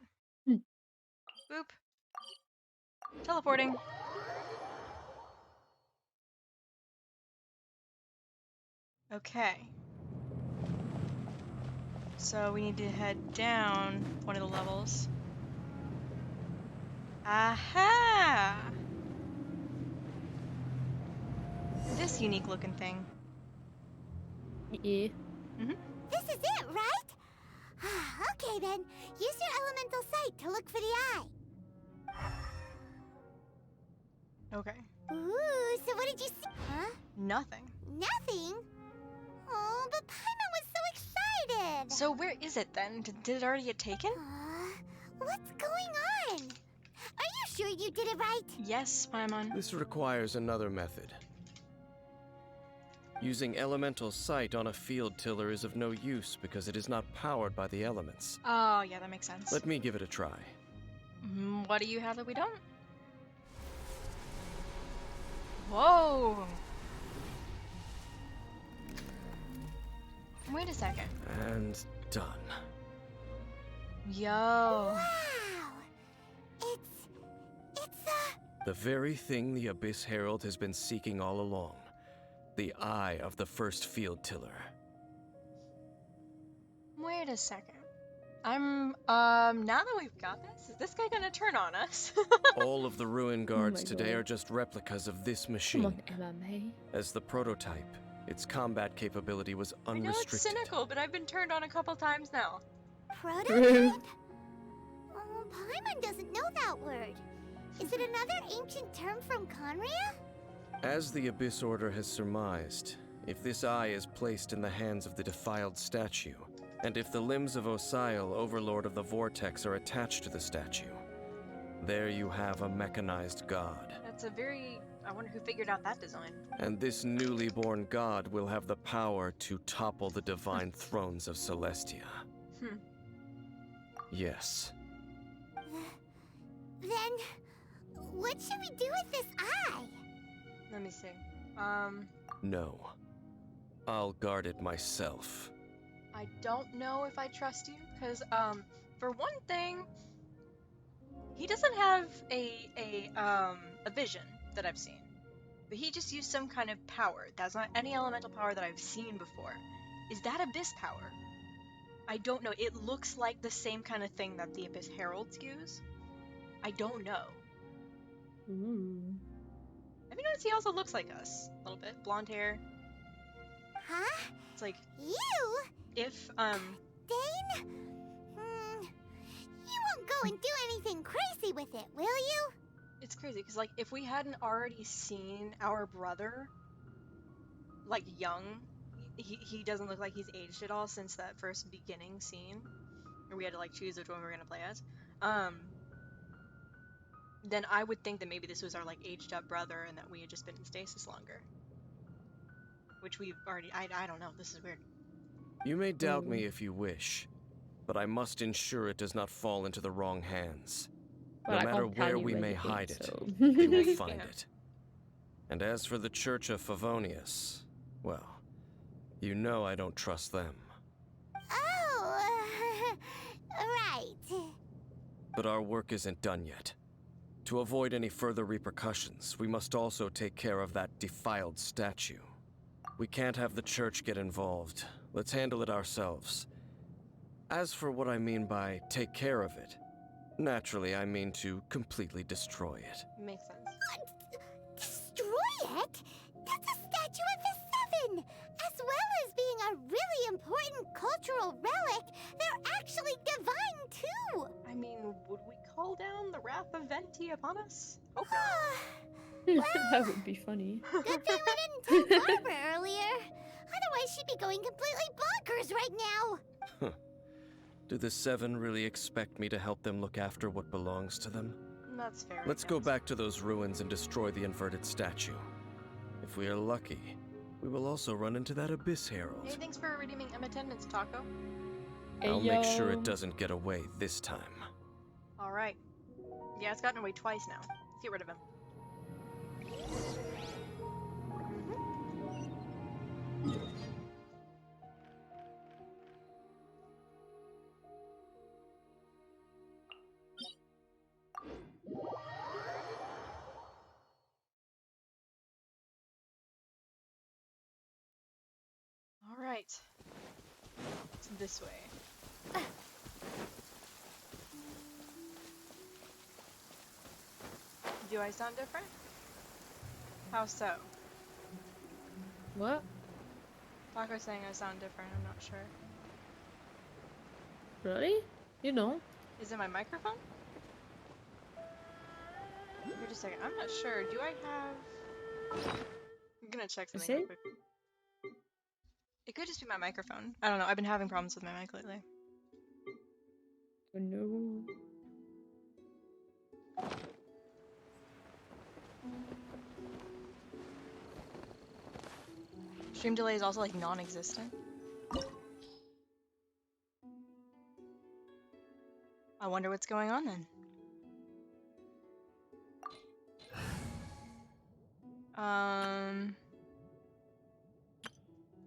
Boop. Teleporting. Okay. So we need to head down one of the levels. Aha! This unique looking thing. Yeah. This is it, right? Okay then, use your elemental sight to look for the eye. Okay. Ooh, so what did you see? Huh? Nothing. Nothing? Oh, but Paimon was so excited! So where is it then? Did it already get taken? What's going on? Are you sure you did it right? Yes, Paimon. This requires another method. Using elemental sight on a field tiller is of no use because it is not powered by the elements. Oh, yeah, that makes sense. Let me give it a try. What do you have that we don't? Whoa! Wait a second. And done. Yo. Wow! It's The very thing the Abyss Herald has been seeking all along. The eye of the first field tiller. Wait a second. Now that we've got this, is this guy gonna turn on us? All of the ruin guards today God. are just replicas of this Come machine. on, Emma-Mae. As the prototype, its combat capability was I know unrestricted. it's cynical, but I've been turned on a couple times now. prototype? Paimon doesn't know that word. Is it another ancient term from Conria? As the Abyss Order has surmised, if this eye is placed in the hands of the defiled statue, and if the limbs of Osial, Overlord of the Vortex, are attached to the statue, there you have a mechanized god. That's a very... I wonder who figured out that design. And this newly born god will have the power to topple the divine thrones of Celestia. Yes. Then, what should we do with this eye? Let me see. No. I'll guard it myself. I don't know if I trust you, because, for one thing, he doesn't have a vision that I've seen. But he just used some kind of power. That's not any elemental power that I've seen before. Is that Abyss power? I don't know. It looks like the same kind of thing that the Abyss Heralds use. I don't know. Have you noticed he also looks like us? A little bit. Blonde hair. Huh? It's like... You? If, Dane? You won't go and do anything crazy with it, will you? It's crazy, because, like, if we hadn't already seen our brother, like, young, he doesn't look like he's aged at all since that first beginning scene, where we had to, like, choose which one we were gonna play as, then I would think that maybe this was our, like, aged up brother, and that we had just been in stasis longer. Which we've already, I don't know, this is weird. You may doubt me if you wish, but I must ensure it does not fall into the wrong hands. Well, No I matter can't tell where you we may anything, hide it, so- they No, will you find can't. it. And as for the Church of Favonius, well, you know I don't trust them. Oh, right. But our work isn't done yet. To avoid any further repercussions, we must also take care of that defiled statue. We can't have the church get involved. Let's handle it ourselves. As for what I mean by take care of it, naturally I mean to completely destroy it. Makes sense. Destroy it? That's a statue of the Seven! As well as being a really important cultural relic, they're actually divine too! I mean, would we call down the wrath of Venti upon us? Hope That would be funny. Good thing we didn't tell Barbara earlier. Otherwise, she'd be going completely bonkers right now. Do the Seven really expect me to help them look after what belongs to them? That's fair. Let's go back to those ruins and destroy the inverted statue. If we are lucky, we will also run into that Abyss Herald. Hey, thanks for redeeming attendance, Taco. I'll make sure it doesn't get away this time. Alright. Yeah, it's gotten away twice now. Let's get rid of him. Alright. It's this way. Do I sound different? How so? What? Taco's saying I sound different, I'm not sure. Really? You know? Is it my microphone? Wait a second, I'm not sure. Do I have... I'm gonna check something real quick. It could just be my microphone. I don't know, I've been having problems with my mic lately. Oh no. Stream delay is also like non-existent. I wonder what's going on then.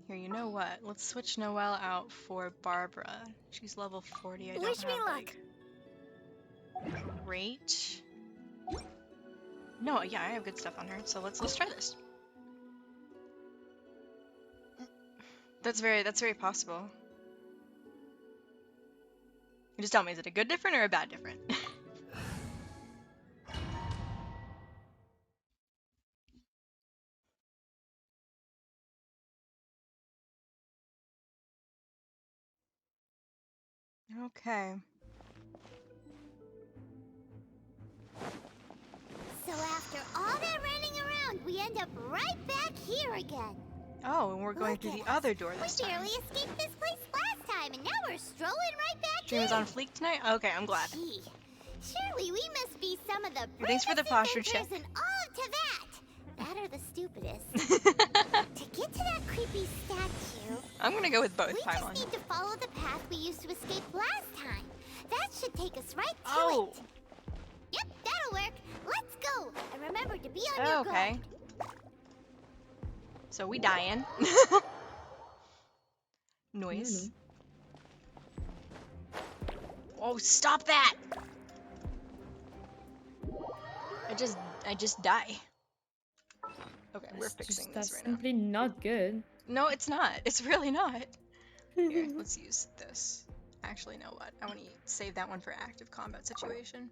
Here, you know what? Let's switch Noelle out for Barbara. She's level 40. I don't Wish me have luck. like great. No, yeah, I have good stuff on her. So let's try this. That's very possible. You just tell me, is it a good different or a bad different? Okay. So after all that running around, we end up right back here again. Oh, and we're going through the other door this We time. barely escaped this place last time, and now we're strolling right back Stream is on fleek tonight? Okay, I'm glad. Gee, surely we must be some of the Thanks for the bravest posture check. adventurers in all of Teyvat. That are the stupidest. To get to that creepy statue, I'm gonna go with both, we Paimon. just need to follow the path we used to escape last time. That should take us right to Oh. it. Yep, that'll work. Let's go. And remember to be on your Okay. guard. So we dying. Noise. Oh, stop that! I just die. Okay, we're fixing That's this right now. simply not good. No, it's not. It's really not. Here, let's use this. Actually, know what? I want to save that one for active combat situation.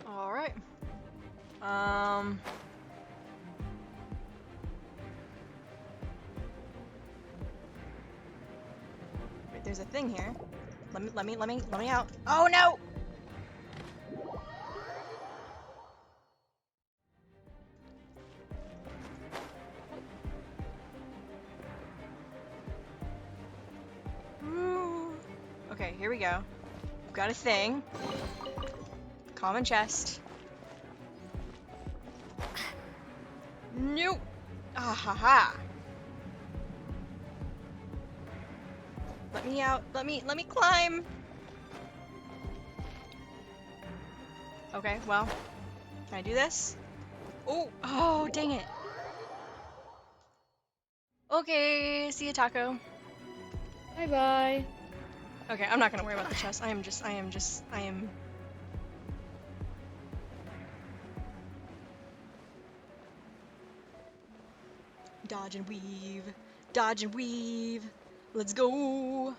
All right. Wait, there's a thing here. Let me out. Oh no! Ooh. Okay, here we go. We've got a thing. Common chest. Nope. Ah ha ha. Let me out. Let me climb. Okay, well. Can I do this? Oh, dang it. Okay, see you, Taco. Bye bye. Okay, I'm not gonna worry about the chest. I am dodge and weave. Dodge and weave. Let's go.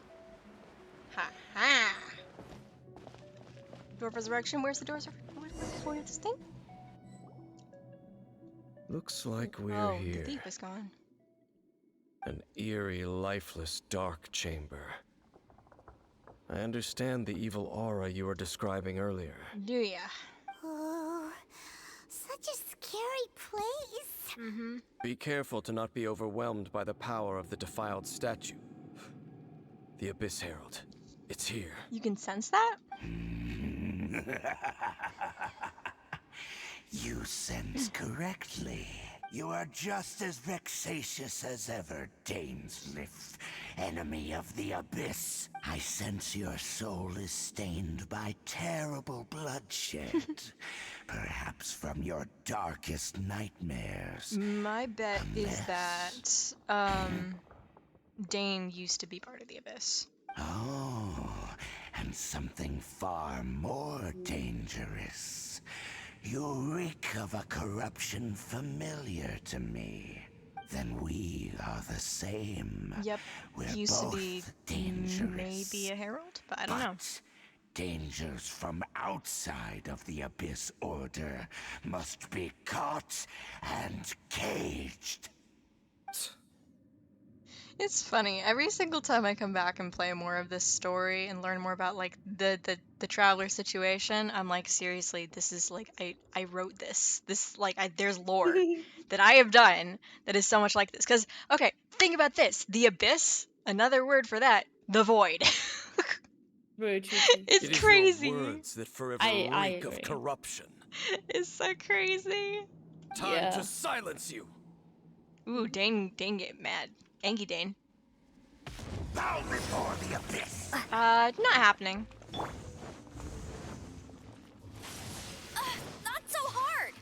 Ha ha. Door of Resurrection. Where's the door of Where's this thing? Looks like we're Oh, here. the thief is gone. An eerie, lifeless, dark chamber. I understand the evil aura you were describing earlier. Do ya? Oh, such a scary place. Mm-hmm. Be careful to not be overwhelmed by the power of the defiled statue. The Abyss Herald. It's here. You can sense that? You sense correctly. You are just as vexatious as ever, Dainsliff, enemy of the Abyss. I sense your soul is stained by terrible bloodshed, perhaps from your darkest nightmares. My bet is that, Dane used to be part of the Abyss. Oh, and something far more dangerous. You reek of a corruption familiar to me. Then we are the same. Yep, We're he used both to be dangerous. maybe a herald, but I don't know. Dangers from outside of the Abyss Order must be caught and caged. It's funny. Every single time I come back and play more of this story and learn more about like the traveler situation, I'm like, seriously, this is like I wrote this. This like there's lore that I have done that is so much like this. Cause okay, think about this: the abyss. Another word for that: the void. Very tricky. It's It is crazy. your words that forever I reek of agree. corruption. It's so crazy. Time to silence you. Ooh, Dane get mad. Angie Dane. Bow before the abyss. Not happening. Not so hard!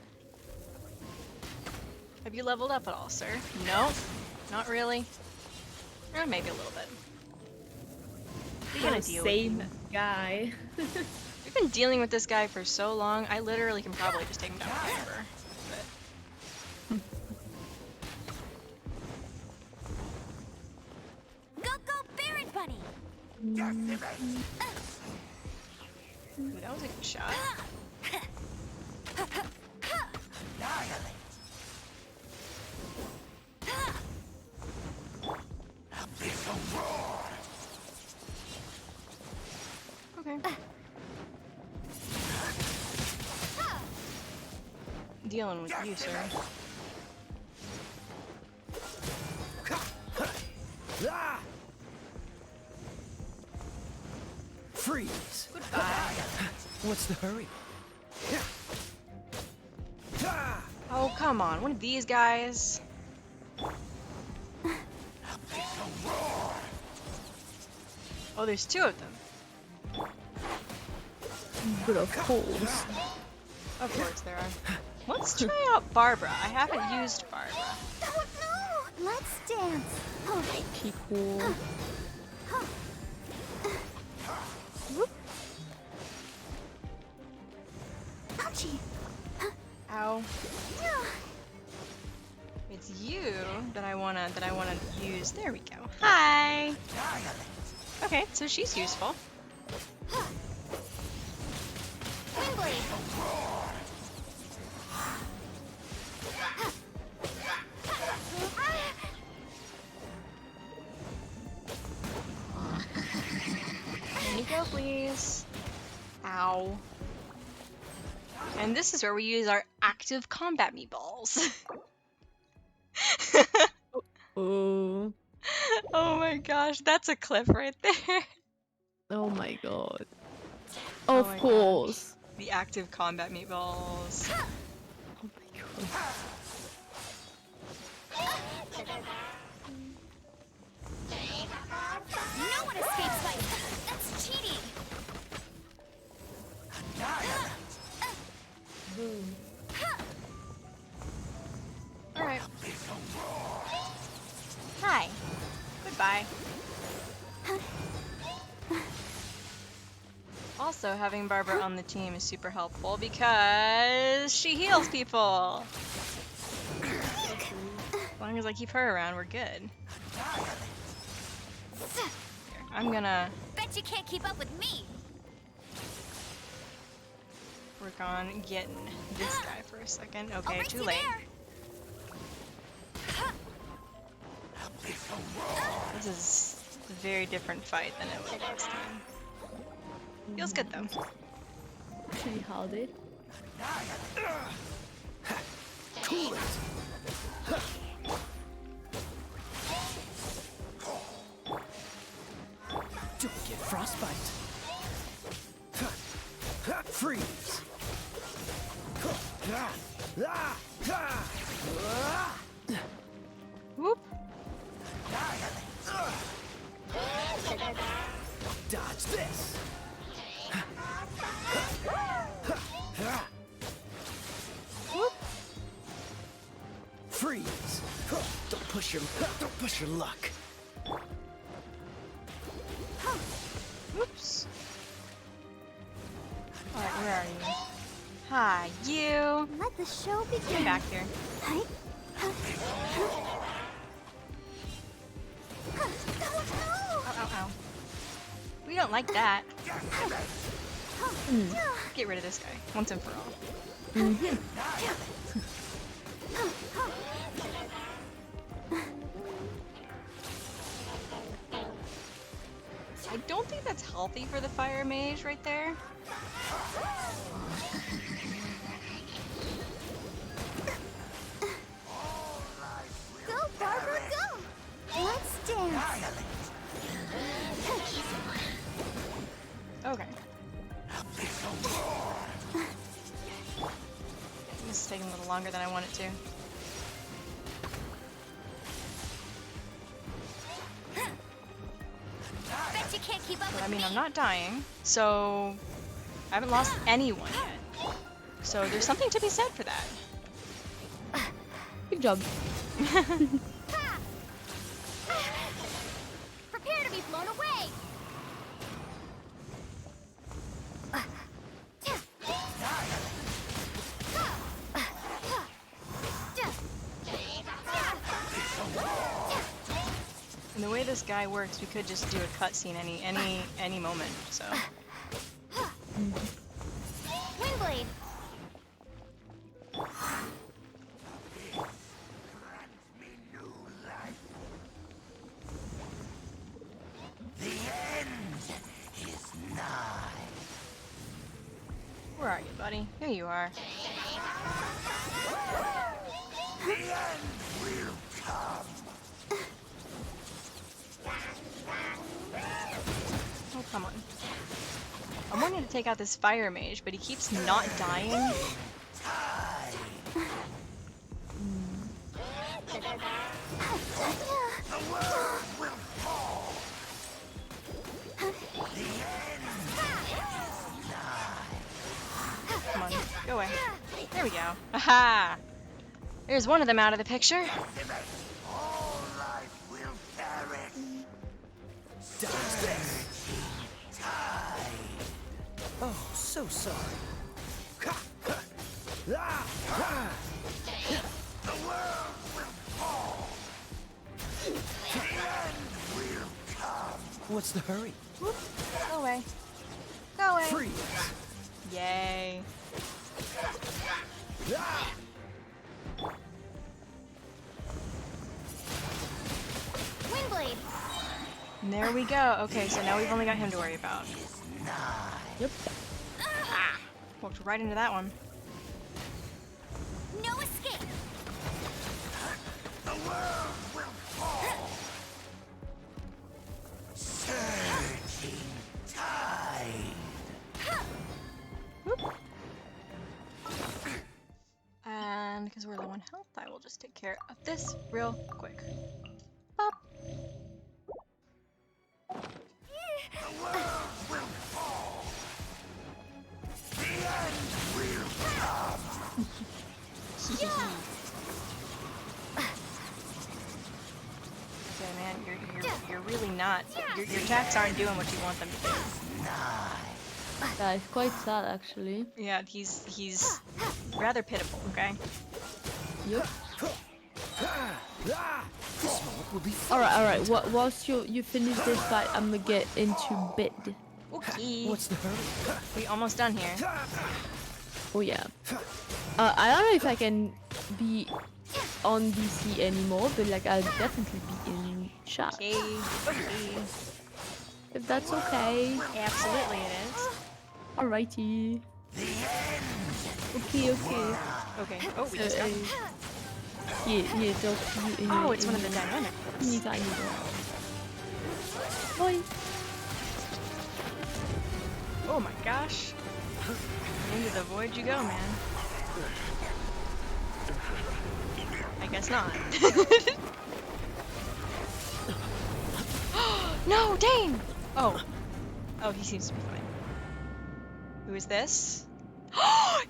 Have you leveled up at all, sir? No, not really. Maybe a little bit. We're gonna deal with Same guy. We've been dealing with this guy for so long, I literally can probably just take him down forever. Go, Baron Bunny! Ooh, that was a good shot. Okay. Dealing with you, sir. Freeze! Goodbye. What's the hurry? Oh, come on. One of these guys. Oh, there's two of them. But of course. Of course there are. Let's try out Barbara. I haven't used Barbara. Oh no! Let's dance! People. Ouchie! Ow. It's you that I wanna use. There we go. Hi. Okay, so she's useful. Let me go, please. Ow. And this is where we use our active combat meatballs. Oh. Oh my gosh, that's a clip right there. Oh my god. Oh Of my course. The active combat meatballs. Oh my god. No one escapes by that's cheating! Alright. Hi. Goodbye. Also, having Barbara on the team is super helpful because she heals people. As long as I keep her around, we're good. Here, I'm gonna Bet you can't keep up with me! work on getting this guy for a second. I'll Okay, race too you late. there. This is a very different fight than it was last time. Feels good though. Pretty hardy. Cool it! Don't get frostbite. Freeze! Whoop! Dodge this! Whoop! Freeze! Don't push your luck. Whoops! Alright, where are you? Hi, you! Let the show begin. Get back here. Hi. Ow, ow, ow. We don't like that. Get rid of this guy, once and for all. I don't think that's healthy for the fire mage right there. Go, Barbara, go! Let's dance! It's taking a little longer than I want it to. Bet you can't keep up But with I mean, me. I'm not dying, so I haven't lost anyone yet. So there's something to be said for that. Good job. Prepare to be blown away. And the way this guy works, we could just do a cutscene any moment. So. Windblade. The end is nigh. Where are you, buddy? Here you are. The end will come. Oh, come on. I'm wanting to take out this fire mage, but he keeps not dying. The world will fall. The end is nigh. Come on, go away. There we go. Aha! There's one of them out of the picture. All life will perish. Oh, so sorry. The world will fall. The end will come. What's the hurry? Go away. Go away. Freeze! Yay. Windblade. And there we go. Okay, so now we've only got him to worry about. Yep. Ah! Walked right into that one. No escape. The world will fall. Surging tide. And because we're low on health, I will just take care of this real quick. Bop. The world will fall. The end will come. Okay, man, you're really not. Your attacks aren't doing what you want them to do. Yeah, it's quite sad actually. Yeah, he's rather pitiful. Okay. Yep. This moment will be Alright. Whilst you finish this fight, I'm gonna get into bed. Okay. What's the hurry? We almost done here. Oh yeah. I don't know if I can be on DC anymore, but like I'll definitely be in chat. Okay. Okay. If that's okay. Absolutely, it is. Alrighty. Okay. Okay. Oh, we just got him. Yeah, Oh, it's one of the dynamic ones. Tiny Boy. Oh my gosh. Into the void you go, man. I guess not. No, Dane! Oh, he seems to be fine. Who is this?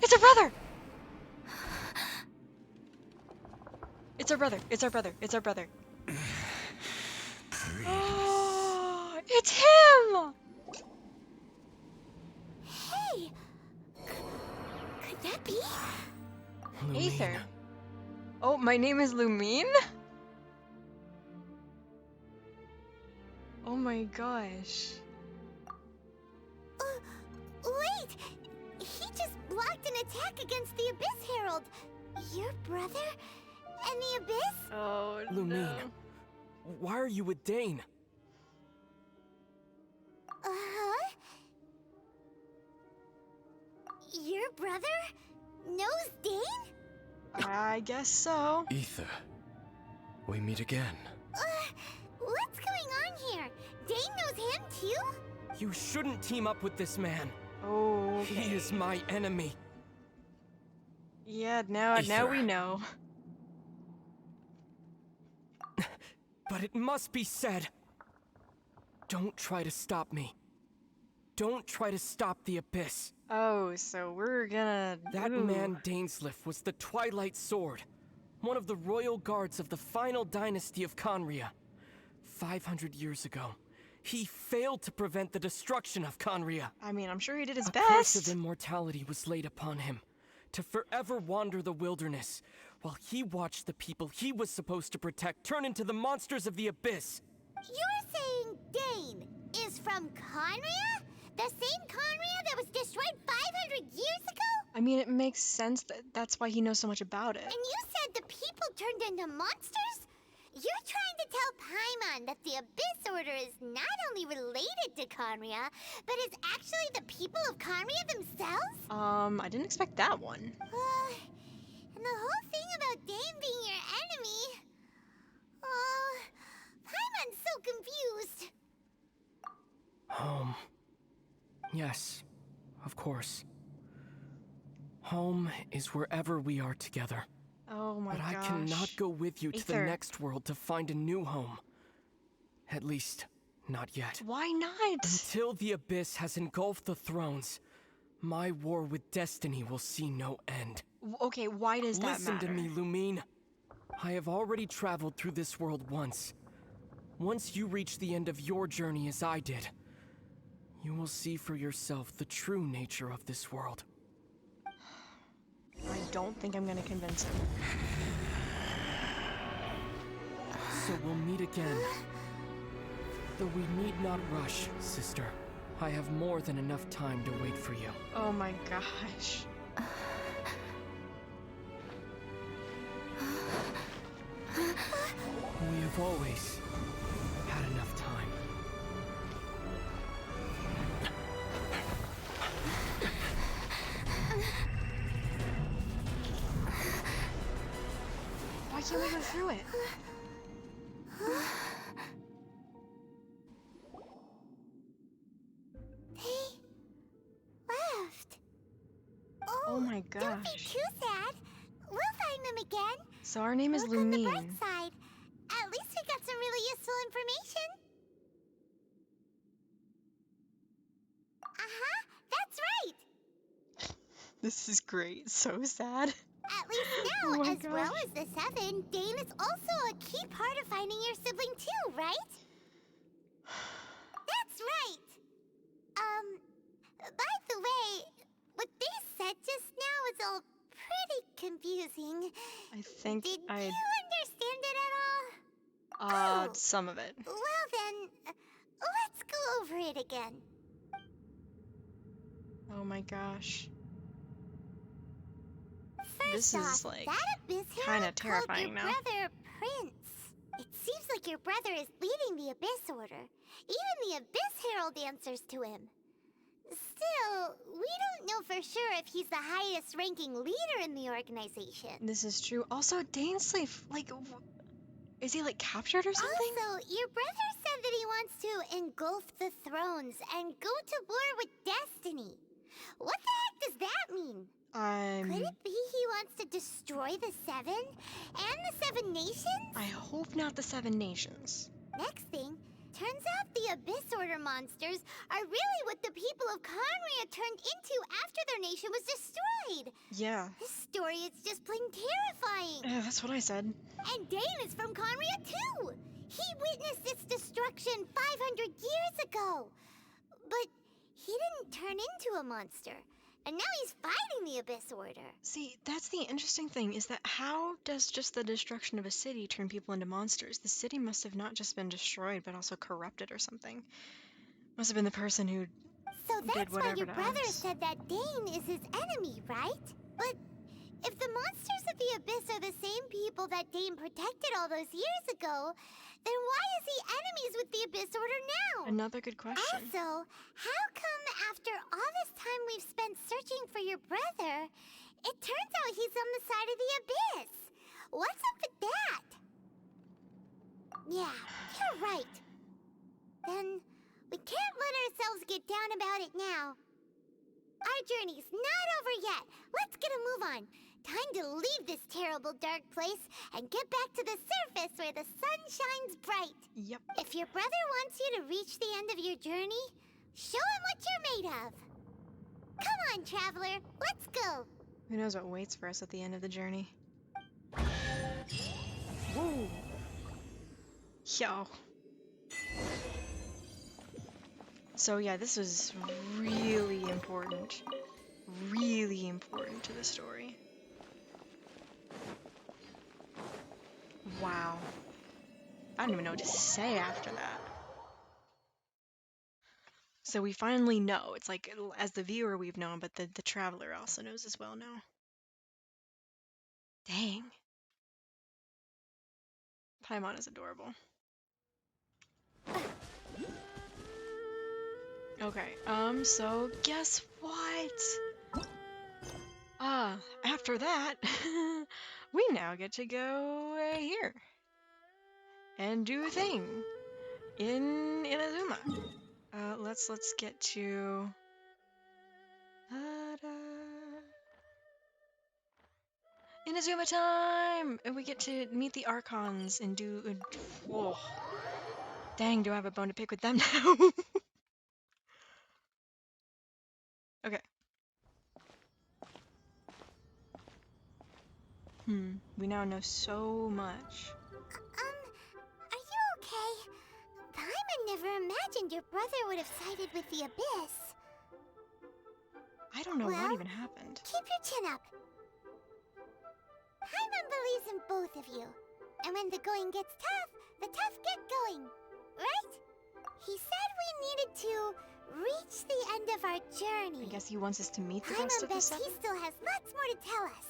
It's our brother! It's our brother. It's our brother. It's our brother. Oh, it's him! Hey! Could that be? Aether. Oh, my name is Lumine? Oh my gosh. Wait! He just blocked an attack against the Abyss Herald. Your brother? And the Abyss? Oh, Lumine, no. why are you with Dane? Uh-huh. Your brother knows Dane? I guess so. Aether, we meet again. What's going on here? Dane knows him too? You shouldn't team up with this man. Oh, He is my enemy. Yeah, now we know. But it must be said. Don't try to stop me. Don't try to stop the Abyss. Oh, so we're gonna... That man Dainsleif was the Twilight Sword, one of the royal guards of the final dynasty of Khaenri'ah. 500 years ago, he failed to prevent the destruction of Khaenri'ah. I mean, I'm sure he did his A best. curse of immortality was laid upon him, to forever wander the wilderness, while he watched the people he was supposed to protect turn into the monsters of the Abyss. You're saying Dane is from Khaenri'ah? The same Khaenri'ah that was destroyed 500 years ago? I mean, it makes sense that's why he knows so much about it. And you said the people turned into monsters? You're trying to tell Paimon that the Abyss Order is not only related to Khaenri'ah, but is actually the people of Khaenri'ah themselves? I didn't expect that one. And the whole thing about Dane being your enemy... Oh, Paimon's so confused. Home. Yes, of course. Home is wherever we are together. Oh my gosh. But I cannot go with you to the next world to find a new home. At least, not yet. Why not? Until the Abyss has engulfed the thrones, my war with destiny will see no end. Okay, why does that matter? Listen to me, Lumine. I have already traveled through this world once. Once you reach the end of your journey as I did, you will see for yourself the true nature of this world. I don't think I'm gonna convince him. So we'll meet again. Though we need not rush, sister. I have more than enough time to wait for you. Oh my gosh. We have always had enough time. Why can't we go through it? They left. Oh my Don't be gosh. too sad. We'll find them again. So our name is Look on the bright Lumine. side. At least we got some really useful information. That's right. This is great. So sad. At least now, Oh my as well gosh. as the Seven, Dane is also a key part of finding your sibling too, right? That's right. By the way, what they said just now is all pretty confusing. I think Did I... you understand it at all? Oh. Some of it. Well then, let's go over it again. Oh my gosh. First This off, is, like, that Abyss kinda Herald called terrifying your now. brother Prince. It seems like your brother is leading the Abyss Order. Even the Abyss Herald answers to him. Still, we don't know for sure if he's the highest ranking leader in the organization. This is true. Also, Dainsleif, like, is he, like, captured or something? Also, your brother said that he wants to engulf the thrones and go to war with destiny. What the heck does that mean? Could it be he wants to destroy the Seven? And the Seven Nations? I hope not the Seven Nations. Next thing, turns out the Abyss Order monsters are really what the people of Khaenri'ah turned into after their nation was destroyed. Yeah. This story is just plain terrifying. Yeah, that's what I said. And Dane is from Khaenri'ah too. He witnessed its destruction 500 years ago. But he didn't turn into a monster. And now he's fighting the Abyss Order. See, that's the interesting thing, is that how does just the destruction of a city turn people into monsters? The city must have not just been destroyed, but also corrupted or something. Must have been the person who So did that's why whatever your to brother us. said that Dane is his enemy, right? But if the monsters of the Abyss are the same people that Dane protected all those years ago, then why is he enemies with the Abyss Order now? Another good question. Also, how come after all this time we've spent searching for your brother, it turns out he's on the side of the Abyss? What's up with that? Yeah, you're right. Then we can't let ourselves get down about it now. Our journey's not over yet. Let's get a move on. Time to leave this terrible dark place and get back to the surface where the sun shines bright. Yep. If your brother wants you to reach the end of your journey, show him what you're made of. Come on, traveler, let's go. Who knows what waits for us at the end of the journey? Whoa. Yo. So yeah, this was really important. Really important to the story. Wow. I don't even know what to say after that. So we finally know. It's like, as the viewer we've known, but the traveler also knows as well now. Dang. Paimon is adorable. Okay, so guess what? After that, we now get to go here and do a thing in Inazuma. Let's get to Inazuma time, and we get to meet the Archons and do. Whoa, dang! Do I have a bone to pick with them now? Okay. We now know so much. Are you okay? Paimon never imagined your brother would have sided with the Abyss. I don't know what even happened. Keep your chin up. Paimon believes in both of you. And when the going gets tough, the tough get going. Right? He said we needed to reach the end of our journey. I guess he wants us to meet the rest Paimon of the bets seven? he still has lots more to tell us.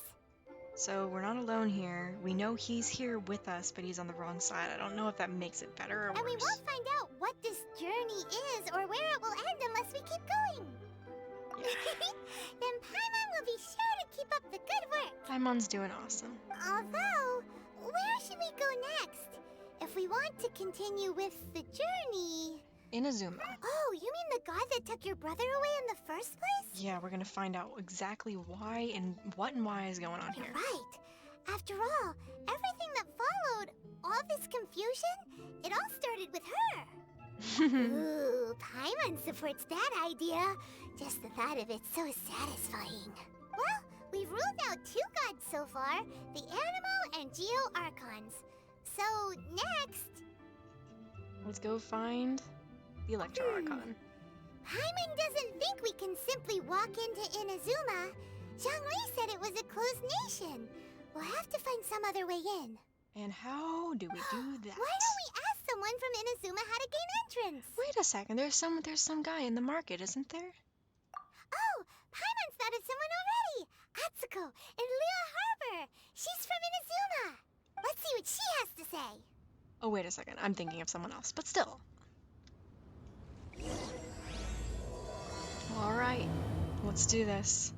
So we're not alone here. We know he's here with us, but he's on the wrong side. I don't know if that makes it better or worse. And we won't find out what this journey is or where it will end unless we keep going. Yeah. Then Paimon will be sure to keep up the good work. Paimon's doing awesome. Although, where should we go next? If we want to continue with the journey... Inazuma. Oh, you mean the god that took your brother away in the first place? Yeah, we're gonna find out exactly why and why is going on You're here. right. After all, everything that followed, all this confusion, it all started with her. Ooh, Paimon supports that idea. Just the thought of it's so satisfying. Well, we've ruled out two gods so far, the Anemo and Geo Archons. So, next... Let's go find the Electro Archon. Paimon doesn't think we can simply walk into Inazuma. Zhongli said it was a closed nation. We'll have to find some other way in. And how do we do that? Why don't we ask someone from Inazuma how to gain entrance? Wait a second, there's some guy in the market, isn't there? Oh, Paimon's thought of someone already. Atsuko in Liyue Harbor. She's from Inazuma. Let's see what she has to say. Oh, wait a second, I'm thinking of someone else, but still. Alright, let's do this.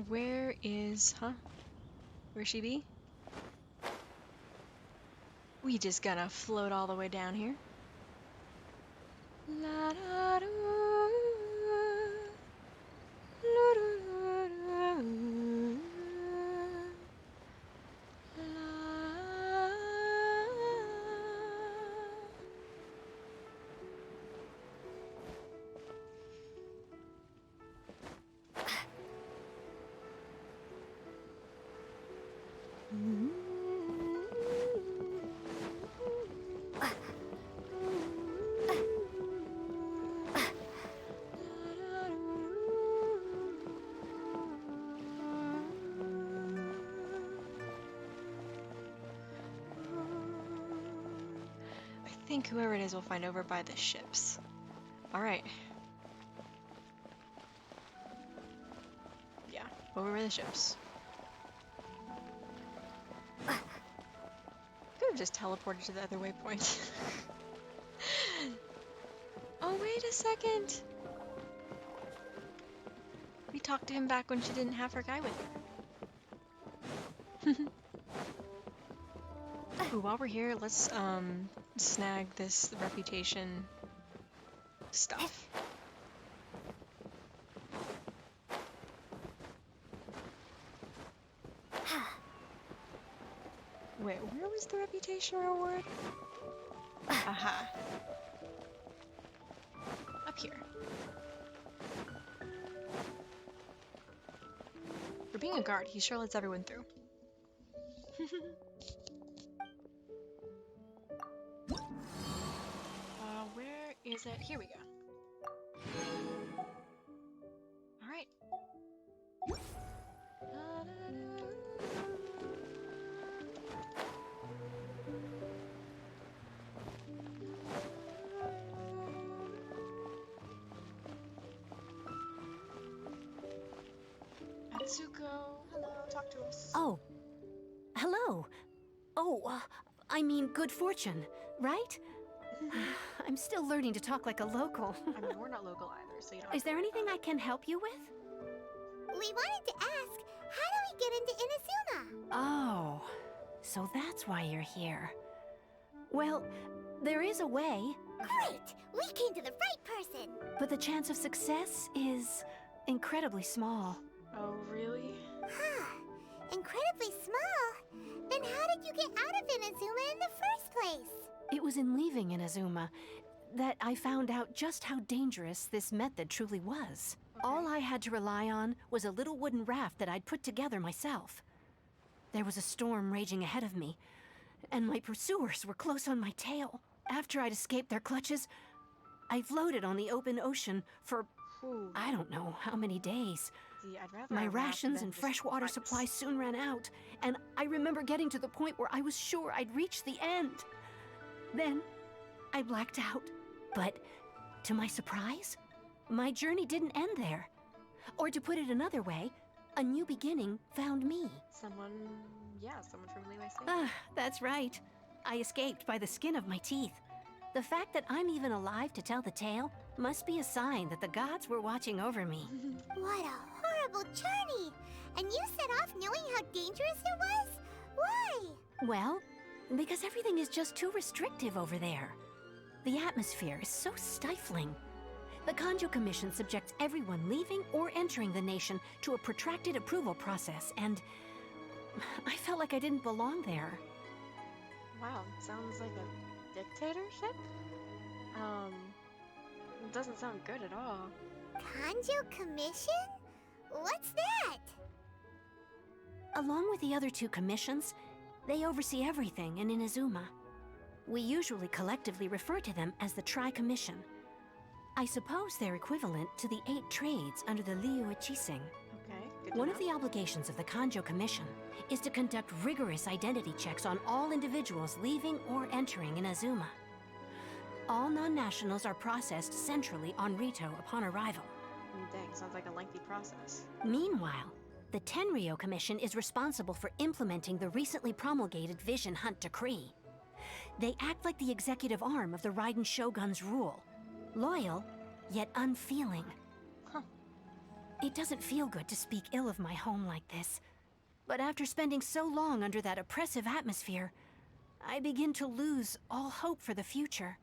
Where is, where she be? We just gonna float all the way down here. La da doo, la doo doo doo, I think whoever it is will find over by the ships. Alright. Yeah, over by the ships. Could have just teleported to the other waypoint. Oh, wait a second! We talked to him back when she didn't have her guy with her. Ooh, while we're here, let's snag this reputation stuff. Wait, where was the reputation reward? Aha. Up here. For being a guard, he sure lets everyone through. Where is it? Here we go. Alright. Atsuko, hello, talk to us. Oh. Hello. Oh, I mean good fortune, right? I'm still learning to talk like a local. I mean, we're not local either, so you don't. Is there anything I can help you with? We wanted to ask, how do we get into Inazuma? Oh, so that's why you're here. Well, there is a way. Great! We came to the right person! But the chance of success is incredibly small. Oh, really? Huh. Incredibly small? Then how did you get out of Inazuma in the first place? It was in leaving Inazuma that I found out just how dangerous this method truly was. Okay. All I had to rely on was a little wooden raft that I'd put together myself. There was a storm raging ahead of me, and my pursuers were close on my tail. After I'd escaped their clutches, I floated on the open ocean for I don't know how many days. See, I'd rather my rations and fresh water supplies soon ran out, and I remember getting to the point where I was sure I'd reached the end. Then, I blacked out. But, to my surprise, my journey didn't end there. Or to put it another way, a new beginning found me. Someone from Liyue. Ah, that's right. I escaped by the skin of my teeth. The fact that I'm even alive to tell the tale must be a sign that the gods were watching over me. What a horrible journey! And you set off knowing how dangerous it was? Why? Well, because everything is just too restrictive over there. The atmosphere is so stifling. The Kanjo Commission subjects everyone leaving or entering the nation to a protracted approval process, and I felt like I didn't belong there. Wow, sounds like a dictatorship? It doesn't sound good at all. Kanjo Commission? What's that? Along with the other two commissions, they oversee everything in Inazuma. We usually collectively refer to them as the Tri-Commission. I suppose they're equivalent to the 8 trades under the Liyue Chising. Okay, One of the obligations of the Kanjo Commission is to conduct rigorous identity checks on all individuals leaving or entering Inazuma. All non-nationals are processed centrally on Rito upon arrival. Dang, sounds like a lengthy process. Meanwhile, the Tenryo Commission is responsible for implementing the recently promulgated Vision Hunt Decree. They act like the executive arm of the Raiden Shogun's rule. Loyal, yet unfeeling. Huh. It doesn't feel good to speak ill of my home like this. But after spending so long under that oppressive atmosphere, I begin to lose all hope for the future.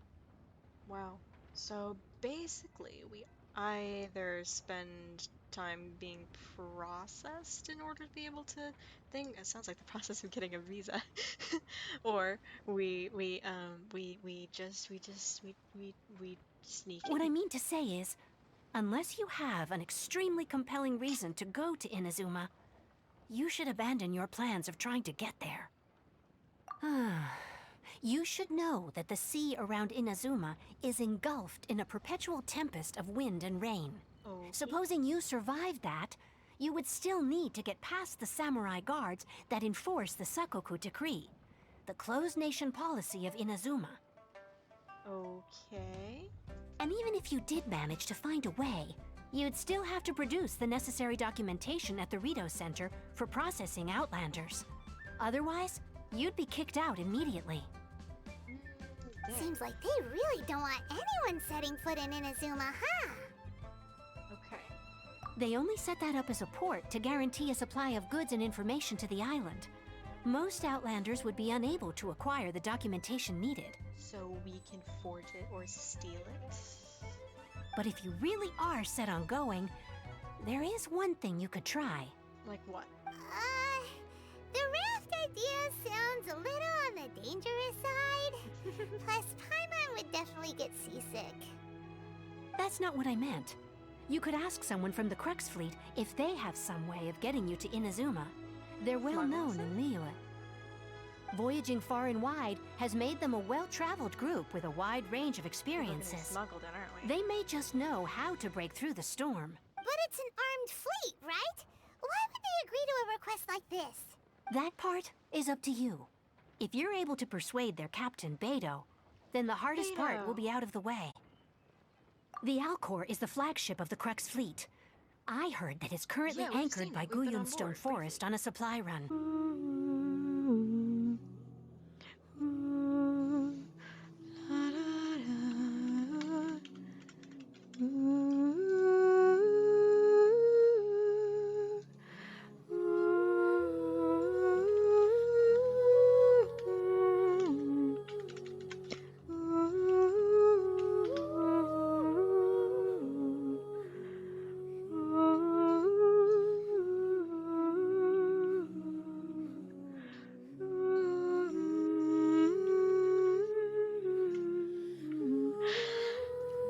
Wow. So basically, we either spend time being processed in order to be able to think. It sounds like the process of getting a visa, or we sneak in. What I mean to say is, unless you have an extremely compelling reason to go to Inazuma, you should abandon your plans of trying to get there. You should know that the sea around Inazuma is engulfed in a perpetual tempest of wind and rain. Okay. Supposing you survived that, you would still need to get past the samurai guards that enforce the Sakoku Decree, the closed nation policy of Inazuma. Okay. And even if you did manage to find a way, you'd still have to produce the necessary documentation at the Rito Center for processing Outlanders. Otherwise, you'd be kicked out immediately. Seems like they really don't want anyone setting foot in Inazuma, huh? Okay. They only set that up as a port to guarantee a supply of goods and information to the island. Most Outlanders would be unable to acquire the documentation needed. So we can forge it or steal it? But if you really are set on going, there is one thing you could try. Like what? The raft I idea sounds a little on the dangerous side. Plus, Paimon would definitely get seasick. That's not what I meant. You could ask someone from the Crux fleet if they have some way of getting you to Inazuma. They're well known in Liyue. Voyaging far and wide has made them a well-traveled group with a wide range of experiences. Smuggled in, aren't we? They may just know how to break through the storm. But it's an armed fleet, right? Why would they agree to a request like this? That part is up to you. If you're able to persuade their captain, Beidou, then the hardest part will be out of the way. The Alcor is the flagship of the Crux fleet. I heard that it's currently anchored by Guyunstone Forest on a supply run.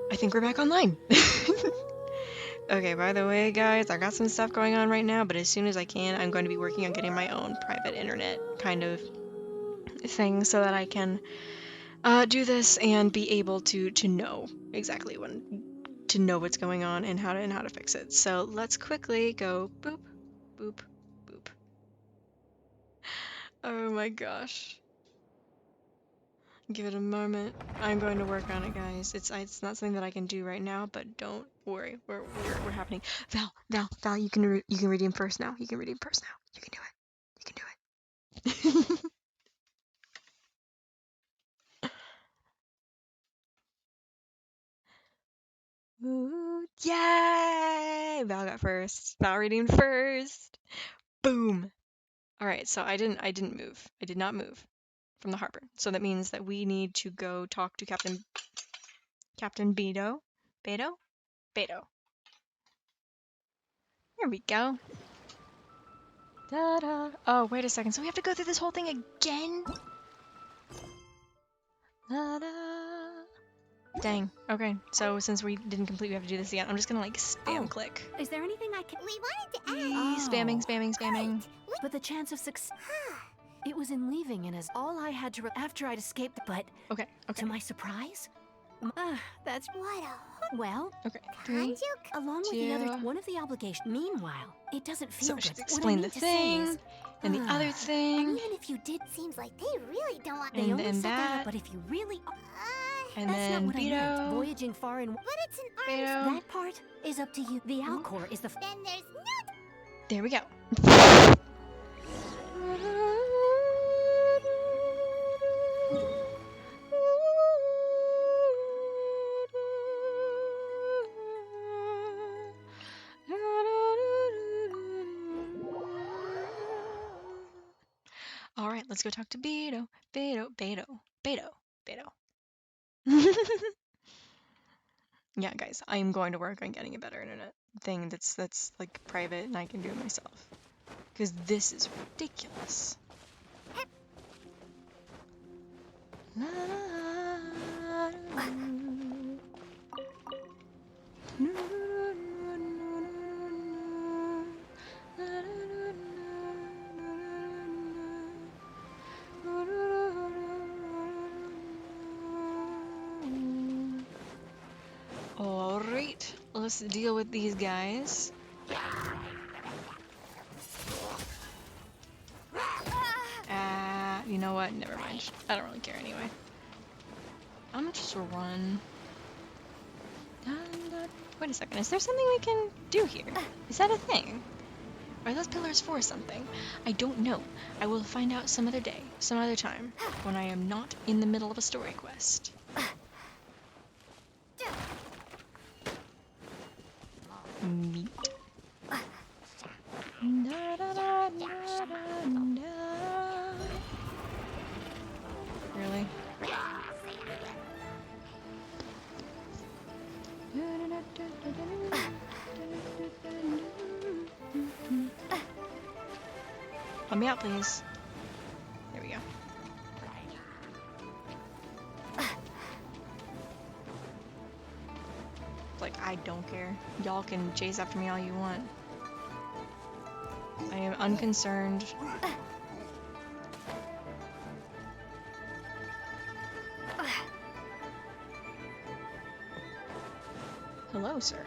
I think we're back online. Okay, by the way, guys, I got some stuff going on right now, but as soon as I can, I'm going to be working on getting my own private internet kind of thing so that I can do this and be able to know exactly to know what's going on and how to fix it. So let's quickly go boop, boop, boop. Oh my gosh. Give it a moment. I'm going to work on it, guys. It's not something that I can do right now, but don't worry. We're happening. Val, you can redeem first now. You can redeem first now. You can do it. You can do it. Ooh, yay! Val got first. Val redeemed first. Boom. All right, so I didn't move. I did not move from the harbor. So that means that we need to go talk to Captain Beidou. Beidou? Here we go. Da-da. Oh, wait a second. So we have to go through this whole thing again? Da-da. Dang. Okay, so since we didn't complete, we have to do this again. I'm just gonna, like, spam click. Is there anything I can... We wanted to ask... Spamming. But the chance of success... It was in leaving, and as all I had to... after I'd escaped, but... Okay. To my surprise... that's... What a... Well... Okay. 3, along with 2, the other... One of the obligations... Meanwhile, it doesn't feel so good. she's explained the thing, and the other thing... And even if you did, seems like they really don't want... They only and said that... but if you really... And that's then not what I meant. Beidou... Voyaging far and... But it's an armed... That part is up to you. The Alcor is the... Then there's no... There we go. All right, let's go talk to Beidou. Yeah, guys, I am going to work on getting a better internet thing that's like private and I can do it myself. Because this is ridiculous. Alright, let's deal with these guys. You know what? Never mind. I don't really care anyway. I'm gonna just run. Wait a second, is there something we can do here? Is that a thing? Are those pillars for something? I don't know. I will find out some other day, some other time, when I am not in the middle of a story quest. Neat. Really? Help me out, please. don't care. Y'all can chase after me all you want. I am unconcerned. Hello, sir.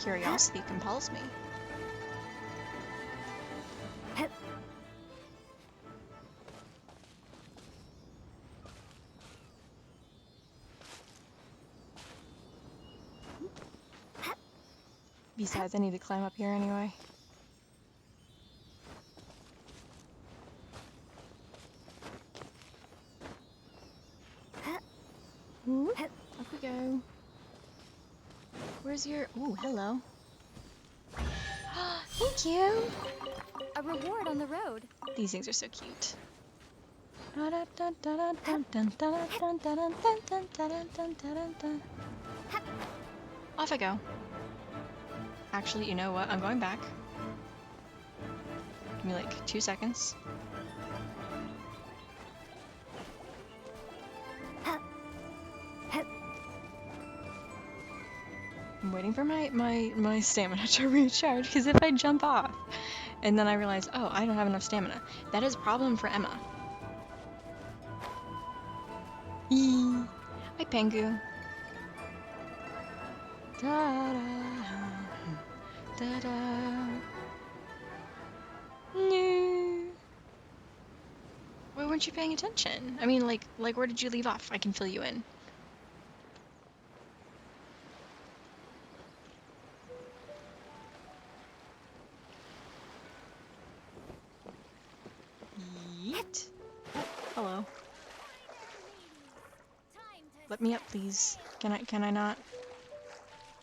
Curiosity compels me. Besides, I need to climb up here anyway. Ooh, up we go. Where's your... Ooh, hello. Thank you! A reward on the road. These things are so cute. Off I go. Actually, you know what? I'm going back. Give me like 2 seconds. I'm waiting for my stamina to recharge, because if I jump off and then I realize, oh, I don't have enough stamina, that is a problem for Emma. Eee. Hi, Pengu. Da-da, da-da. No. Why weren't you paying attention? I mean, like where did you leave off? I can fill you in. Yeet. Hello. Let me up, please. Can I not?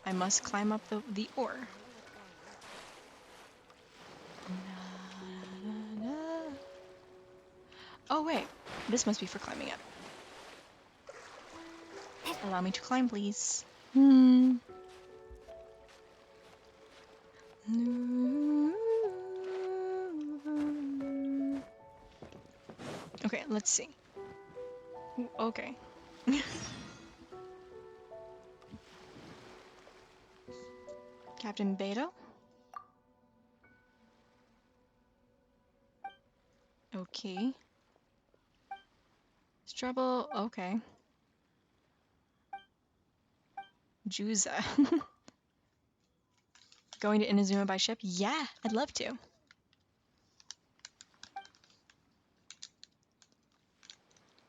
I must climb up the ore. Oh wait, this must be for climbing up. Allow me to climb, please. Okay, let's see. Ooh, okay. Captain Beto? Okay. Trouble, okay. Juza. Going to Inazuma by ship? Yeah, I'd love to.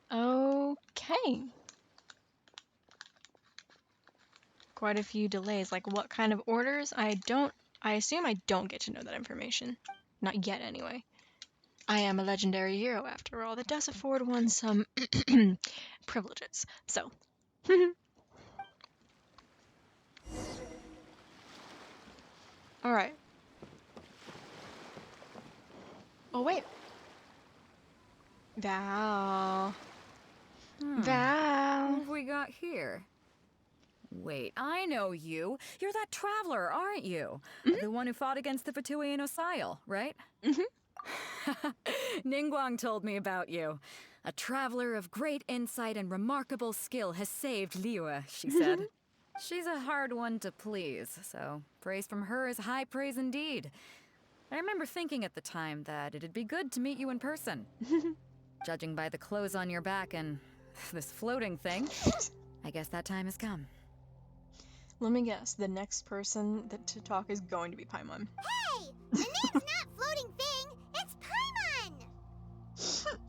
Okay. Quite a few delays. Like, what kind of orders? I assume I don't get to know that information. Not yet, anyway. I am a legendary hero, after all. That does afford one some privileges. So. Alright. Oh, wait. Val. Val. What have we got here? Wait, I know you. You're that traveler, aren't you? The one who fought against the Fatui and Osile, right? Ningguang told me about you. A traveler of great insight and remarkable skill has saved Liyue, she said. She's a hard one to please, so praise from her is high praise indeed. I remember thinking at the time that it'd be good to meet you in person. Judging by the clothes on your back and this floating thing, I guess that time has come. Let me guess, the next person to talk is going to be Paimon. Hey! The name's not Floating Thing, it's Paimon!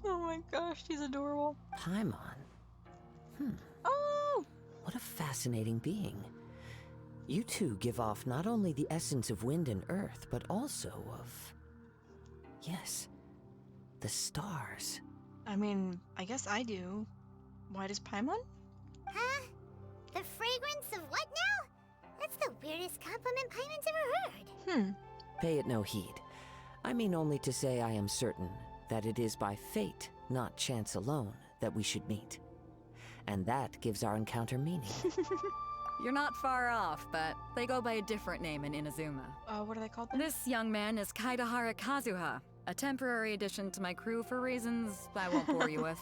Oh my gosh, she's adorable. Paimon? Oh! What a fascinating being. You two give off not only the essence of wind and earth, but also of... yes, the stars. I mean, I guess I do. Why does Paimon? Huh? The fragrance of what now? That's the weirdest compliment Paimon's ever heard. Pay it no heed. I mean only to say I am certain that it is by fate, not chance alone, that we should meet. And that gives our encounter meaning. You're not far off, but they go by a different name in Inazuma. What are they called then? This young man is Kaedahara Kazuha, a temporary addition to my crew for reasons I won't bore you with.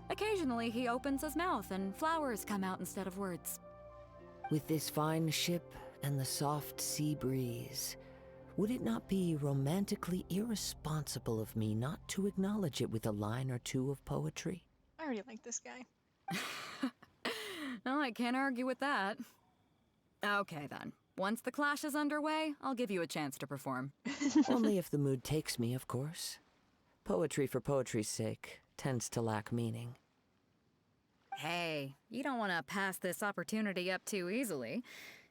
Occasionally, he opens his mouth and flowers come out instead of words. With this fine ship and the soft sea breeze, would it not be romantically irresponsible of me not to acknowledge it with a line or two of poetry? I already like this guy. No, I can't argue with that. Okay then. Once the clash is underway, I'll give you a chance to perform. Only if the mood takes me, of course. Poetry for poetry's sake tends to lack meaning. Hey, you don't want to pass this opportunity up too easily,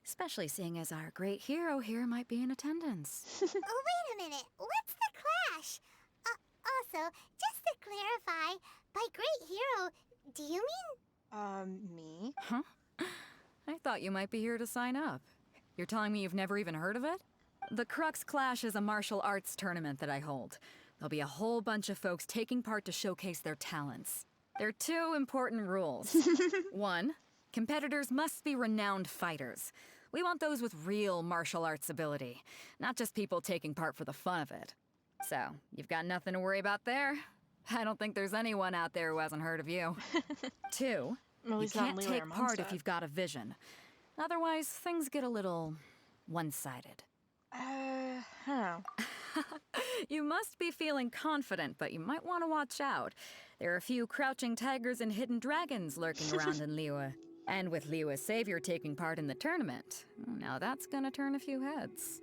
especially seeing as our great hero here might be in attendance. Oh, wait a minute. What's the clash? Also, just to clarify, by great hero, do you mean... Me? Huh? I thought you might be here to sign up. You're telling me you've never even heard of it? The Crux Clash is a martial arts tournament that I hold. There'll be a whole bunch of folks taking part to showcase their talents. There are 2 important rules. 1, competitors must be renowned fighters. We want those with real martial arts ability, not just people taking part for the fun of it. So, you've got nothing to worry about there. I don't think there's anyone out there who hasn't heard of you. 2, you can't take part if you've got a vision. Otherwise, things get a little one-sided. Huh. You must be feeling confident, but you might want to watch out. There are a few crouching tigers and hidden dragons lurking around in Liyue. And with Liyue's savior taking part in the tournament, now that's gonna turn a few heads.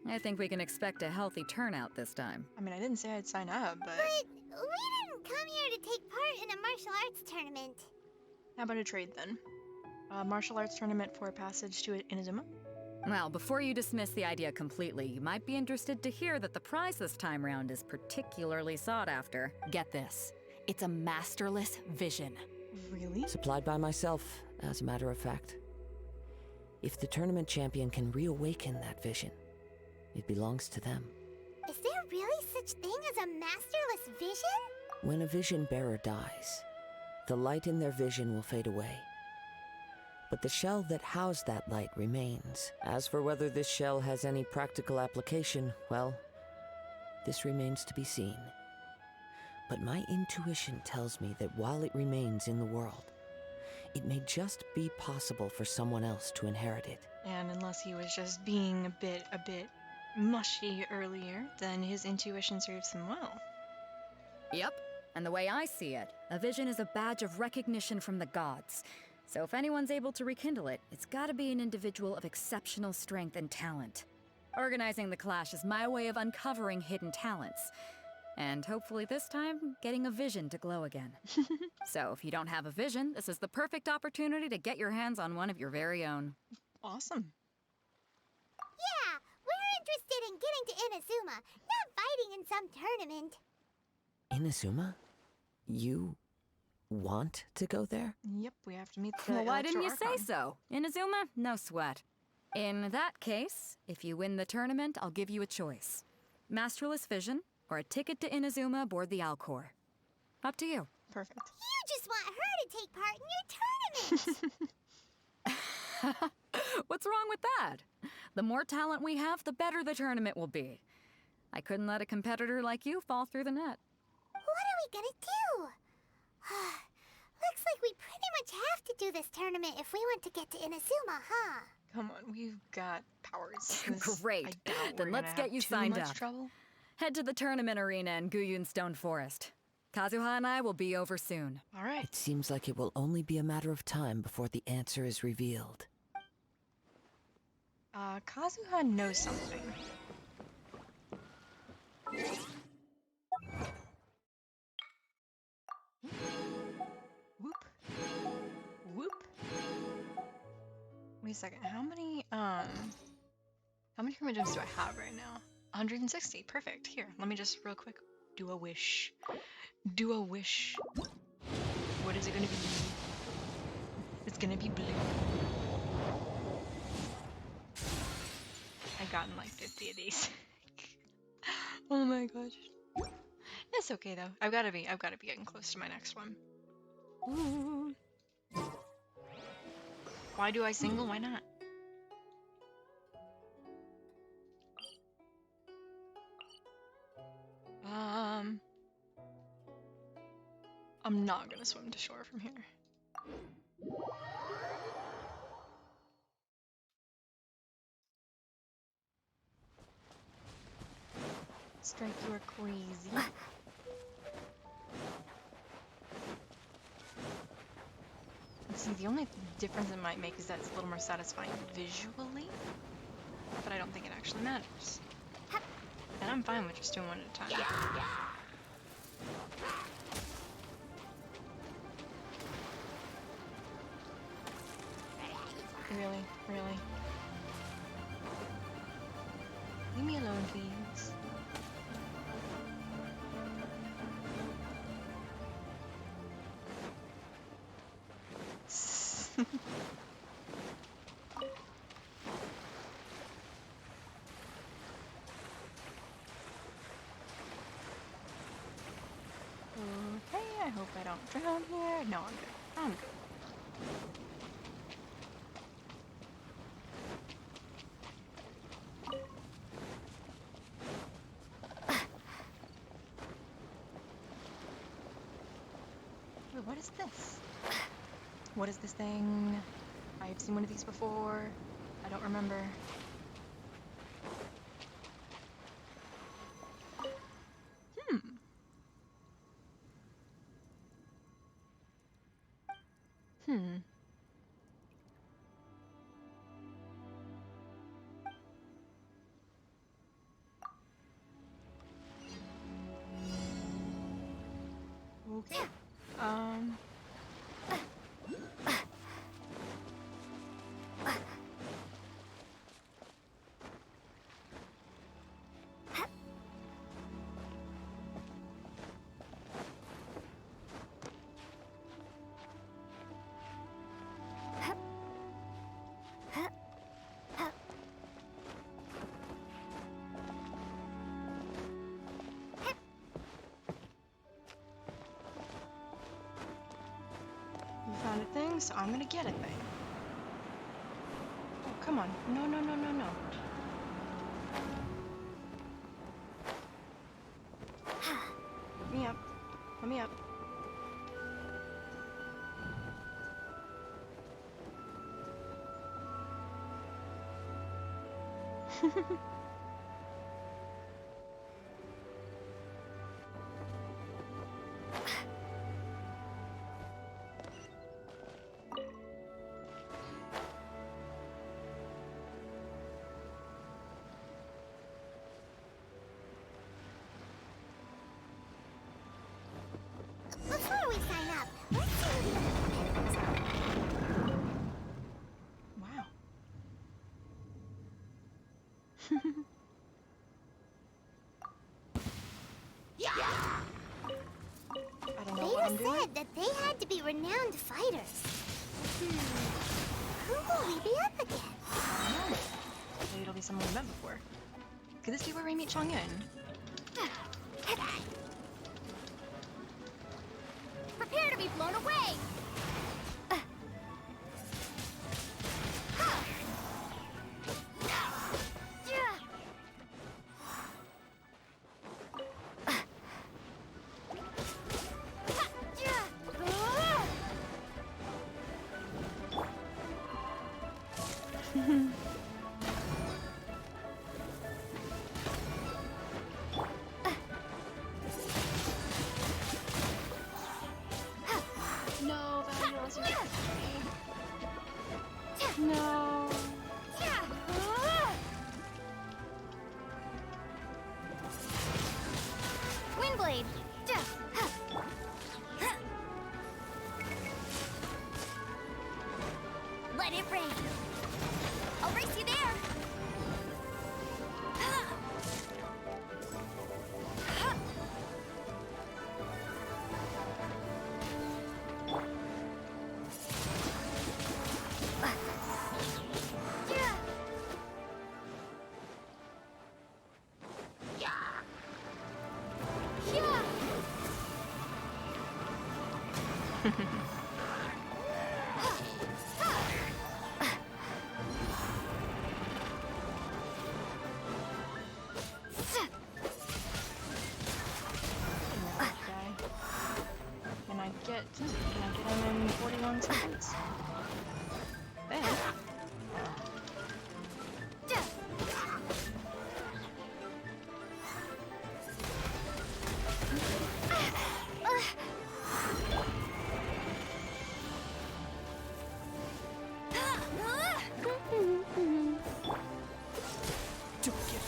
I think we can expect a healthy turnout this time. I mean, I didn't say I'd sign up, but... But we didn't come here to take part in a martial arts tournament. How about a trade, then? A martial arts tournament for passage to Inazuma? Well, before you dismiss the idea completely, you might be interested to hear that the prize this time round is particularly sought after. Get this. It's a masterless vision. Really? Supplied by myself, as a matter of fact. If the tournament champion can reawaken that vision, it belongs to them. Is there really such thing as a masterless vision? When a vision bearer dies, the light in their vision will fade away. But the shell that housed that light remains. As for whether this shell has any practical application, well, this remains to be seen. But my intuition tells me that while it remains in the world, it may just be possible for someone else to inherit it. And unless he was just being a bit mushy earlier, then his intuition serves him well. Yep. And the way I see it, a vision is a badge of recognition from the gods. So if anyone's able to rekindle it, it's gotta be an individual of exceptional strength and talent. Organizing the clash is my way of uncovering hidden talents. And hopefully this time, getting a vision to glow again. So if you don't have a vision, this is the perfect opportunity to get your hands on one of your very own. Awesome. Yeah, we're interested in getting to Inazuma, not fighting in some tournament. Inazuma? You want to go there? Yep, we have to meet the Well, why didn't you say Archon. so? Inazuma? No sweat. In that case, if you win the tournament, I'll give you a choice. Masterless Vision, or a ticket to Inazuma aboard the Alcor. Up to you. Perfect. You just want her to take part in your tournament. What's wrong with that? The more talent we have, the better the tournament will be. I couldn't let a competitor like you fall through the net. What are we gonna do? Looks like we pretty much have to do this tournament if we want to get to Inazuma, huh? Come on, we've got powers. Great. Then let's get you signed up. Head to the tournament arena in Guyun Stone Forest. Kazuha and I will be over soon. All right. It seems like it will only be a matter of time before the answer is revealed. Kazuha knows something. Whoop. Whoop. Wait a second, how many primitives do I have right now? 160, perfect. Here, let me just real quick do a wish. Do a wish. What is it gonna be? It's gonna be blue. I've gotten like 50 of these. Oh my gosh. It's okay though. I've gotta be getting close to my next one. Ooh. Why do I single? Why not? I'm not gonna swim to shore from here. Strike, you are crazy. See, the only difference it might make is that it's a little more satisfying visually, but I don't think it actually matters. And I'm fine with just doing one at a time. Really? Really? Leave me alone, please. Okay, I hope I don't drown here. No, I'm good. I'm good. Wait, what is this? What is this thing? I've seen one of these before. I don't remember. Okay. Found a thing, so I'm gonna get a thing. Oh, come on. No, no, no, no, no. Let me up. Let me up. Before we sign up, let's see what the benefits are. Wow. I don't know what I'm doing. Said that they had to be renowned fighters. Who will we be up against? Maybe it'll be someone we've met before. Could this be where we meet Chongyun? Prepare to be blown away! No. Windblade. Let it rain. I'll race you there.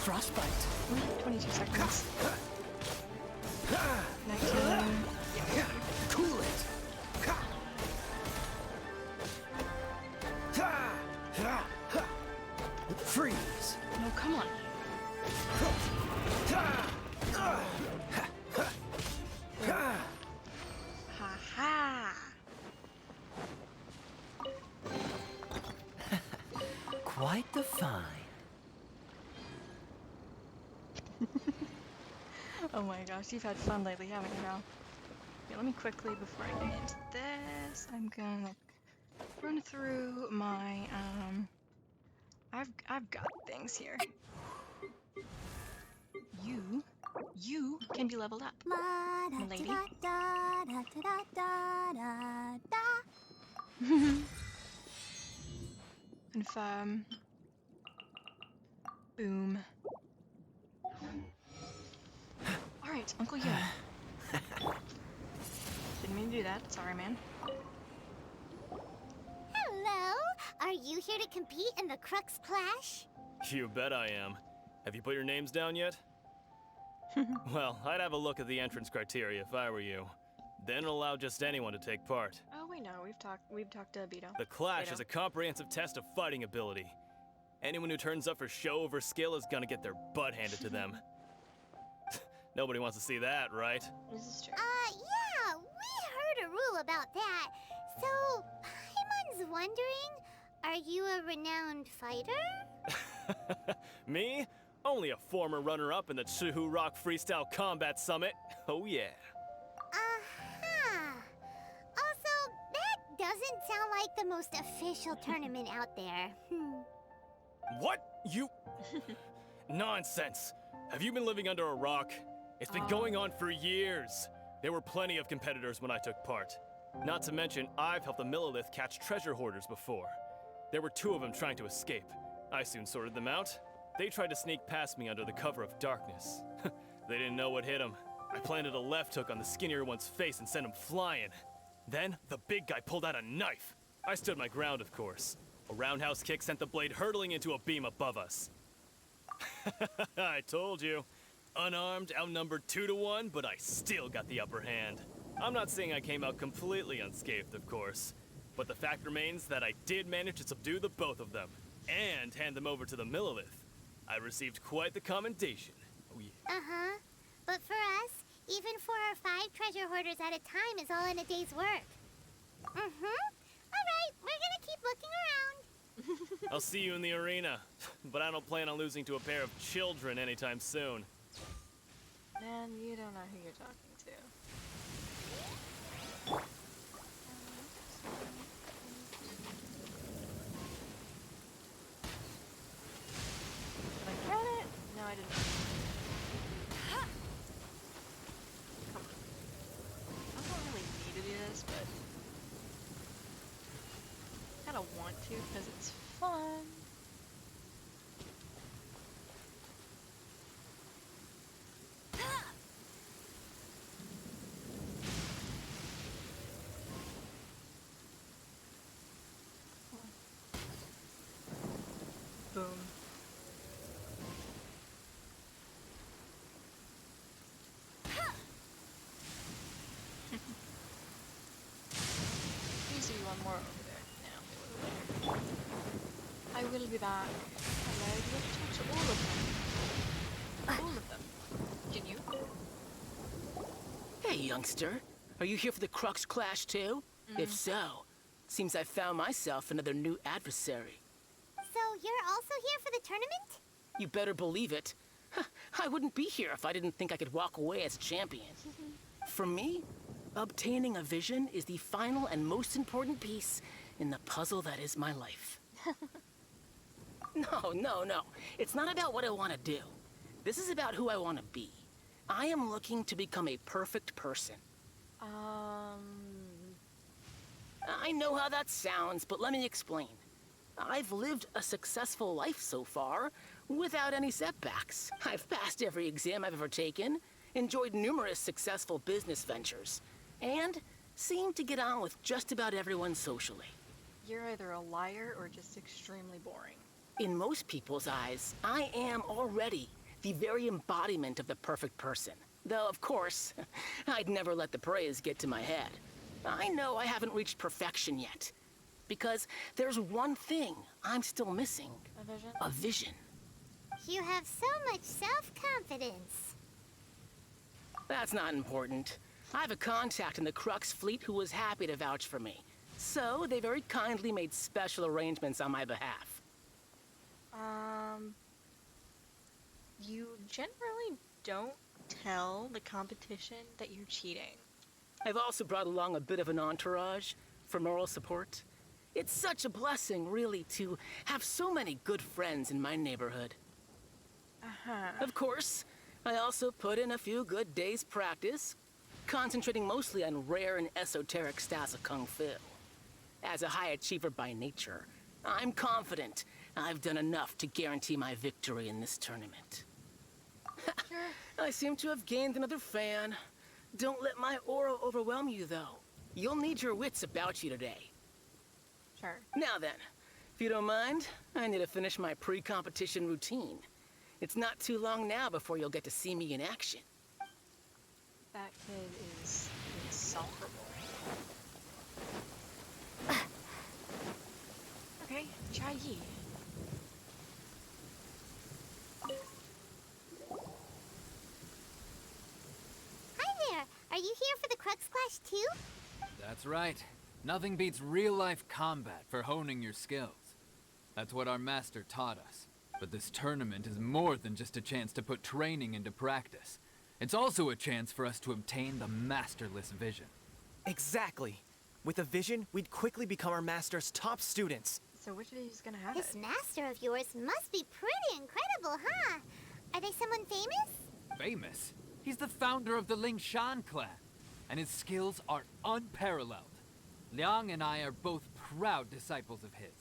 frostbite. 22 seconds. 19. Cool it. Freeze. No, come on. Ha ha. Quite the find. Oh my gosh, you've had fun lately, haven't you, Val? Okay, let me quickly, before I get into this, I'm gonna run through my, I've got things here. You can be leveled up, my lady. Confirm. Boom. Alright, Uncle Yun. Didn't mean to do that. Sorry, man. Hello! Are you here to compete in the Crux Clash? You bet I am. Have you put your names down yet? Well, I'd have a look at the entrance criteria if I were you. Then allow just anyone to take part. Oh, we know. We've talked to Albedo. The Clash Albedo. is a comprehensive test of fighting ability. Anyone who turns up for show over skill is gonna get their butt handed to them. Nobody wants to see that, right? This is true. Yeah, we heard a rule about that. So, Paimon's wondering, are you a renowned fighter? Me? Only a former runner-up in the Chihu Rock Freestyle Combat Summit. Oh yeah. Uh-huh. Also, that doesn't sound like the most official tournament out there. What? You... Nonsense. Have you been living under a rock? It's been going on for years. There were plenty of competitors when I took part. Not to mention, I've helped the Millilith catch treasure hoarders before. There were 2 of them trying to escape. I soon sorted them out. They tried to sneak past me under the cover of darkness. They didn't know what hit them. I planted a left hook on the skinnier one's face and sent him flying. Then, the big guy pulled out a knife. I stood my ground, of course. A roundhouse kick sent the blade hurtling into a beam above us. I told you. Unarmed, outnumbered 2 to 1, but I still got the upper hand. I'm not saying I came out completely unscathed, of course. But the fact remains that I did manage to subdue the both of them, and hand them over to the Millilith. I received quite the commendation. Oh yeah. Uh-huh. But for us, even 4 or 5 treasure hoarders at a time is all in a day's work. Alright, we're gonna keep looking around. I'll see you in the arena, but I don't plan on losing to a pair of children anytime soon. Man, you don't know who you're talking to. Did I get it? No, I didn't. Come on. I don't really need to do this, but I kinda want to because it's fun. Boom. Needs to be one more over there. Now, later. I will be back. Hello, do you want to touch all of them? All of them. Can you? Hey, youngster. Are you here for the Crux Clash too? If so, seems I found myself another new adversary. So you're also here for the tournament? You better believe it. I wouldn't be here if I didn't think I could walk away as champion. For me, obtaining a vision is the final and most important piece in the puzzle that is my life. No. It's not about what I want to do. This is about who I want to be. I am looking to become a perfect person. I know how that sounds, but let me explain. I've lived a successful life so far, without any setbacks. I've passed every exam I've ever taken, enjoyed numerous successful business ventures, and seem to get on with just about everyone socially. You're either a liar or just extremely boring. In most people's eyes, I am already the very embodiment of the perfect person. Though, of course, I'd never let the praise get to my head. I know I haven't reached perfection yet. Because there's one thing I'm still missing. A vision? A vision. You have so much self-confidence. That's not important. I have a contact in the Crux fleet who was happy to vouch for me. So, they very kindly made special arrangements on my behalf. You generally don't tell the competition that you're cheating. I've also brought along a bit of an entourage for moral support. It's such a blessing, really, to have so many good friends in my neighborhood. Of course, I also put in a few good days' practice, concentrating mostly on rare and esoteric styles of Kung Fu. As a high achiever by nature, I'm confident I've done enough to guarantee my victory in this tournament. I seem to have gained another fan. Don't let my aura overwhelm you, though. You'll need your wits about you today. Sure. Now then, if you don't mind, I need to finish my pre-competition routine. It's not too long now before you'll get to see me in action. That kid is insufferable. Okay, try ye. Hi there! Are you here for the Crux Clash too? That's right. Nothing beats real-life combat for honing your skills. That's what our master taught us. But this tournament is more than just a chance to put training into practice. It's also a chance for us to obtain the masterless vision. Exactly. With a vision, we'd quickly become our master's top students. So which of you's gonna have This it? master of yours must be pretty incredible, huh? Are they someone famous? Famous? He's the founder of the Lingshan clan, and his skills are unparalleled. Liang and I are both proud disciples of his.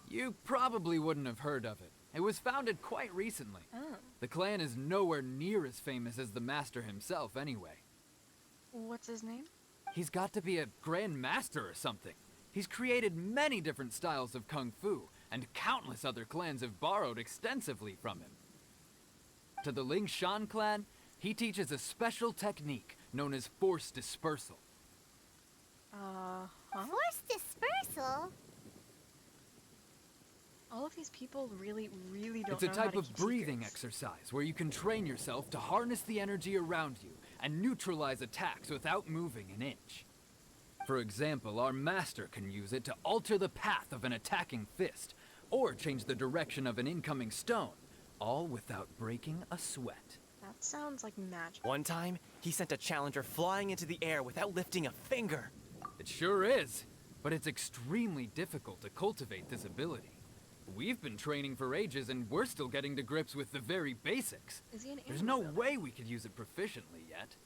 You probably wouldn't have heard of it. It was founded quite recently. Oh. The clan is nowhere near as famous as the master himself anyway. What's his name? He's got to be a grand master or something. He's created many different styles of kung fu, and countless other clans have borrowed extensively from him. To the Lingshan clan, he teaches a special technique known as force dispersal. Force dispersal? All of these people really don't It's a know how type to of keep breathing secrets. exercise where you can train yourself to harness the energy around you and neutralize attacks without moving an inch. For example, our master can use it to alter the path of an attacking fist, or change the direction of an incoming stone, all without breaking a sweat. That sounds like magic. One time, he sent a challenger flying into the air without lifting a finger. It sure is, but it's extremely difficult to cultivate this ability. We've been training for ages and we're still getting to grips with the very basics. Is he an There's animal no way we could use it proficiently yet.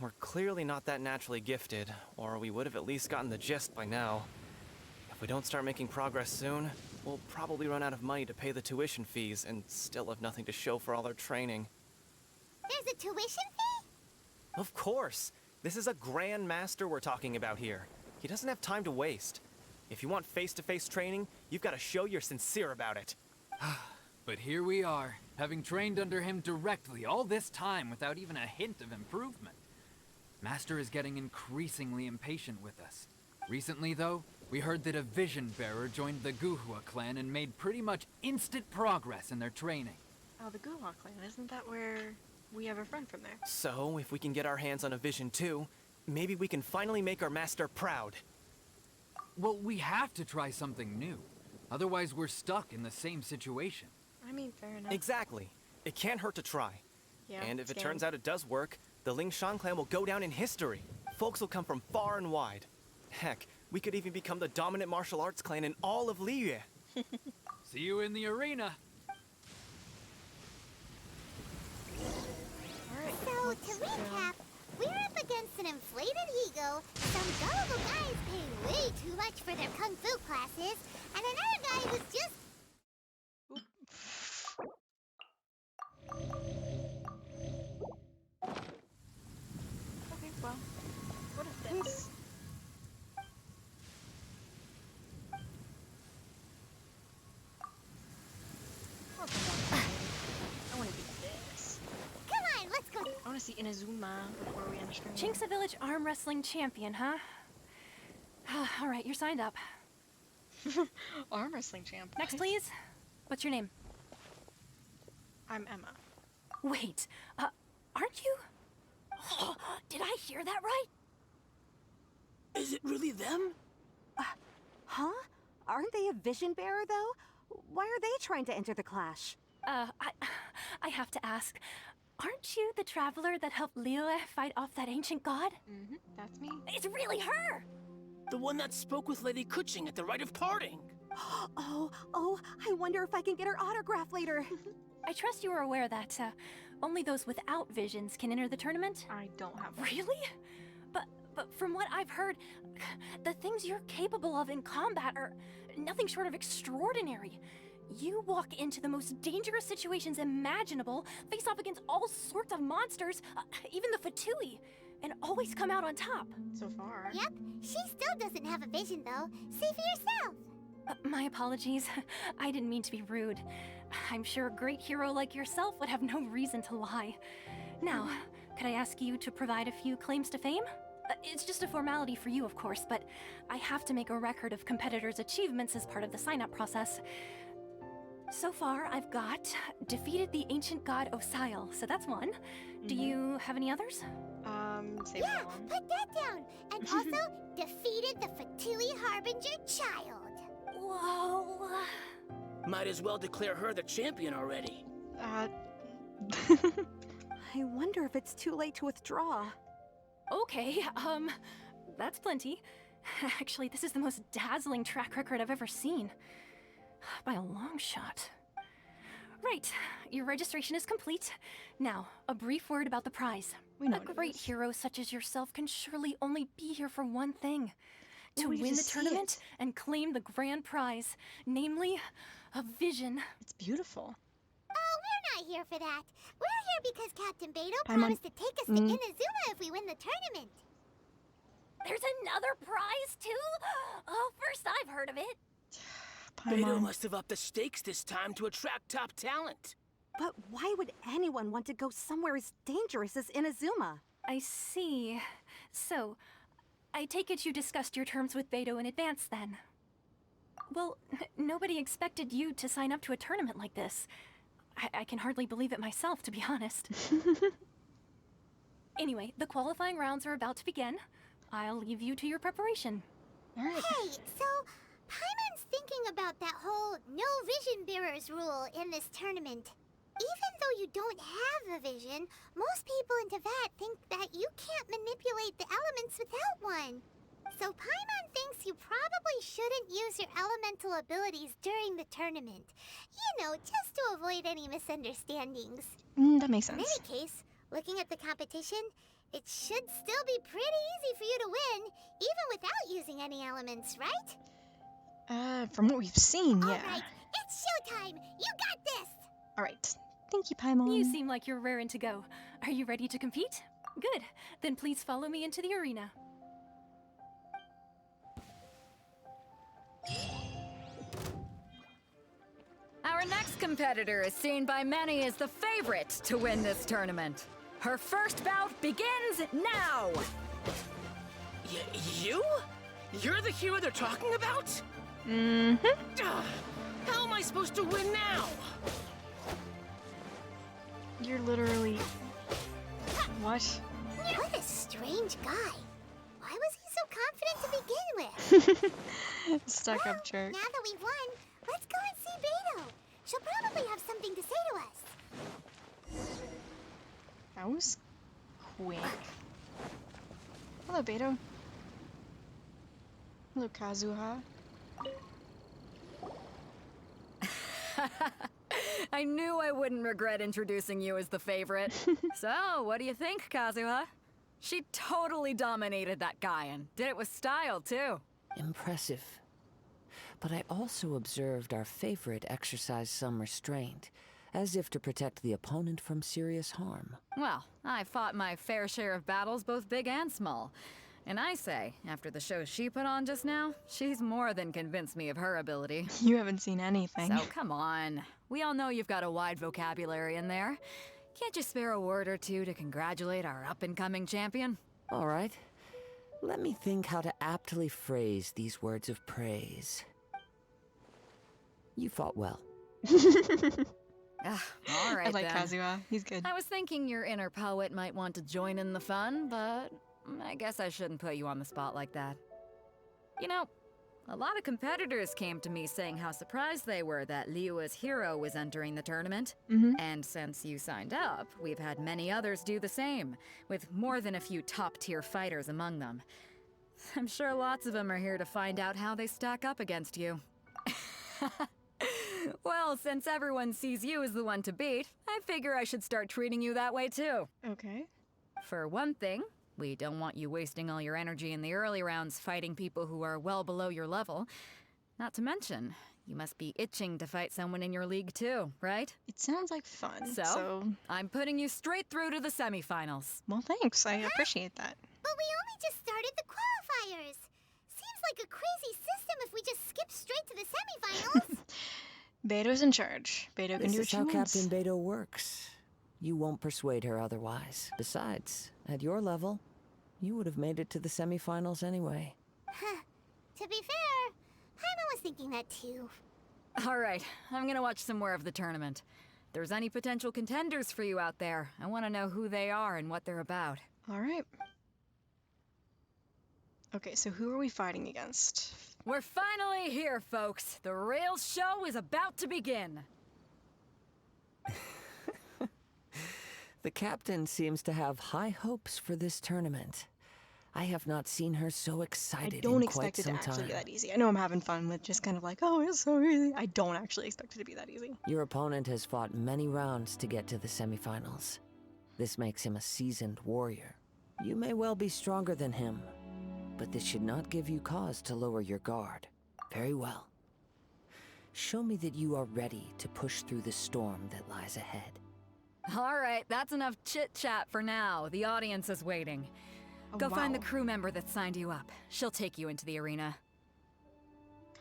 We're clearly not that naturally gifted, or we would have at least gotten the gist by now. If we don't start making progress soon, we'll probably run out of money to pay the tuition fees and still have nothing to show for all our training. There's a tuition fee? Of course! This is a grand master we're talking about here. He doesn't have time to waste. If you want face-to-face training, you've got to show you're sincere about it. But here we are, having trained under him directly all this time without even a hint of improvement. Master is getting increasingly impatient with us. Recently, though, we heard that a vision bearer joined the Guhua clan and made pretty much instant progress in their training. Oh, the Guhua clan. Isn't that where we have a friend from there? So, if we can get our hands on a vision too, maybe we can finally make our master proud. Well, we have to try something new. Otherwise, we're stuck in the same situation. I mean, fair enough. Exactly. It can't hurt to try. Yeah, And if it scam. turns out it does work, the Lingshan clan will go down in history. Folks will come from far and wide. Heck, we could even become the dominant martial arts clan in all of Liyue. See you in the arena. So, to recap, we're up against an inflated ego, some gullible guys pay way too much for their kung fu classes, and another guy who's just... Okay, well, what if this? Inazuma before we end stream. Chinksa Village arm wrestling champion, huh? All right, you're signed up. Arm wrestling champ. Next, please. What's your name? I'm Emma. Wait, aren't you? Oh, did I hear that right? Is it really them? Huh? Aren't they a vision bearer, though? Why are they trying to enter the clash? I have to ask. Aren't you the traveler that helped Liyue fight off that ancient god? Mm-hmm, that's me. It's really her! The one that spoke with Lady Kuching at the rite of parting. Oh, I wonder if I can get her autograph later. I trust you are aware that only those without visions can enter the tournament? I don't have one. Really? But from what I've heard, the things you're capable of in combat are nothing short of extraordinary. You walk into the most dangerous situations imaginable, face off against all sorts of monsters, even the Fatui, and always come out on top. So far. Yep, she still doesn't have a vision though. See for yourself. My apologies. I didn't mean to be rude. I'm sure a great hero like yourself would have no reason to lie. Now, could I ask you to provide a few claims to fame? It's just a formality for you, of course, but I have to make a record of competitors' achievements as part of the sign-up process. So far, I've got defeated the ancient god Osile, so that's one. Do you have any others? Save yeah, one. put that down. And also, defeated the Fatui Harbinger child. Whoa. Might as well declare her the champion already. I wonder if it's too late to withdraw. Okay, that's plenty. Actually, this is the most dazzling track record I've ever seen. By a long shot. Right, your registration is complete. Now, a brief word about the prize. A great hero such as yourself can surely only be here for one thing. To win the tournament and claim the grand prize, namely, a vision. It's beautiful. Oh, we're not here for that. We're here because Captain Beidou Paimon. promised to take us to Inazuma if we win the tournament. There's another prize, too? Oh, first I've heard of it. Beidou must have upped the stakes this time to attract top talent. But why would anyone want to go somewhere as dangerous as Inazuma? I see. So, I take it you discussed your terms with Beidou in advance, then? Well, nobody expected you to sign up to a tournament like this. I can hardly believe it myself, to be honest. Anyway, the qualifying rounds are about to begin. I'll leave you to your preparation. Hey, so Paimon's thinking about that whole no vision bearers rule in this tournament. Even though you don't have a vision, most people in Teyvat think that you can't manipulate the elements without one. So Paimon thinks you probably shouldn't use your elemental abilities during the tournament. You know, just to avoid any misunderstandings. That makes sense. In any case, looking at the competition, it should still be pretty easy for you to win, even without using any elements, right? From what we've seen, yeah. Alright, it's showtime! You got this! Alright. Thank you, Paimon. You seem like you're raring to go. Are you ready to compete? Good. Then please follow me into the arena. Our next competitor is seen by many as the favorite to win this tournament. Her first bout begins now! You? You're the hero they're talking about? How am I supposed to win now? You're literally... What? What a strange guy. Why was he so confident to begin with? Stuck-up jerk. Now that we've won, let's go and see Beidou. She'll probably have something to say to us. That was quick. Hello, Beidou. Hello, Kazuha. I knew I wouldn't regret introducing you as the favorite. So, what do you think, Kazuha? She totally dominated that guy and did it with style, too. Impressive. But I also observed our favorite exercise some restraint, as if to protect the opponent from serious harm. Well, I fought my fair share of battles, both big and small. And I say, after the show she put on just now, she's more than convinced me of her ability. You haven't seen anything. So come on. We all know you've got a wide vocabulary in there. Can't you spare a word or two to congratulate our up-and-coming champion? All right. Let me think how to aptly phrase these words of praise. You fought well. All right, I like then. Kazuha. He's good. I was thinking your inner poet might want to join in the fun, but I guess I shouldn't put you on the spot like that. You know, a lot of competitors came to me saying how surprised they were that Liyue's hero was entering the tournament. And since you signed up, we've had many others do the same, with more than a few top-tier fighters among them. I'm sure lots of them are here to find out how they stack up against you. Well, since everyone sees you as the one to beat, I figure I should start treating you that way too. Okay. For one thing, we don't want you wasting all your energy in the early rounds fighting people who are well below your level. Not to mention, you must be itching to fight someone in your league too, right? It sounds like fun. So, I'm putting you straight through to the semifinals. Well, thanks. I appreciate that. But we only just started the qualifiers. Seems like a crazy system if we just skip straight to the semifinals. Beto's in charge. Beto can do This what is she how wants. Captain Beto works. You won't persuade her otherwise. Besides, at your level, you would have made it to the semifinals anyway. To be fair, Paimon was thinking that too. All right, I'm gonna watch some more of the tournament. If there's any potential contenders for you out there, I want to know who they are and what they're about. All right. Okay, so who are we fighting against? We're finally here, folks. The real show is about to begin. The captain seems to have high hopes for this tournament. I have not seen her so I excited don't in quite expect it to some actually time. be that easy. I know I'm having fun with just kind of like, oh, it's so easy. I don't actually expect it to be that easy. Your opponent has fought many rounds to get to the semifinals. This makes him a seasoned warrior. You may well be stronger than him, but this should not give you cause to lower your guard. Very well. Show me that you are ready to push through the storm that lies ahead. All right, that's enough chit-chat for now. The audience is waiting. Go find the crew member that signed you up. She'll take you into the arena.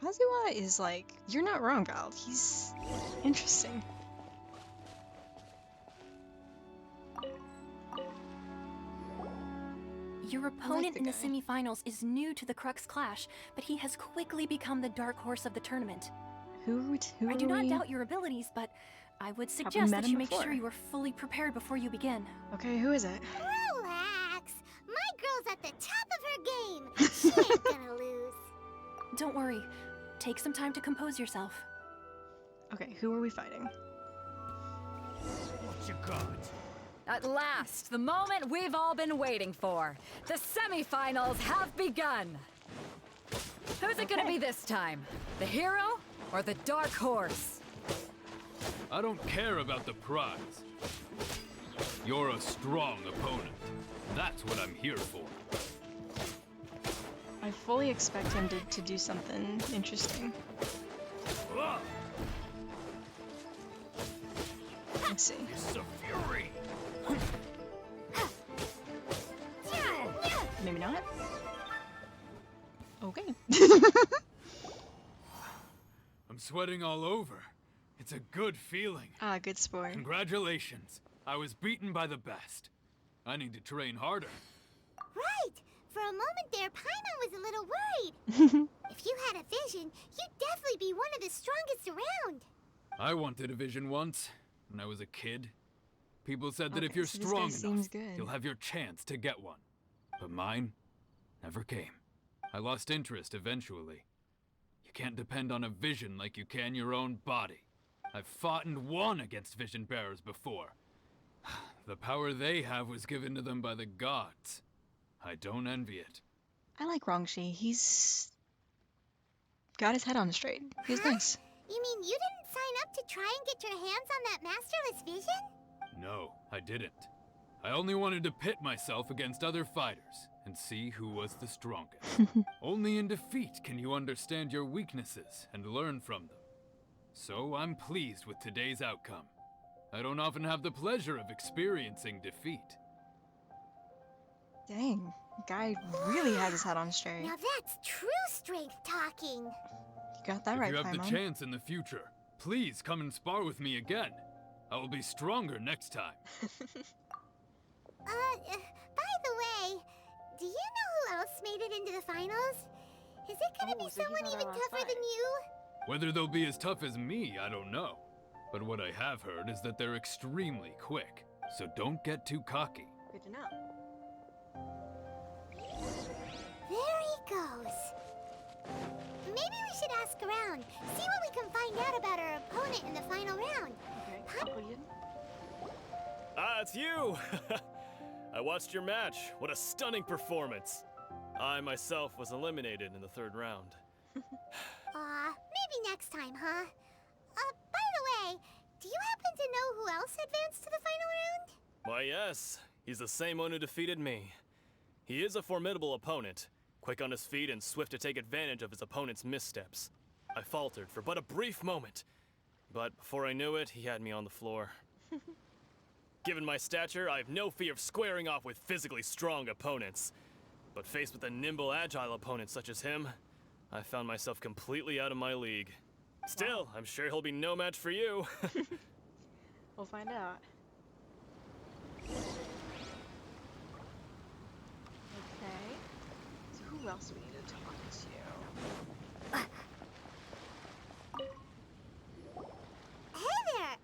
Kazuha is like, you're not wrong, Val. He's interesting. Your opponent in the semifinals is new to the Crux Clash, but he has quickly become the dark horse of the tournament. I do not doubt your abilities, but I would suggest that you make sure you are fully prepared before you begin. Okay, who is it? Relax. My girl's at the top of her game. She ain't gonna lose. Don't worry. Take some time to compose yourself. Okay, who are we fighting? What you got? At last, the moment we've all been waiting for. The semifinals have begun. Who's it gonna be this time? The hero or the dark horse? I don't care about the prize. You're a strong opponent. That's what I'm here for. I fully expect him to do something interesting. Let's see. This is a fury. Maybe not. Okay. I'm sweating all over. It's a good feeling. Ah, good sport. Congratulations. I was beaten by the best. I need to train harder. Right. For a moment there, Paimon was a little worried. If you had a vision, you'd definitely be one of the strongest around. I wanted a vision once, when I was a kid. People said that if Okay, you're so this guy strong seems enough, good. you'll have your chance to get one. But mine never came. I lost interest eventually. You can't depend on a vision like you can your own body. I've fought and won against vision bearers before. The power they have was given to them by the gods. I don't envy it. I like Rongshi. He's got his head on straight. He's nice. You mean you didn't sign up to try and get your hands on that masterless vision? No, I didn't. I only wanted to pit myself against other fighters and see who was the strongest. Only in defeat can you understand your weaknesses and learn from them. So I'm pleased with today's outcome. I don't often have the pleasure of experiencing defeat. Dang, guy really has his head on straight. Now that's true strength talking. You got that right, If you have Paimon. the chance in the future, please come and spar with me again. I will be stronger next time. By the way, do you know who else made it into the finals? Is it gonna be someone even tougher than you? Whether they'll be as tough as me, I don't know. But what I have heard is that they're extremely quick, so don't get too cocky. Good to know. There he goes. Maybe we should ask around, see what we can find out about our opponent in the final round. Okay, Ah, it's you! I watched your match. What a stunning performance. I myself was eliminated in the third round. Maybe next time, huh? By the way, do you happen to know who else advanced to the final round? Why, yes. He's the same one who defeated me. He is a formidable opponent, quick on his feet and swift to take advantage of his opponent's missteps. I faltered for but a brief moment, but before I knew it, he had me on the floor. Given my stature, I have no fear of squaring off with physically strong opponents. But faced with a nimble, agile opponent such as him, I found myself completely out of my league. Still, I'm sure he'll be no match for you. We'll find out. Okay. So who else do we need to talk to? Hey there!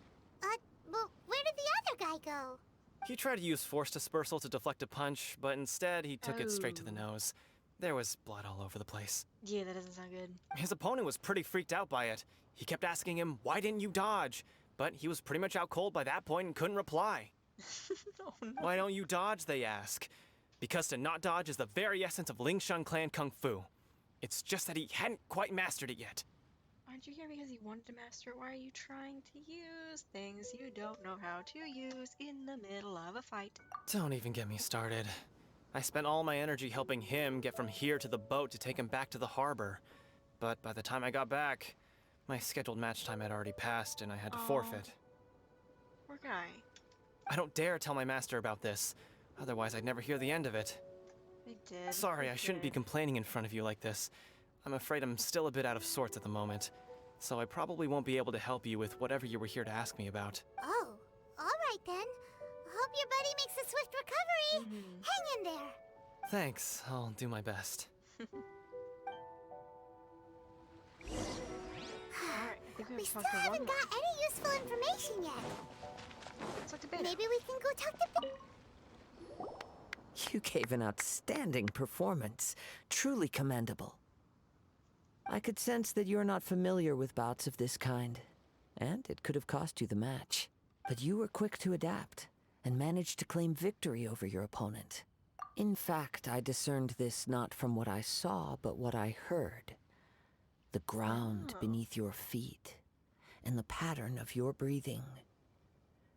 Well, where did the other guy go? He tried to use force dispersal to deflect a punch, but instead he took it straight to the nose. There was blood all over the place. Yeah, that doesn't sound good. His opponent was pretty freaked out by it. He kept asking him, why didn't you dodge? But he was pretty much out cold by that point and couldn't reply. Oh, no. Why don't you dodge, they ask. Because to not dodge is the very essence of Lingshan clan kung fu. It's just that he hadn't quite mastered it yet. Aren't you here because you wanted to master it? Why are you trying to use things you don't know how to use in the middle of a fight? Don't even get me started. I spent all my energy helping him get from here to the boat to take him back to the harbor. But by the time I got back, my scheduled match time had already passed and I had to forfeit. Poor guy. I don't dare tell my master about this. Otherwise, I'd never hear the end of it. I did. Sorry, I shouldn't be complaining in front of you like this. I'm afraid I'm still a bit out of sorts at the moment. So I probably won't be able to help you with whatever you were here to ask me about. Oh, alright then. Hope your buddy makes a swift recovery. Hang in there. Thanks, I'll do my best. We still haven't got any useful information yet. Let's talk to Beto. Maybe we can go talk to You gave an outstanding performance. Truly commendable. I could sense that you're not familiar with bouts of this kind, and it could have cost you the match. But you were quick to adapt, and managed to claim victory over your opponent. In fact, I discerned this not from what I saw, but what I heard. The ground beneath your feet, and the pattern of your breathing.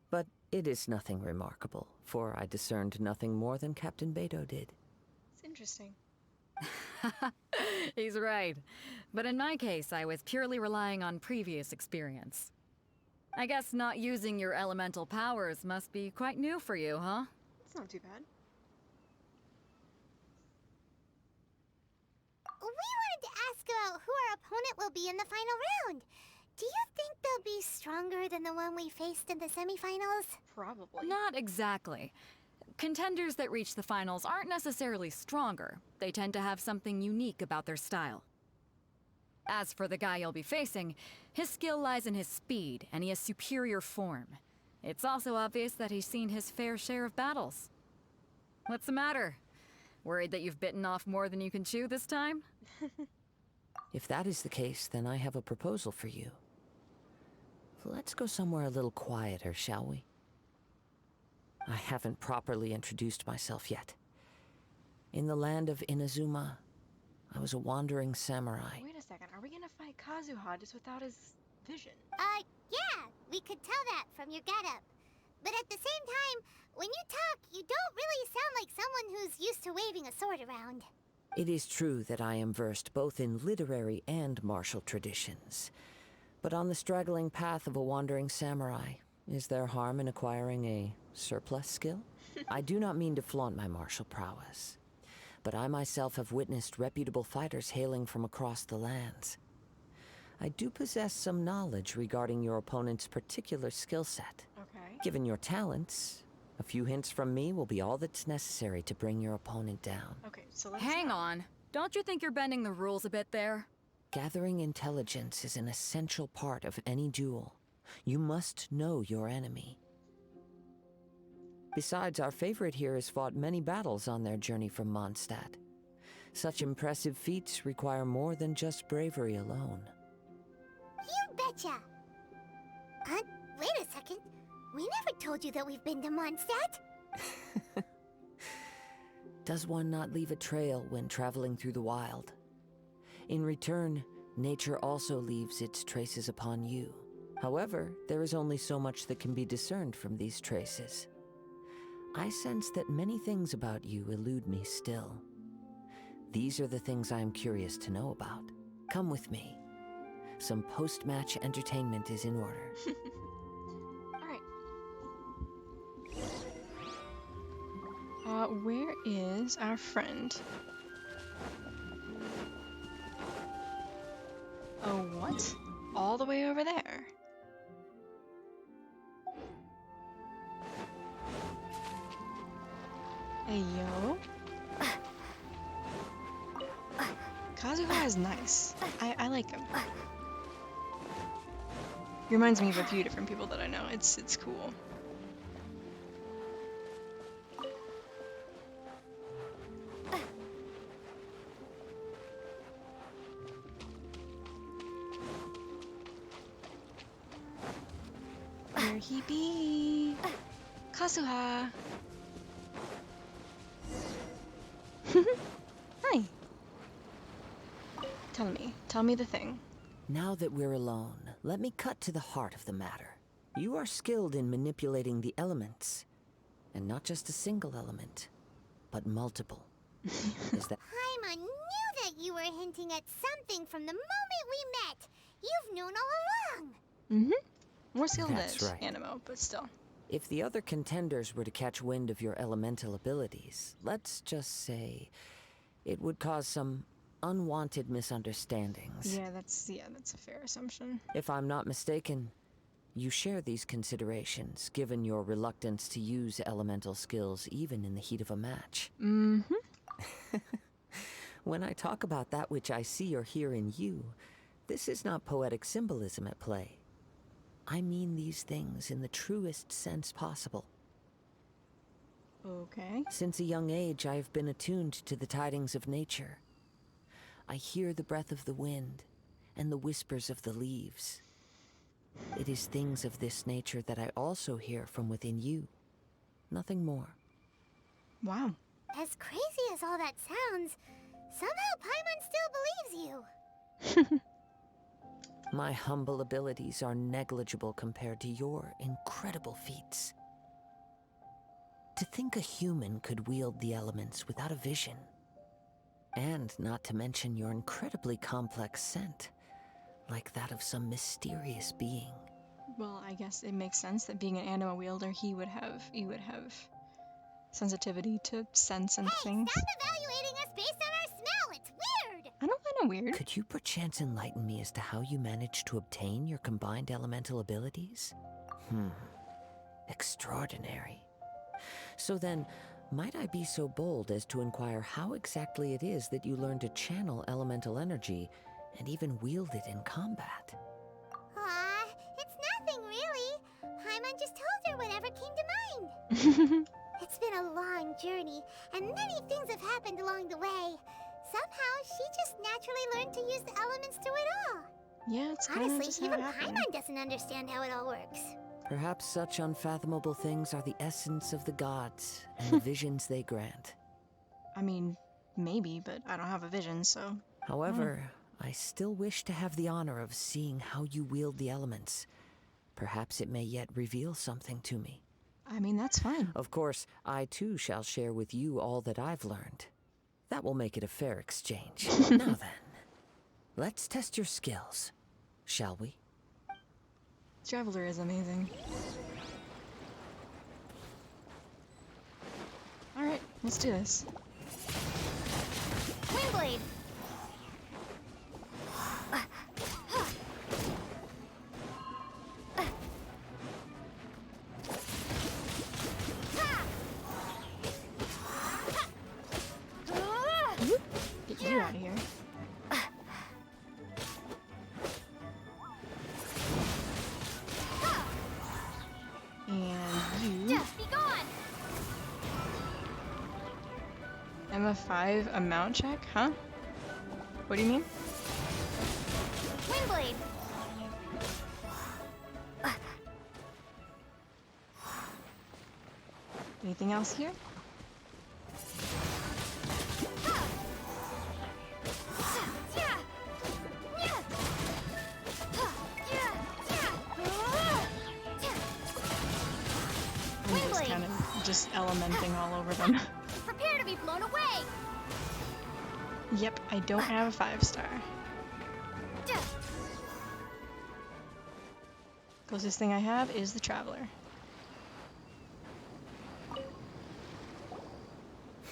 But it is nothing remarkable, for I discerned nothing more than Captain Beto did. It's interesting. He's right. But in my case, I was purely relying on previous experience. I guess not using your elemental powers must be quite new for you, huh? It's not too bad. We wanted to ask about who our opponent will be in the final round. Do you think they'll be stronger than the one we faced in the semifinals? Probably. Not exactly. Contenders that reach the finals aren't necessarily stronger. They tend to have something unique about their style. As for the guy you'll be facing, his skill lies in his speed, and he has superior form. It's also obvious that he's seen his fair share of battles. What's the matter? Worried that you've bitten off more than you can chew this time? If that is the case, then I have a proposal for you. Let's go somewhere a little quieter, shall we? I haven't properly introduced myself yet. In the land of Inazuma, I was a wandering samurai. Wait a second, are we gonna fight Kazuha just without his vision? Yeah, we could tell that from your getup. But at the same time, when you talk, you don't really sound like someone who's used to waving a sword around. It is true that I am versed both in literary and martial traditions. But on the straggling path of a wandering samurai, is there harm in acquiring a surplus skill? I do not mean to flaunt my martial prowess, but I myself have witnessed reputable fighters hailing from across the lands. I do possess some knowledge regarding your opponent's particular skill set. Okay. Given your talents, a few hints from me will be all that's necessary to bring your opponent down. Okay, so let's Hang on. Don't you think you're bending the rules a bit there? Gathering intelligence is an essential part of any duel. You must know your enemy. Besides, our favorite here has fought many battles on their journey from Monstadt. Such impressive feats require more than just bravery alone. You betcha! Wait a second. We never told you that we've been to Monstadt. Does one not leave a trail when traveling through the wild? In return, nature also leaves its traces upon you. However, there is only so much that can be discerned from these traces. I sense that many things about you elude me still. These are the things I am curious to know about. Come with me. Some post-match entertainment is in order. Where is our friend? Oh, what? All the way over there. Hey, yo. Kazuha is nice. I like him. He reminds me of a few different people that I know. It's cool. Where he be? Kazuha. Hi. Tell me the thing. Now that we're alone, let me cut to the heart of the matter. You are skilled in manipulating the elements. And not just a single element, but multiple. Is that... Paimon knew that you were hinting at something from the moment we met. You've known all along. Mm-hmm. More skilled That's than right. Animo, but still. If the other contenders were to catch wind of your elemental abilities, let's just say it would cause some unwanted misunderstandings. Yeah, that's a fair assumption. If I'm not mistaken, you share these considerations, given your reluctance to use elemental skills even in the heat of a match. Mm-hmm. When I talk about that which I see or hear in you, this is not poetic symbolism at play. I mean these things in the truest sense possible. Okay. Since a young age, I have been attuned to the tidings of nature. I hear the breath of the wind and the whispers of the leaves. It is things of this nature that I also hear from within you. Nothing more. Wow. As crazy as all that sounds, somehow Paimon still believes you. My humble abilities are negligible compared to your incredible feats. To think a human could wield the elements without a vision. And not to mention your incredibly complex scent, like that of some mysterious being. Well, I guess it makes sense that being an anima wielder, he would have sensitivity to sense and things. Stop evaluating us based on our smell. It's weird. I don't find it weird. Could you perchance enlighten me as to how you managed to obtain your combined elemental abilities? Extraordinary. So then, might I be so bold as to inquire how exactly it is that you learned to channel elemental energy and even wield it in combat? It's nothing really. Paimon just told her whatever came to mind. It's been a long journey, and many things have happened along the way. Somehow, she just naturally learned to use the elements through it all. Yeah, it's kind of Honestly, just how even it happened. Paimon doesn't understand how it all works. Perhaps such unfathomable things are the essence of the gods and the visions they grant. I mean, maybe, but I don't have a vision, so... However, I still wish to have the honor of seeing how you wield the elements. Perhaps it may yet reveal something to me. I mean, that's fine. Of course, I too shall share with you all that I've learned. That will make it a fair exchange. Now then, let's test your skills, shall we? Traveler is amazing. Alright, let's do this. Windblade! a 5 amount check? Huh? What do you mean? Windblade! Anything else here? I'm just kind of just elementing all over them. Prepare to be blown away! Yep, I don't have a 5-star. Closest thing I have is the Traveler.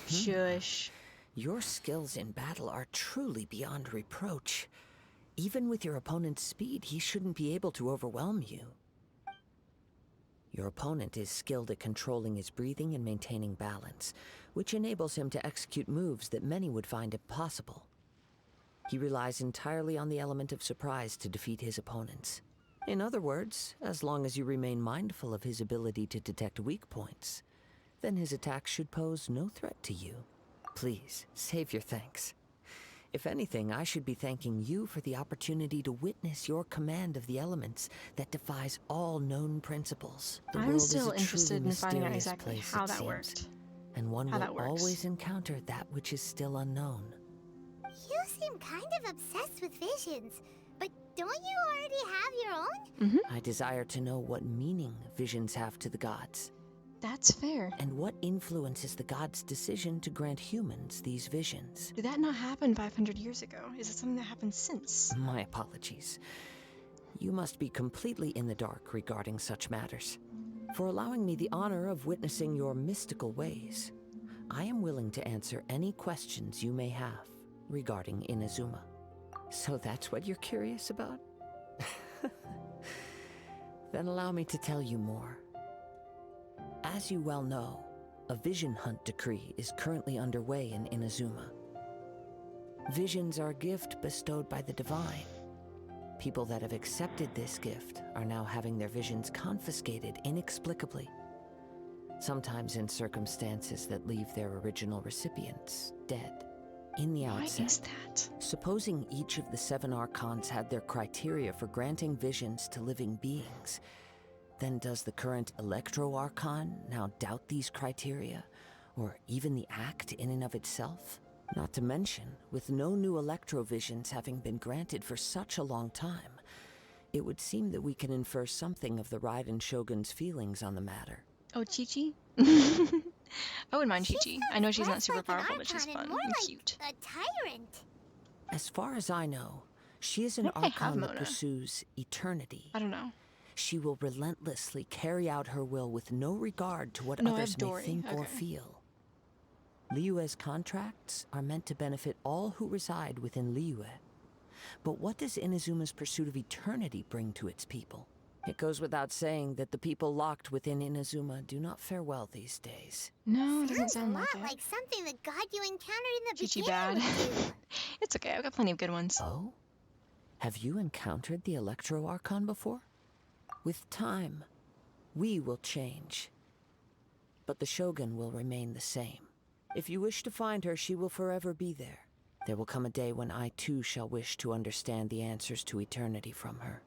Shush. Your skills in battle are truly beyond reproach. Even with your opponent's speed, he shouldn't be able to overwhelm you. Your opponent is skilled at controlling his breathing and maintaining balance, which enables him to execute moves that many would find impossible. He relies entirely on the element of surprise to defeat his opponents. In other words, as long as you remain mindful of his ability to detect weak points, then his attacks should pose no threat to you. Please, save your thanks. If anything, I should be thanking you for the opportunity to witness your command of the elements that defies all known principles. The I'm world still is a interested truly in finding out mysterious exactly place, how it that seems, worked. and one How will that works. always encounter that which is still unknown. You seem kind of obsessed with visions, but don't you already have your own? I desire to know what meaning visions have to the gods. That's fair. And what influences the gods' decision to grant humans these visions? Did that not happen 500 years ago? Is it something that happened since? My apologies. You must be completely in the dark regarding such matters. For allowing me the honor of witnessing your mystical ways, I am willing to answer any questions you may have regarding Inazuma. So that's what you're curious about? Then allow me to tell you more. As you well know, a vision hunt decree is currently underway in Inazuma. Visions are a gift bestowed by the divine. People that have accepted this gift are now having their visions confiscated inexplicably, sometimes in circumstances that leave their original recipients dead. In the outset, Why is that? Supposing each of the 7 archons had their criteria for granting visions to living beings, then does the current Electro Archon now doubt these criteria, or even the act in and of itself? Not to mention, with no new Electro visions having been granted for such a long time, it would seem that we can infer something of the Raiden Shogun's feelings on the matter. Oh, Chi-Chi? I wouldn't mind Chi-Chi. I know she's not super powerful, but she's fun and cute. A tyrant. As far as I know, she is an Why do they have Archon that Mona? pursues eternity. I don't know. She will relentlessly carry out her will with no regard to what No, I others have may Dory. think or Okay. feel. Liyue's contracts are meant to benefit all who reside within Liyue. But what does Inazuma's pursuit of eternity bring to its people? It goes without saying that the people locked within Inazuma do not fare well these days. No, it doesn't Sounds sound a lot like it. like something the god you encountered in the Chi-Chi beginning bad. would do. It's okay, I've got plenty of good ones. Oh? Have you encountered the Electro Archon before? With time, we will change. But the Shogun will remain the same. If you wish to find her, she will forever be there. There will come a day when I too shall wish to understand the answers to eternity from her.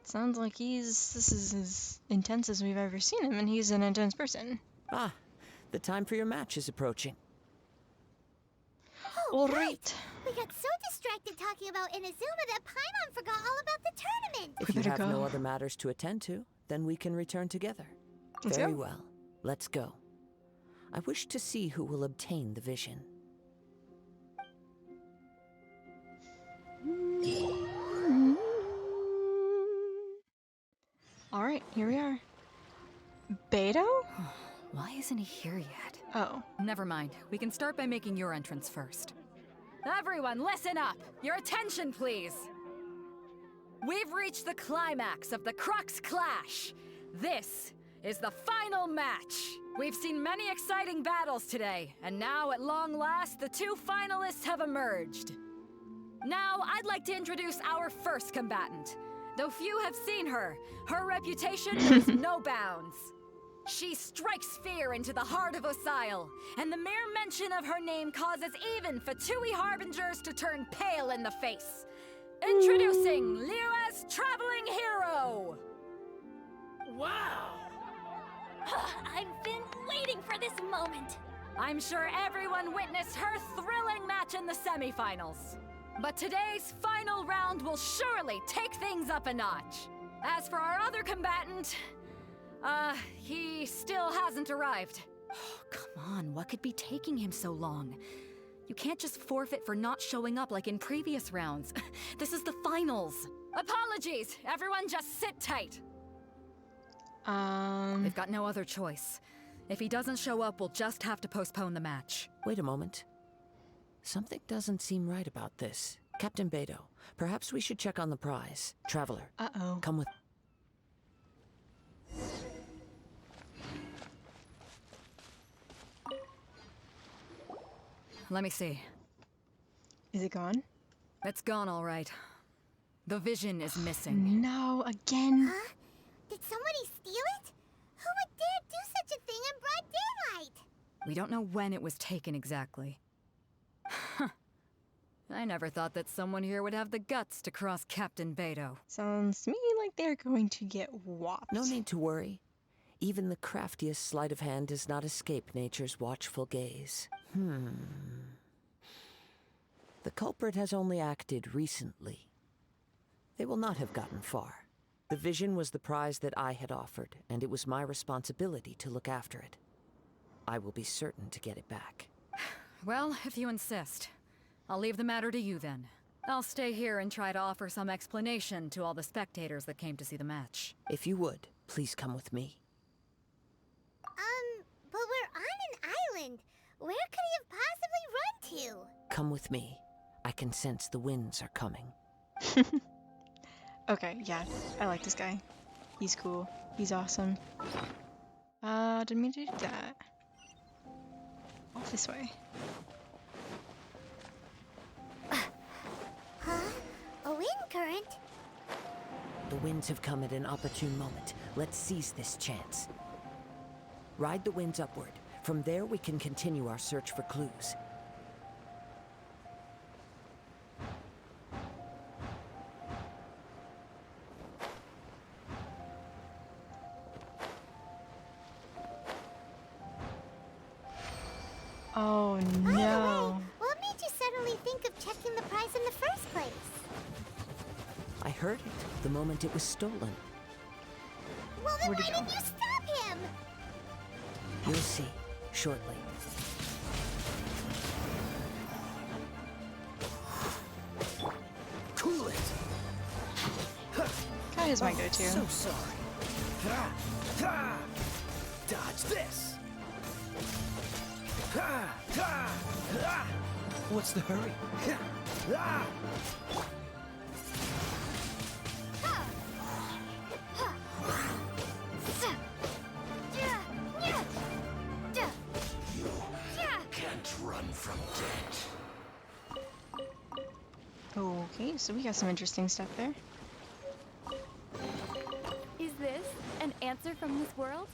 Sounds like this is as intense as we've ever seen him, and he's an intense person. Ah, the time for your match is approaching. Oh, right. We got so distracted talking about Inazuma that Paimon forgot all about the tournament. If you have no other matters to attend to, then we can return together. Let's Very go. well. Let's go. I wish to see who will obtain the vision. Alright, here we are. Beto? Why isn't he here yet? Oh. Never mind. We can start by making your entrance first. Everyone, listen up! Your attention, please! We've reached the climax of the Crux Clash! This is the final match! We've seen many exciting battles today, and now, at long last, the 2 finalists have emerged. Now, I'd like to introduce our first combatant. Though few have seen her, her reputation knows no bounds. She strikes fear into the heart of Osile, and the mere mention of her name causes even Fatui Harbingers to turn pale in the face. Introducing Liyue's traveling hero! Wow! I've been waiting for this moment! I'm sure everyone witnessed her thrilling match in the semifinals. But today's final round will surely take things up a notch. As for our other combatant, he still hasn't arrived. Come on, what could be taking him so long? You can't just forfeit for not showing up like in previous rounds. This is the finals. Apologies, everyone just sit tight. We've got no other choice. If he doesn't show up, we'll just have to postpone the match. Wait a moment. Something doesn't seem right about this. Captain Beidou, perhaps we should check on the prize. Traveler. Uh-oh. Come with... Let me see. Is it gone? It's gone, all right. The vision is missing. No, again? Huh? Did somebody steal it? Who would dare do such a thing in broad daylight? We don't know when it was taken exactly. I never thought that someone here would have the guts to cross Captain Beidou. Sounds to me like they're going to get whopped. No need to worry. Even the craftiest sleight of hand does not escape nature's watchful gaze. The culprit has only acted recently. They will not have gotten far. The vision was the prize that I had offered, and it was my responsibility to look after it. I will be certain to get it back. Well, if you insist. I'll leave the matter to you then. I'll stay here and try to offer some explanation to all the spectators that came to see the match. If you would, please come with me. But we're on an island. Where could he have possibly run to? Come with me. I can sense the winds are coming. Okay, yeah. I like this guy. He's cool. He's awesome. Didn't mean to do that. Off this way. Huh? A wind current? The winds have come at an opportune moment. Let's seize this chance. Ride the winds upward. From there, we can continue our search for clues. Oh no. What made you suddenly think of checking the prize in the first place? I heard it the moment it was stolen. Well, then why didn't you stop him? You'll see shortly. Cool it. Kaeya's my go-to. So sorry. Dodge this. What's the hurry? Can't run from death. Okay, so we got some interesting stuff there. Is this an answer from this world?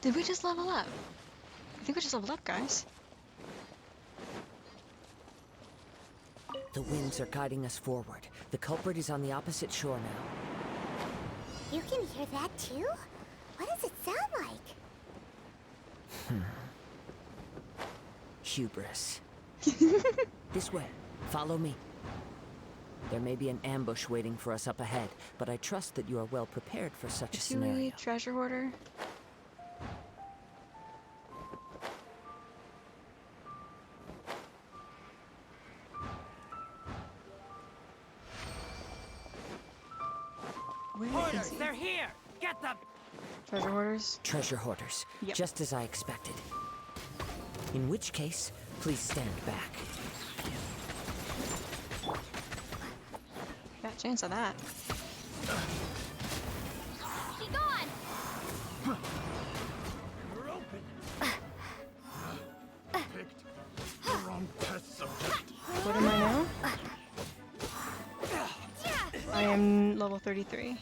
Did we just level up? I think we just leveled up, guys. The winds are guiding us forward. The culprit is on the opposite shore now. You can hear that too? What does it sound like? Hubris. This way. Follow me. There may be an ambush waiting for us up ahead, but I trust that you are well prepared for such a scenario. Treasure hoarder. Hoarders, they're here! Get them! Treasure hoarders? Treasure hoarders. Yep. Just as I expected. In which case, please stand back. Got a chance of that. Be gone! We're open. Picked the wrong test subject. What am I now? I am level 33.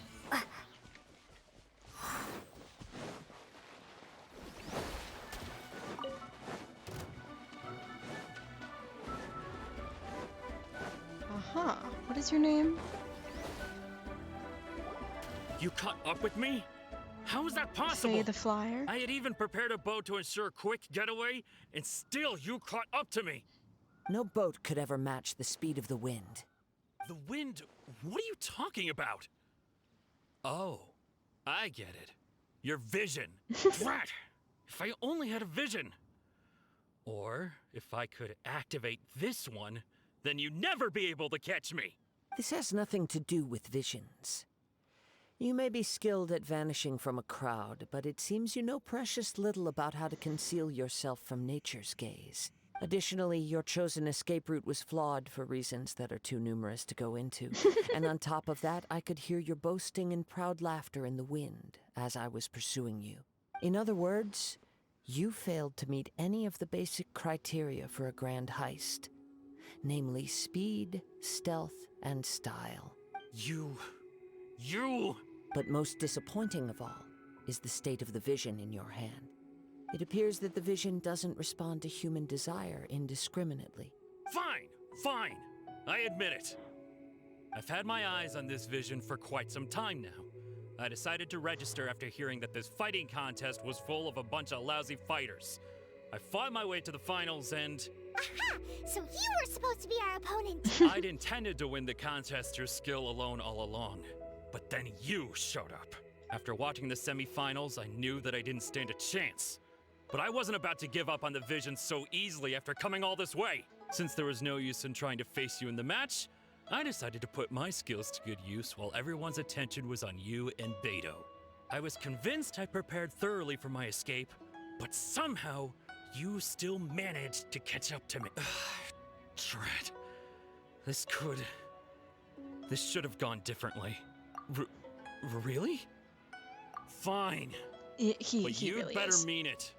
What is your name? You caught up with me? How is that possible? Say the flyer. I had even prepared a boat to ensure a quick getaway, and still you caught up to me. No boat could ever match the speed of the wind. The wind? What are you talking about? Oh, I get it. Your vision. Drat! If I only had a vision. Or if I could activate this one, then you'd never be able to catch me. This has nothing to do with visions. You may be skilled at vanishing from a crowd, but it seems you know precious little about how to conceal yourself from nature's gaze. Additionally, your chosen escape route was flawed for reasons that are too numerous to go into. And on top of that, I could hear your boasting and proud laughter in the wind as I was pursuing you. In other words, you failed to meet any of the basic criteria for a grand heist. Namely speed, stealth, and style. You... But most disappointing of all is the state of the vision in your hand. It appears that the vision doesn't respond to human desire indiscriminately. Fine. I admit it. I've had my eyes on this vision for quite some time now. I decided to register after hearing that this fighting contest was full of a bunch of lousy fighters. I fought my way to the finals and... Aha! So you were supposed to be our opponent! I'd intended to win the contest through skill alone all along. But then you showed up. After watching the semifinals, I knew that I didn't stand a chance. But I wasn't about to give up on the vision so easily after coming all this way. Since there was no use in trying to face you in the match, I decided to put my skills to good use while everyone's attention was on you and Beidou. I was convinced I prepared thoroughly for my escape, but somehow, you still managed to catch up to me. Drat. This should have gone differently. Really? Fine. But you really better is. mean it.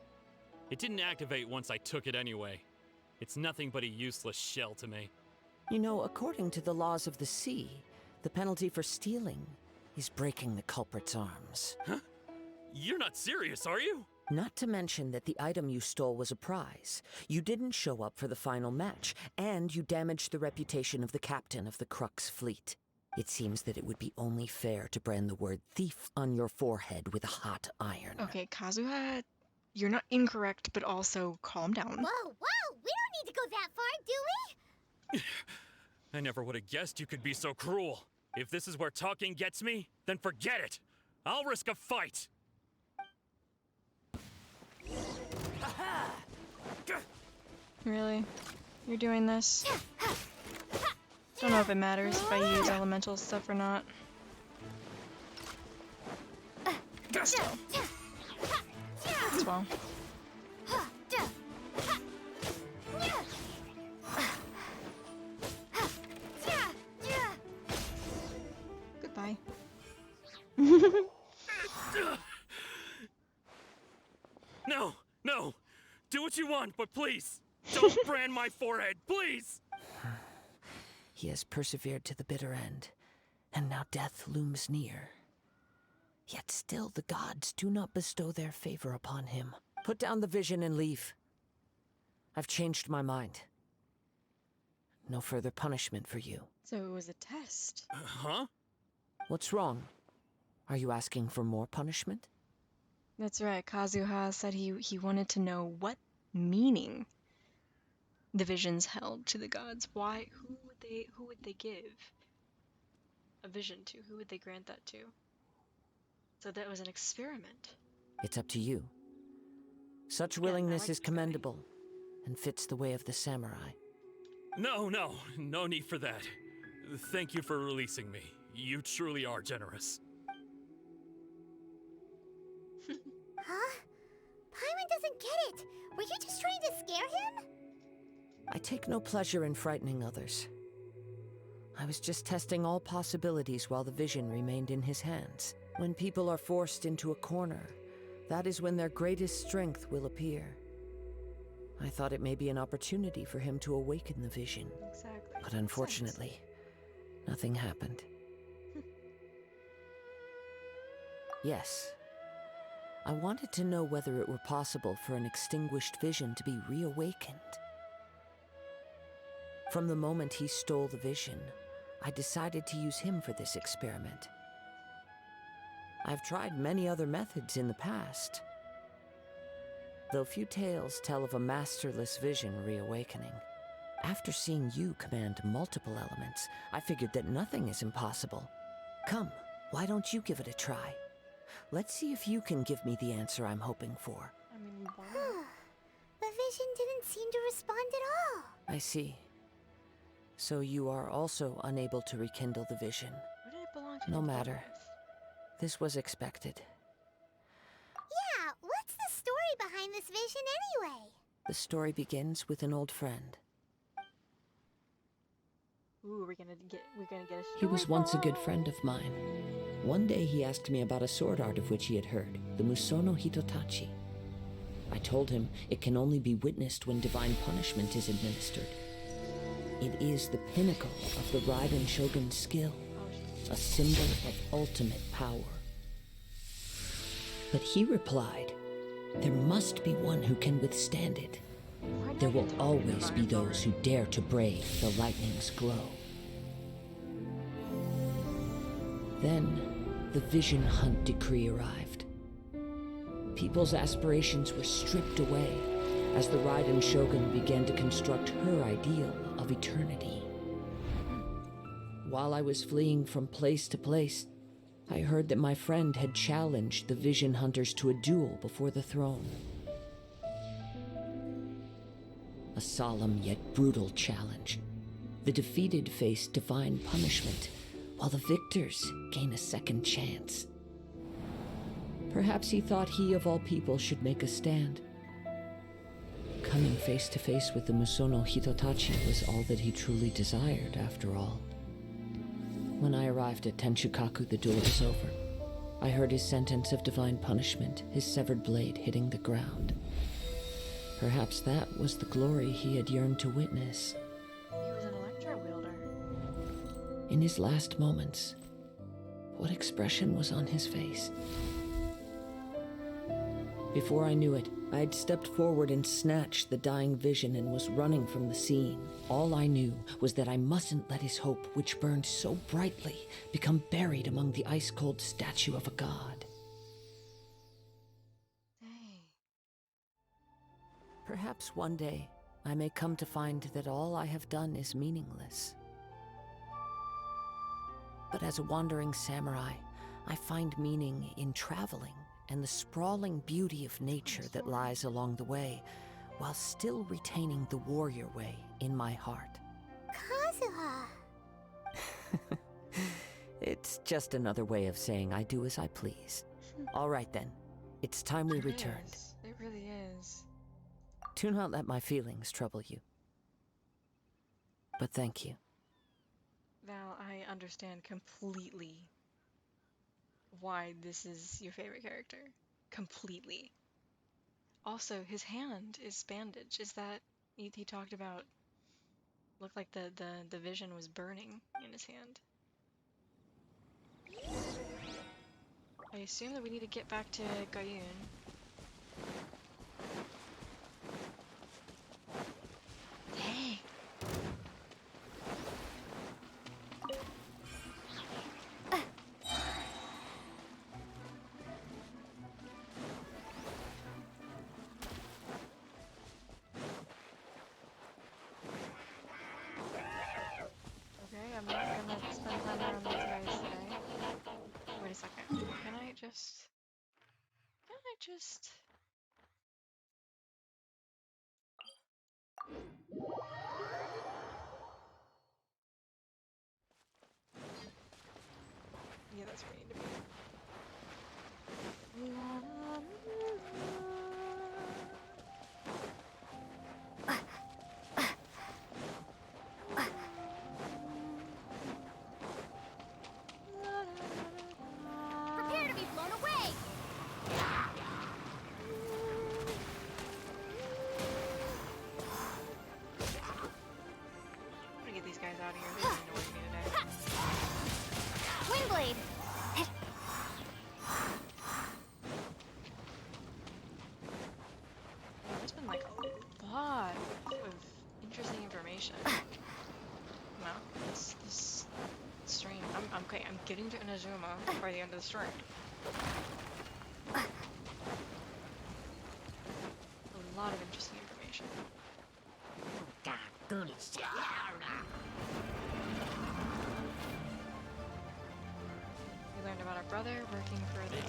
It didn't activate once I took it anyway. It's nothing but a useless shell to me. You know, according to the laws of the sea, the penalty for stealing is breaking the culprit's arms. Huh? You're not serious, are you? Not to mention that the item you stole was a prize. You didn't show up for the final match, and you damaged the reputation of the captain of the Crux fleet. It seems that it would be only fair to brand the word thief on your forehead with a hot iron. Okay, Kazuha, you're not incorrect, but also calm down. Whoa! We don't need to go that far, do we? I never would have guessed you could be so cruel. If this is where talking gets me, then forget it. I'll risk a fight. Really? You're doing this? Don't know if it matters if I use elemental stuff or not. Still. As well. Goodbye. No! Do what you want, but please, don't brand my forehead, please! He has persevered to the bitter end, and now death looms near. Yet still the gods do not bestow their favor upon him. Put down the vision and leave. I've changed my mind. No further punishment for you. So it was a test. Huh? What's wrong? Are you asking for more punishment? That's right, Kazuha said he wanted to know what meaning the visions held to the gods. Why? Who would they give a vision to? Who would they grant that to? So that was an experiment. It's up to you. Such willingness is commendable and fits the way of the samurai. No need for that. Thank you for releasing me. You truly are generous. Huh? Paimon doesn't get it. Were you just trying to scare him? I take no pleasure in frightening others. I was just testing all possibilities while the vision remained in his hands. When people are forced into a corner, that is when their greatest strength will appear. I thought it may be an opportunity for him to awaken the vision. Exactly. But unfortunately, nothing happened. Yes. I wanted to know whether it were possible for an extinguished vision to be reawakened. From the moment he stole the vision, I decided to use him for this experiment. I've tried many other methods in the past, though few tales tell of a masterless vision reawakening. After seeing you command multiple elements, I figured that nothing is impossible. Come, why don't you give it a try? Let's see if you can give me the answer I'm hoping for. The vision didn't seem to respond at all. I see. So you are also unable to rekindle the vision. Where did it belong to? No matter. This was expected. Yeah, what's the story behind this vision anyway? The story begins with an old friend. Ooh, we're gonna get a He was once a good friend of mine. One day he asked me about a sword art of which he had heard, the Musono Hitotachi. I told him it can only be witnessed when divine punishment is administered. It is the pinnacle of the Raiden Shogun's skill, a symbol of ultimate power. But he replied, there must be one who can withstand it. There will always be those who dare to brave the lightning's glow. Then, the Vision Hunt decree arrived. People's aspirations were stripped away as the Raiden Shogun began to construct her ideal of eternity. While I was fleeing from place to place, I heard that my friend had challenged the Vision Hunters to a duel before the throne. A solemn yet brutal challenge. The defeated face divine punishment, while the victors gain a second chance. Perhaps he thought he of all people should make a stand. Coming face to face with the Musono Hitotachi was all that he truly desired, after all. When I arrived at Tenshukaku, the duel was over. I heard his sentence of divine punishment, his severed blade hitting the ground. Perhaps that was the glory he had yearned to witness. He was an electro wielder. In his last moments, what expression was on his face? Before I knew it, I had stepped forward and snatched the dying vision and was running from the scene. All I knew was that I mustn't let his hope, which burned so brightly, become buried among the ice-cold statue of a god. Perhaps one day, I may come to find that all I have done is meaningless. But as a wandering samurai, I find meaning in traveling and the sprawling beauty of nature that lies along the way, while still retaining the warrior way in my heart. Kazuha! It's just another way of saying I do as I please. All right then, it's time we returned. It really is. Do not let my feelings trouble you. But thank you. Val, I understand completely why this is your favorite character. Completely. Also, his hand is bandaged. Is that... He talked about... Looked like the vision was burning in his hand. I assume that we need to get back to Ganyu. Dang. Okay, I'm not gonna spend time around these guys today. Wait a second. Can I just... Yeah, that's where I need to be. Prepare to be blown away! I'm gonna get these guys out of here. They're annoying me today. Windblade! There's been like a lot of interesting information. No, this stream. I'm okay. I'm getting to Inazuma by the end of the stream. A lot of interesting information. We learned about our brother working for the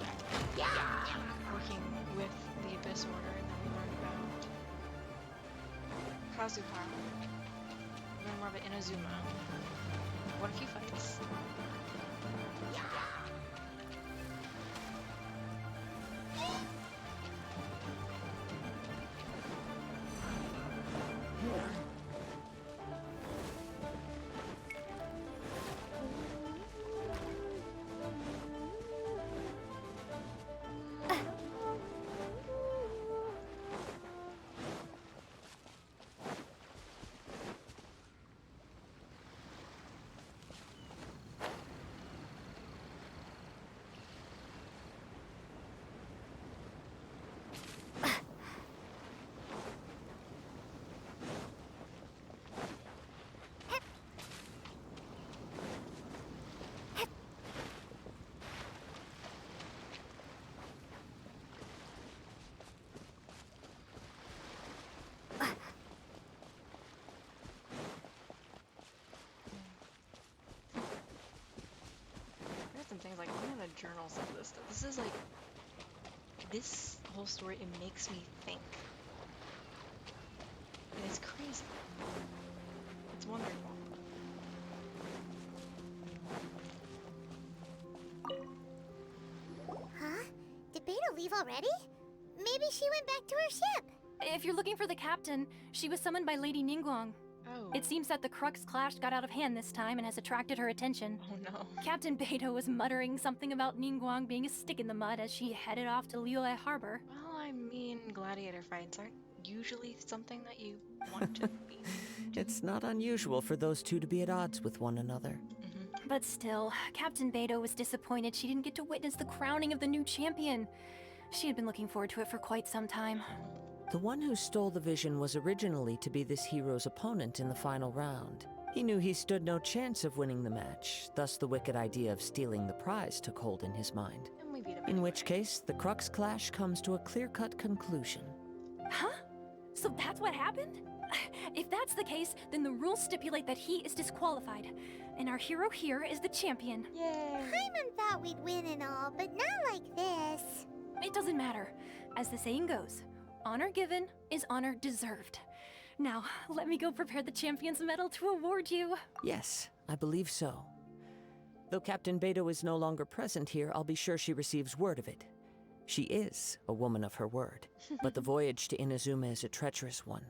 working with the Abyss Order, and then we learned about Kazuhara. We learned more about Inazuma. Won a few fights. Some things like looking at the journals of this stuff. This is like this whole story. It makes me think, and it's crazy. It's wonderful. Huh? Did Beta leave already? Maybe she went back to her ship. If you're looking for the captain, she was summoned by Lady Ningguang. Oh. It seems that the Crux clash got out of hand this time and has attracted her attention. Oh no. Captain Beidou was muttering something about Ningguang being a stick in the mud as she headed off to Liyue Harbor. Well, I mean, gladiator fights aren't usually something that you want to be. It's not unusual for those two to be at odds with one another. But still, Captain Beidou was disappointed she didn't get to witness the crowning of the new champion. She had been looking forward to it for quite some time. The one who stole the vision was originally to be this hero's opponent in the final round. He knew he stood no chance of winning the match, thus the wicked idea of stealing the prize took hold in his mind. And we beat him In which case, the Crux clash comes to a clear-cut conclusion. Huh? So that's what happened? If that's the case, then the rules stipulate that he is disqualified, and our hero here is the champion. Yay! Paimon thought we'd win and all, but not like this. It doesn't matter. As the saying goes, honor given is honor deserved. Now, let me go prepare the champion's medal to award you. Yes, I believe so. Though Captain Beidou is no longer present here, I'll be sure she receives word of it. She is a woman of her word, but the voyage to Inazuma is a treacherous one.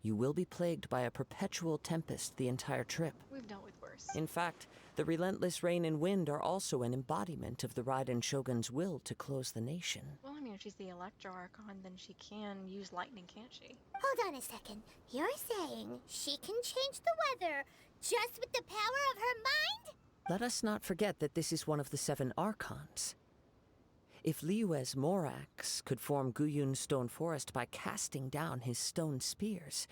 You will be plagued by a perpetual tempest the entire trip. We've dealt with worse. In fact, the relentless rain and wind are also an embodiment of the Raiden Shogun's will to close the nation. Well, I mean, if she's the Electro Archon, then she can use lightning, can't she? Hold on a second. You're saying she can change the weather just with the power of her mind? Let us not forget that this is one of the 7 Archons. If Liyue's Morax could form Guyun's stone forest by casting down his stone spears,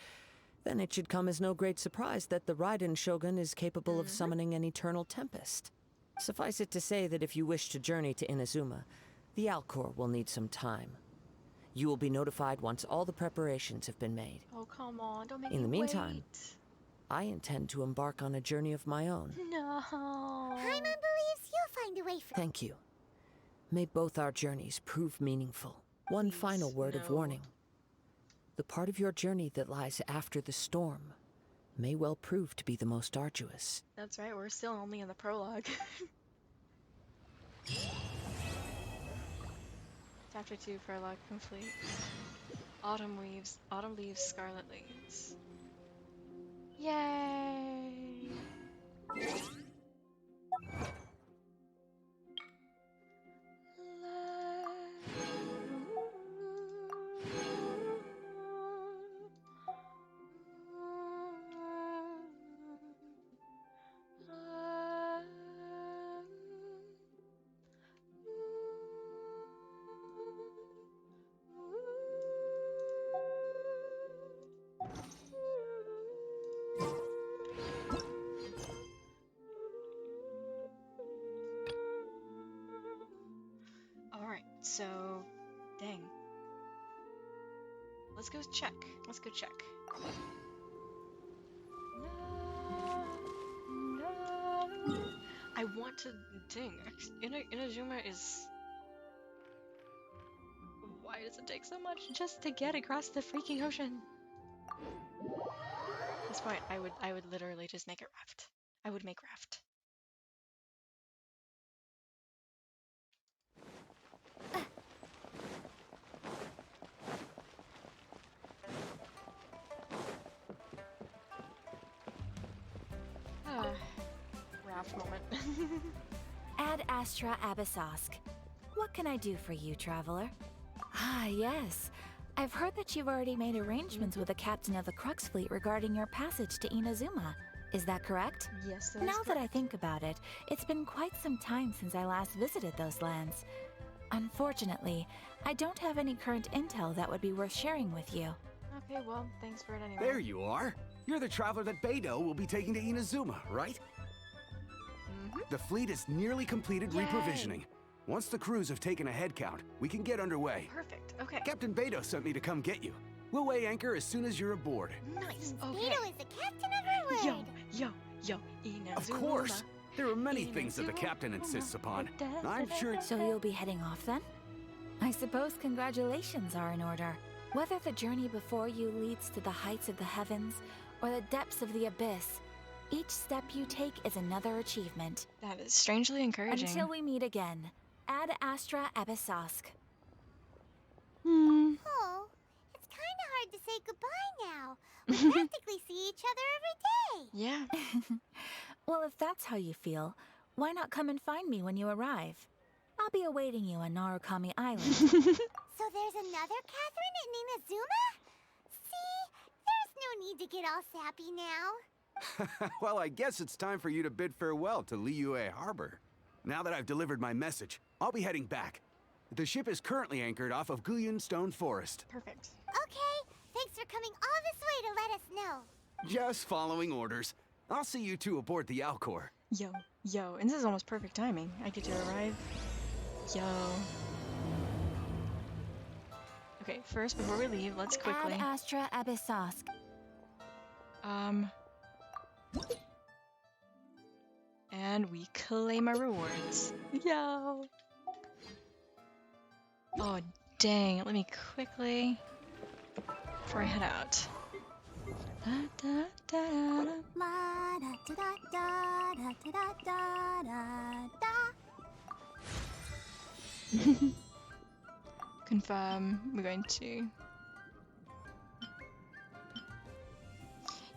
then it should come as no great surprise that the Raiden Shogun is capable of summoning an eternal tempest. Suffice it to say that if you wish to journey to Inazuma, the Alcor will need some time. You will be notified once all the preparations have been made. Oh, come on, don't make me In the meantime, wait. I intend to embark on a journey of my own. No. Paimon believes you'll find a way for. Thank you. May both our journeys prove meaningful. One final word of warning. The part of your journey that lies after the storm may well prove to be the most arduous. That's right, we're still only in the prologue. Chapter 2, prologue complete. Autumn leaves, scarlet leaves. Yay! So, dang. Let's go check. Let's go check. I want to. Dang. Inazuma is. Why does it take so much just to get across the freaking ocean? At this point, I would literally just make a raft. I would make raft. Raft moment. Ad Astra Abyssosk. What can I do for you, traveler? Ah, yes. I've heard that you've already made arrangements with the captain of the Crux fleet regarding your passage to Inazuma. Is that correct? Yes, that is Now that I correct. think about it, it's been quite some time since I last visited those lands. Unfortunately, I don't have any current intel that would be worth sharing with you. Okay, well, thanks for it anyway. There you are. You're the traveler that Beidou will be taking to Inazuma, right? The fleet is nearly completed Yay. reprovisioning. Once the crews have taken a head count, we can get underway. Perfect. Okay. Captain Beidou sent me to come get you. We'll weigh anchor as soon as you're aboard. Nice. Okay. Beidou is the captain of her word. Yo, Inazuma. Of course. There are many things that the captain insists upon. I'm sure. So you'll be heading off then? I suppose congratulations are in order. Whether the journey before you leads to the heights of the heavens or the depths of the abyss, each step you take is another achievement. That is strangely encouraging. Until we meet again, Ad Astra Abyssosk. Oh, it's kind of hard to say goodbye now. We practically see each other every day. Yeah. Well, if that's how you feel, why not come and find me when you arrive? I'll be awaiting you on Narukami Island. So there's another Catherine in Inazuma? See, there's no need to get all sappy now. Well, I guess it's time for you to bid farewell to Liyue Harbor. Now that I've delivered my message, I'll be heading back. The ship is currently anchored off of Guyun Stone Forest. Perfect. Okay, thanks for coming all this way to let us know. Just following orders. I'll see you two aboard the Alcor. Yo, and this is almost perfect timing. I get to arrive. Yo. Okay, first, before we leave, let's quickly... Ad Astra Abyssosk. And we claim our rewards. Yo! Oh, dang. Let me quickly... Before I head out. Confirm. We're going to...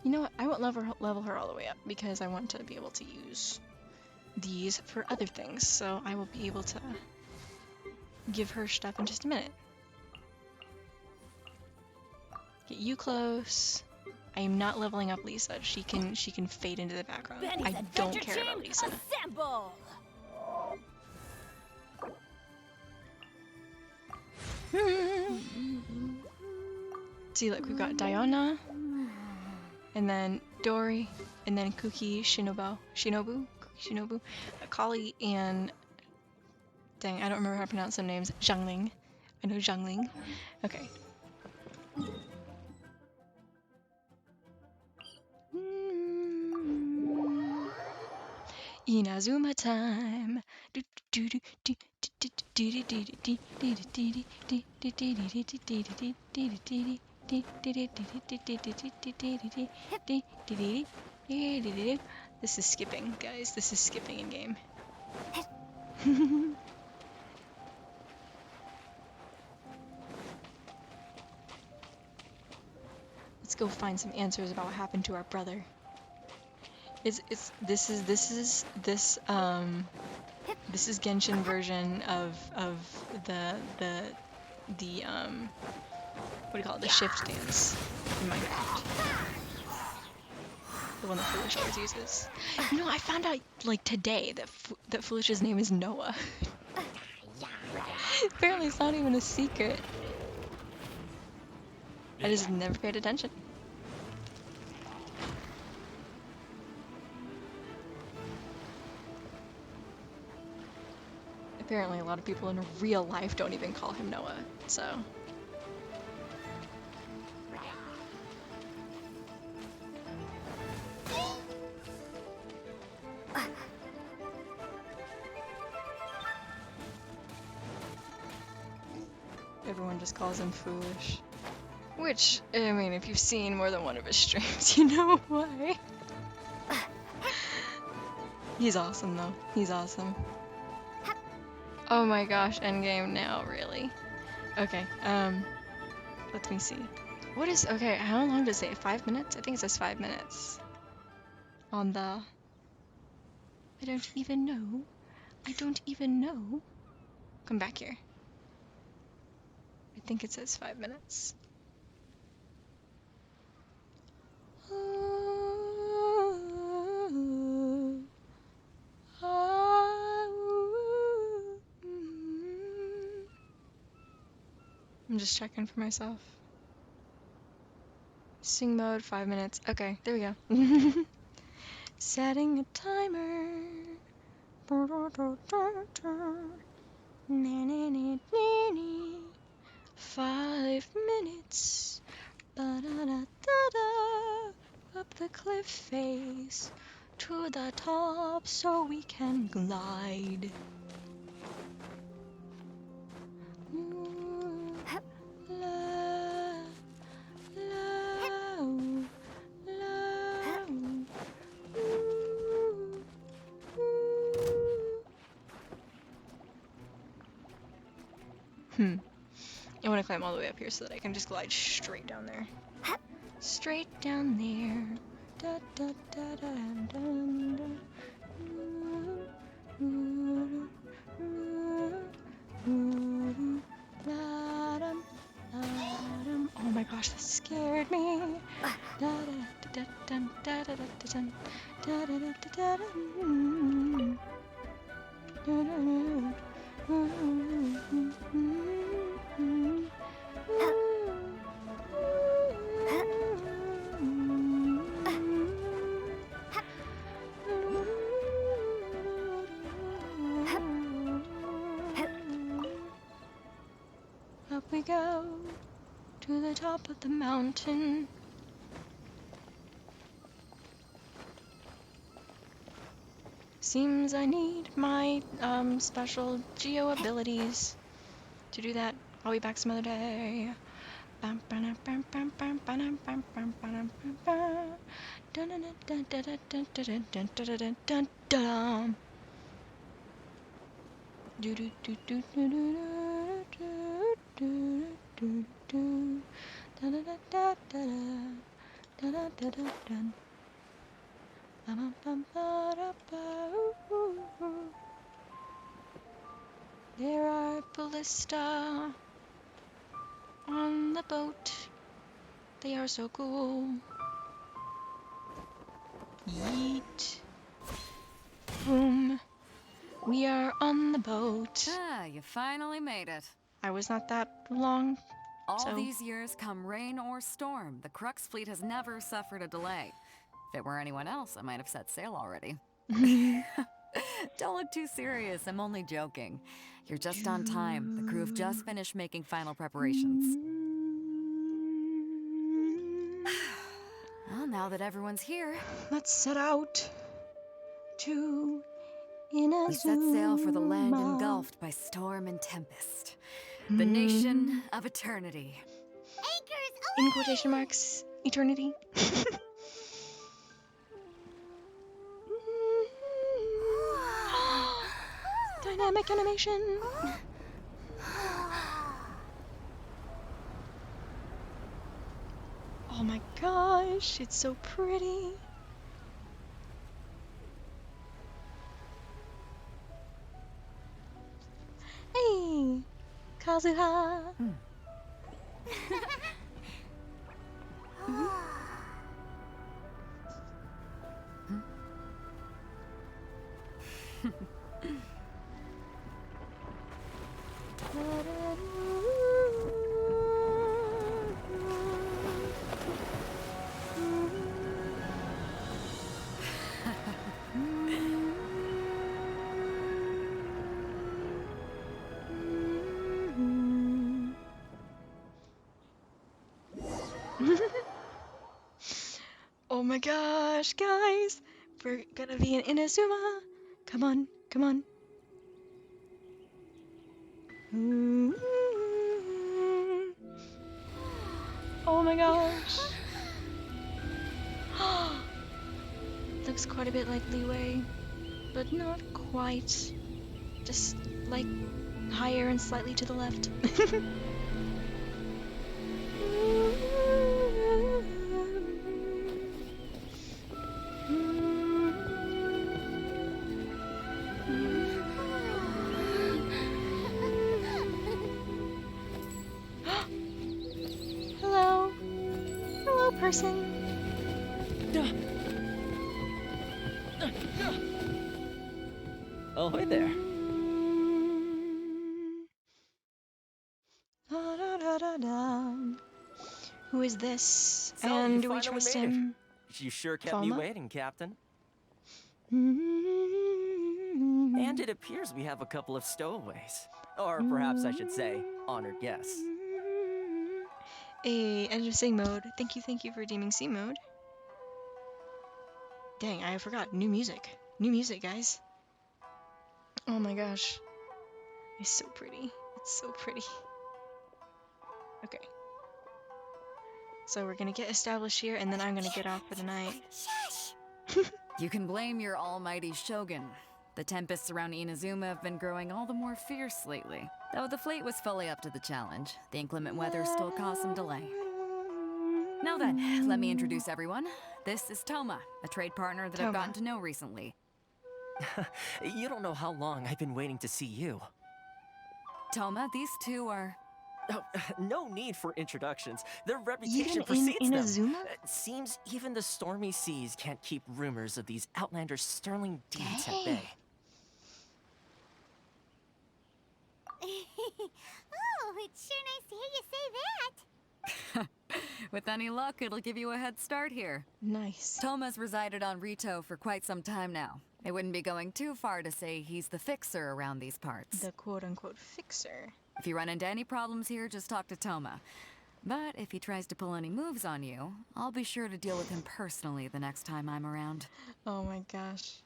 You know what? I won't level her all the way up because I want to be able to use these for other things. So I will be able to give her stuff in just a minute. Get you close. I am not leveling up Lisa. She can fade into the background. Benny's I don't Adventure care about Team, Lisa. Assemble! See, look, we've got Diana, and then Dori, and then Kuki Shinobu, Kali, and dang, I don't remember how to pronounce some names. Zhangling. I know Zhangling. Okay. Inazuma time. This is skipping, guys. This is skipping in game. Let's go find some answers about what happened to our brother. This is Genshin version of the what do you call it, the shift dance in Minecraft. The one that Foolish always uses. You know, I found out like today that Foolish's name is Noah. Apparently it's not even a secret. I just never paid attention. Apparently a lot of people in real life don't even call him Noah, so. Everyone just calls him foolish. Which, I mean, if you've seen more than one of his streams, you know why. He's awesome, though. He's awesome. Oh my gosh, endgame now, really? Okay, let me see. What is, okay, how long does it say? 5 minutes? I think it says 5 minutes. On the... I don't even know. I don't even know. Come back here. I think it says 5 minutes. I'm just checking for myself. Sing mode, 5 minutes. Okay, there we go. Setting a timer. 5 minutes. Ba-da-da-da-da. Up the cliff face to the top so we can glide. I want to climb all the way up here so that I can just glide straight down there. Straight down there. Da, da, da, da, da, da. Oh my gosh, that scared me. Da, da, da, da, da, da, da, da, da, da, da, da, Up we go to the top of the mountain. Seems I need my special geo abilities to do that. I'll be back some other day. There are ballista on the boat. They are so cool. Yeet. Boom. We are on the boat. Ah, you finally made it. I was not that long. All these years, come rain or storm, the Crux fleet has never suffered a delay. If it were anyone else, I might have set sail already. Don't look too serious, I'm only joking. You're just on time. The crew have just finished making final preparations. Well, now that everyone's here, let's set out to Inazuma. We set sail for the land engulfed by storm and tempest. The nation of eternity. Anchors in quotation marks, eternity. Dynamic animation. Oh my gosh, it's so pretty. Hey, Kazuha. my gosh, guys! We're gonna be in Inazuma! Come on, come on. Oh my gosh! Looks quite a bit like Liyue, but not quite. Just like higher and slightly to the left. Hello. Hello, person. Oh, hi there. Who is this? So, and you do we finally trust made it. him? You sure kept me Falma? waiting, Captain. And it appears we have a couple of stowaways. Or perhaps I should say, honored guests. Enter sing mode. Thank you for redeeming C mode. Dang, I forgot. New music. New music, guys. Oh my gosh. It's so pretty. It's so pretty. Okay. So we're gonna get established here, and then I'm gonna get off for the night. You can blame your almighty shogun. The tempests around Inazuma have been growing all the more fierce lately. Though the fleet was fully up to the challenge, the inclement weather still caused some delay. Now then, let me introduce everyone. This is Toma, a trade partner that I've gotten to know recently. You don't know how long I've been waiting to see you. Toma, these two are... Oh, no need for introductions. Their reputation Even precedes in them. Inazuma? Seems even the stormy seas can't keep rumors of these outlanders' sterling deeds at bay. Oh, it's sure nice to hear you say that. With any luck, it'll give you a head start here. Nice. Toma's resided on Rito for quite some time now. It wouldn't be going too far to say he's the fixer around these parts. The quote-unquote fixer. If you run into any problems here, just talk to Toma. But if he tries to pull any moves on you, I'll be sure to deal with him personally the next time I'm around. Oh my gosh.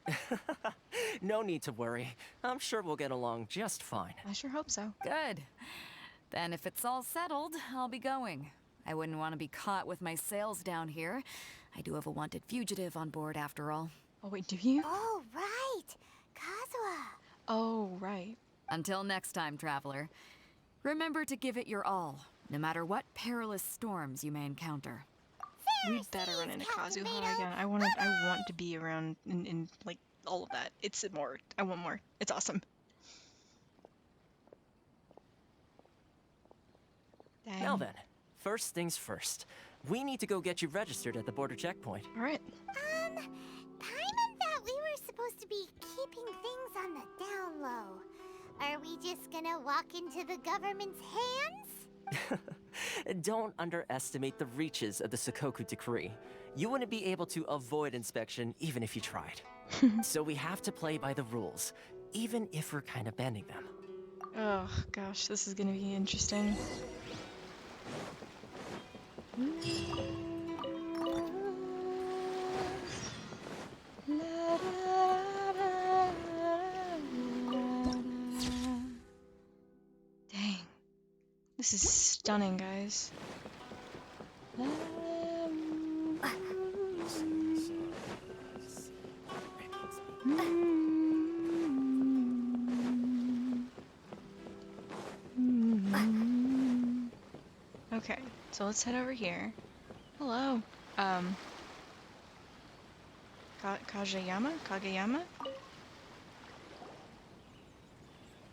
No need to worry. I'm sure we'll get along just fine. I sure hope so. Good. Then if it's all settled, I'll be going. I wouldn't want to be caught with my sails down here. I do have a wanted fugitive on board after all. Oh wait, do you? Oh, right. Kazuha. Oh, right. Until next time, traveler. Remember to give it your all, no matter what perilous storms you may encounter. We better run into Kazuha again. I want to be around in like all of that. It's more. I want more. It's awesome. Dang. Now then, first things first. We need to go get you registered at the border checkpoint. All right. Paimon thought we were supposed to be keeping things on the down low. Are we just gonna walk into the government's hands? Don't underestimate the reaches of the Sakoku Decree. You wouldn't be able to avoid inspection even if you tried. So we have to play by the rules, even if we're kind of bending them. Oh gosh, this is gonna be interesting. Dang. This is stunning, guys. Okay, so let's head over here. Hello. Kageyama?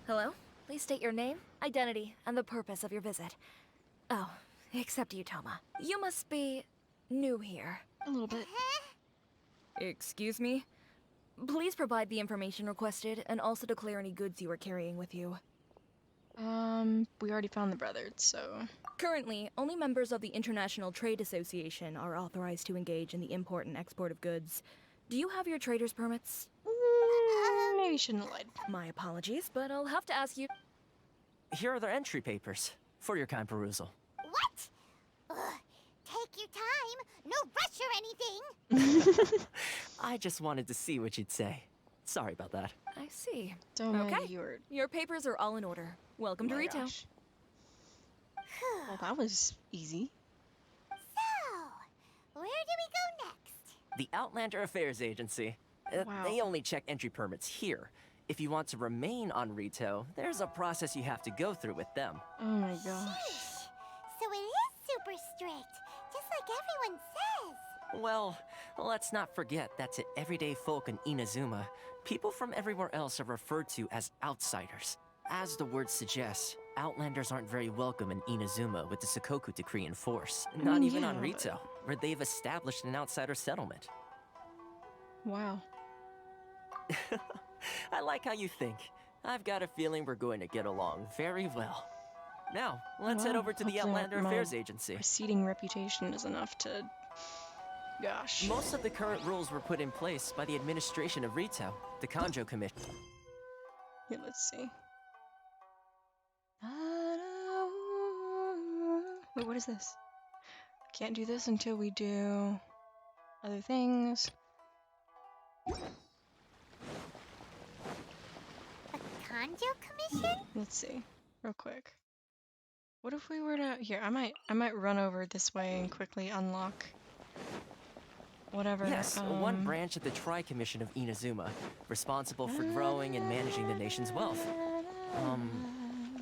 Hello? Please state your name, identity, and the purpose of your visit. Oh, except you, Toma. You must be new here. A little bit. Excuse me? Please provide the information requested and also declare any goods you are carrying with you. We already found the brother, so... Currently, only members of the International Trade Association are authorized to engage in the import and export of goods. Do you have your trader's permits? Maybe shouldn't have lied. My apologies, but I'll have to ask you... Here are their entry papers, for your kind perusal. What? Ugh, take your time. No no rush or anything. I just wanted to see what you'd say. Sorry about that. I see. Toma, Okay. Your papers are all in order. Welcome to my Rito. gosh. Well, that was easy. So, where do we go next? The Outlander Affairs Agency. Wow. They only check entry permits here. If you want to remain on Rito, there's a process you have to go through with them. Oh my gosh. So it is super strict, just like everyone says. Well, let's not forget that to everyday folk in Inazuma, people from everywhere else are referred to as outsiders. As the word suggests, Outlanders aren't very welcome in Inazuma with the Sakoku Decree in force. Not even on Rito, where they've established an outsider settlement. Wow. I like how you think. I've got a feeling we're going to get along very well. Now, let's head over to the hopefully Outlander my Affairs Agency. Preceding reputation is enough to... Gosh. Most of the current rules were put in place by the administration of Rito, the Kanjo Commission. Here, let's see. Wait, what is this? Can't do this until we do other things. Kanjo Commission? Let's see, real quick. What if we were to here? I might run over this way and quickly unlock whatever. Yes, one branch of the Tri-Commission of Inazuma, responsible for growing and managing the nation's wealth.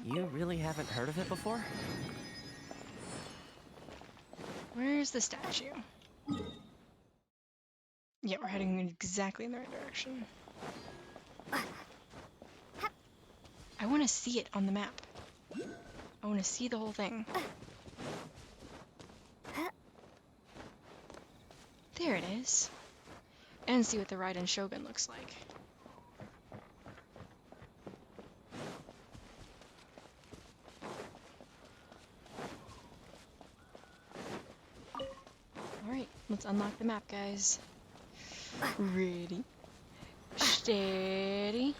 You really haven't heard of it before? Where's the statue? Yeah, we're heading exactly in the right direction. I want to see it on the map. I want to see the whole thing. There it is. And see what the Raiden Shogun looks like. Alright, let's unlock the map, guys. Ready. Steady.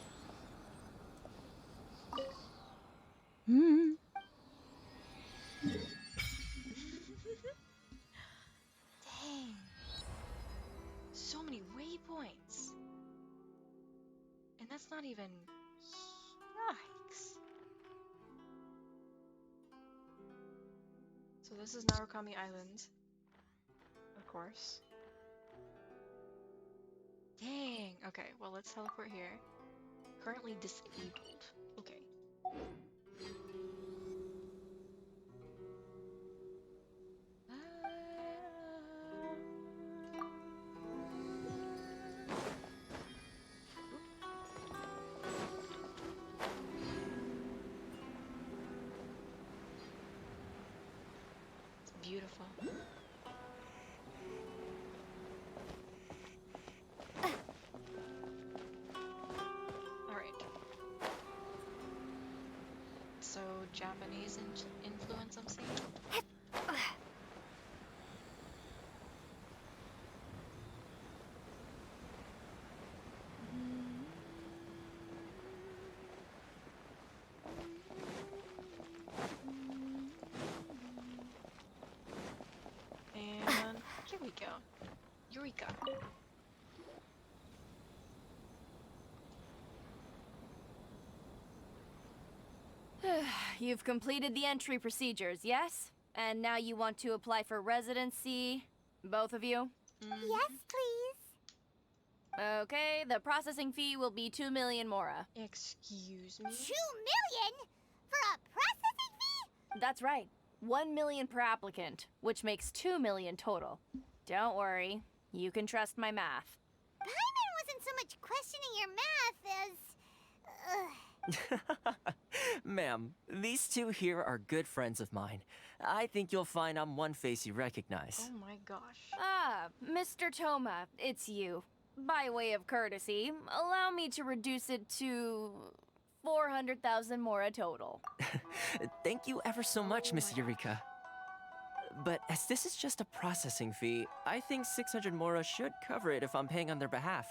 Dang. So many waypoints. And that's not even... Yikes. So this is Narukami Island. Of course. Dang. Okay, well let's teleport here. Currently disabled. Okay. It's beautiful. So Japanese influence, I'm seeing. And here we go. Eureka. You've completed the entry procedures, yes? And now you want to apply for residency? Both of you? Yes, please. Okay, the processing fee will be 2 million mora. Excuse me? 2 million? For a processing fee? That's right. 1 million per applicant, which makes 2 million total. Don't worry, you can trust my math. Paimon wasn't so much questioning your math as... Ma'am, these two here are good friends of mine. I think you'll find I'm one face you recognize. Oh my gosh. Ah, Mr. Toma, it's you. By way of courtesy, allow me to reduce it to 400,000 mora total. Thank you ever so much, Miss Eureka. But as this is just a processing fee, I think 600 mora should cover it if I'm paying on their behalf.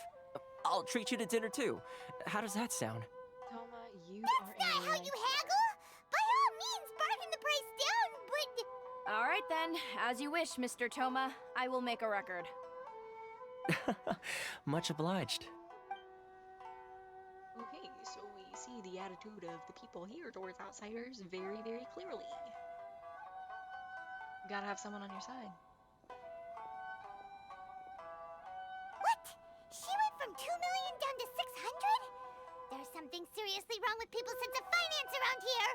I'll treat you to dinner too. How does that sound? Toma, you That's not how you haggle! By all means, bargain the price down, but... All right then, as you wish, Mr. Toma. I will make a record. Much obliged. Okay, so we see the attitude of the people here towards outsiders very, very clearly. You gotta have someone on your side. What? She went from 2 million down to 600? There's something seriously wrong with people's sense of finance around here!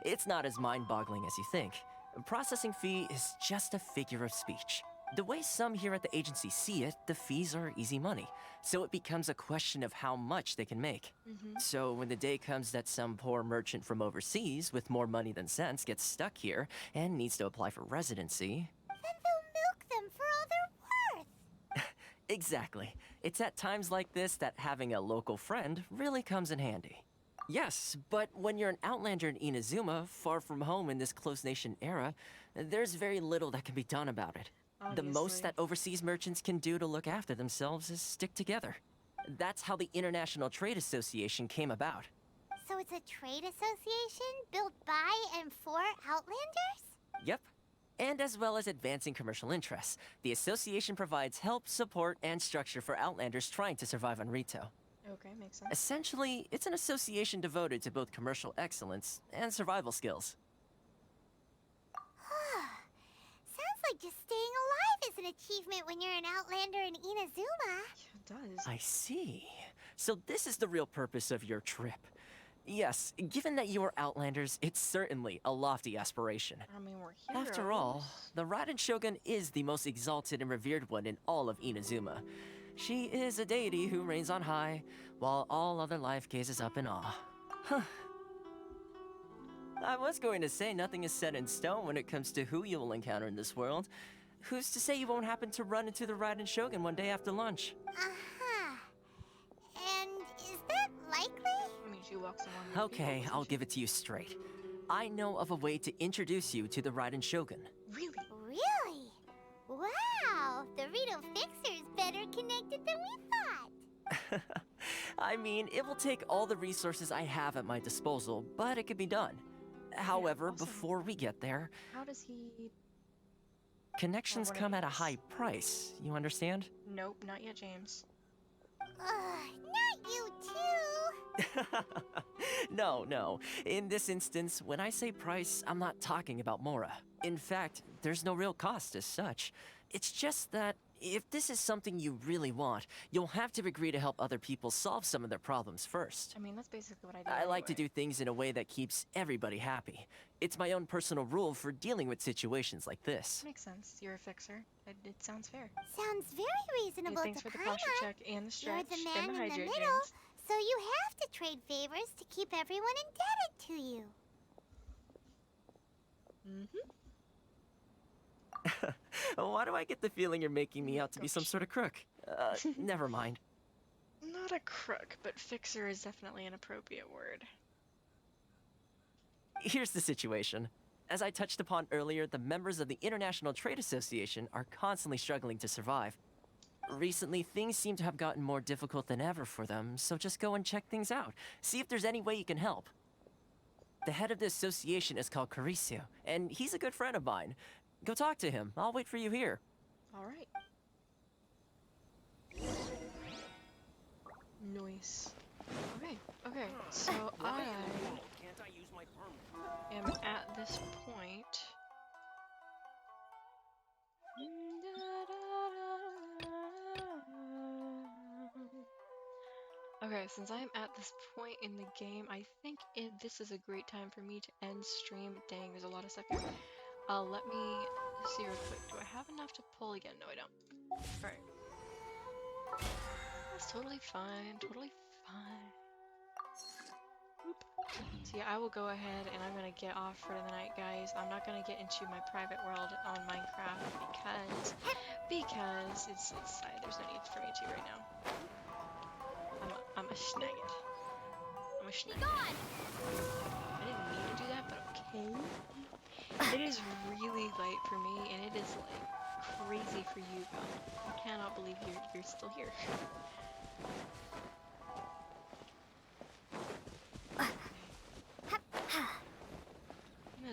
It's not as mind-boggling as you think. A processing fee is just a figure of speech. The way some here at the agency see it, the fees are easy money, so it becomes a question of how much they can make. So when the day comes that some poor merchant from overseas with more money than sense gets stuck here and needs to apply for residency... Then they'll milk them for all they're worth! Exactly. It's at times like this that having a local friend really comes in handy. Yes, but when you're an outlander in Inazuma, far from home in this closed nation era, there's very little that can be done about it. The most that overseas merchants can do to look after themselves is stick together. That's how the International Trade Association came about. So it's a trade association built by and for Outlanders? Yep. And as well as advancing commercial interests, the association provides help, support, and structure for Outlanders trying to survive on Rito. Okay, makes sense. Essentially, it's an association devoted to both commercial excellence and survival skills. Sounds like just staying alive is an achievement when you're an Outlander in Inazuma. It does. I see. So this is the real purpose of your trip. Yes, given that you are Outlanders, it's certainly a lofty aspiration. I mean, we're heroes. After all, the Raiden Shogun is the most exalted and revered one in all of Inazuma. She is a deity who reigns on high, while all other life gazes up in awe. Huh. I was going to say nothing is set in stone when it comes to who you will encounter in this world. Who's to say you won't happen to run into the Raiden Shogun one day after lunch? And is that likely? I mean, she walks along. Okay, I'll give it to you straight. I know of a way to introduce you to the Raiden Shogun. Really? Really? Wow, the Rito Fixer is better connected than we thought. I mean, it will take all the resources I have at my disposal, but it could be done. However, before we get there... How does he... Connections come at a high price, you understand? Nope, not yet, James. Not you too! No. In this instance, when I say price, I'm not talking about Mora. In fact, there's no real cost as such. It's just that if this is something you really want, you'll have to agree to help other people solve some of their problems first. I mean, that's basically what I do. I like to do things in a way that keeps everybody happy. It's my own personal rule for dealing with situations like this. Makes sense. You're a fixer. It sounds fair. Sounds very reasonable Thanks to for the Paimon. posture check and the stretch. You're the man and the in the hydrate, middle, James. so you have to trade favors to keep everyone indebted to you. Why do I get the feeling you're making me out to be some sort of crook? Never mind. Not a crook, but fixer is definitely an appropriate word. Here's the situation. As I touched upon earlier, the members of the International Trade Association are constantly struggling to survive. Recently, things seem to have gotten more difficult than ever for them, so just go and check things out. See if there's any way you can help. The head of the association is called Carisio, and he's a good friend of mine. Go talk to him. I'll wait for you here. All right. Nice. Okay, so I am at this point. Okay, since I'm at this point in the game, I think this is a great time for me to end stream. Dang, there's a lot of stuff here. Let me see real quick. Do I have enough to pull again? No, I don't. Alright. That's totally fine. Totally fine. Oop. So yeah, I will go ahead and I'm gonna get off for the night, guys. I'm not gonna get into my private world on Minecraft because it's there's no need for me to right now. I'm a snag it. I'm a snag it. I didn't mean to do that, but okay. It is really late for me, and it is like crazy for you, though. I cannot believe you're still here.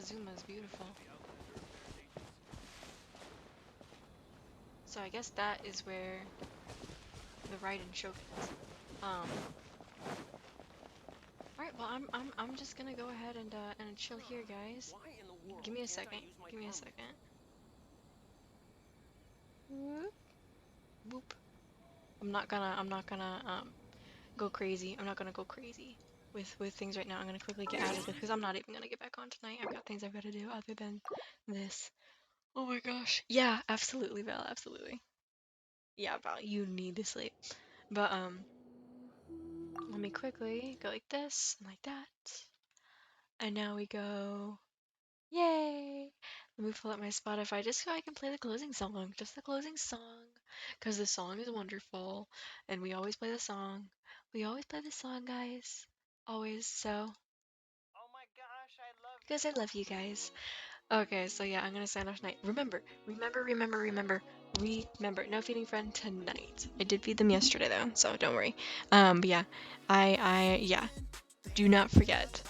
Inazuma is beautiful. So I guess that is where the Raiden Shogun is. Alright, well I'm just gonna go ahead and chill here, guys. Give me a second. Give me a second. Whoop. Whoop. I'm not gonna go crazy. I'm not gonna go crazy with things right now. I'm gonna quickly get out of this because I'm not even gonna get back on tonight. I've got things I've gotta do other than this. Oh my gosh. Yeah, absolutely, Val, absolutely. Yeah, Val, you need to sleep. But let me quickly go like this and like that. And now we go. Yay! Let me pull up my Spotify just so I can play the closing song. Just the closing song. Because the song is wonderful. And we always play the song. We always play the song, guys. Always, so. Because I love you guys. Okay, so yeah, I'm gonna sign off tonight. Remember, no feeding friend tonight. I did feed them yesterday though, so don't worry. But yeah, yeah, do not forget.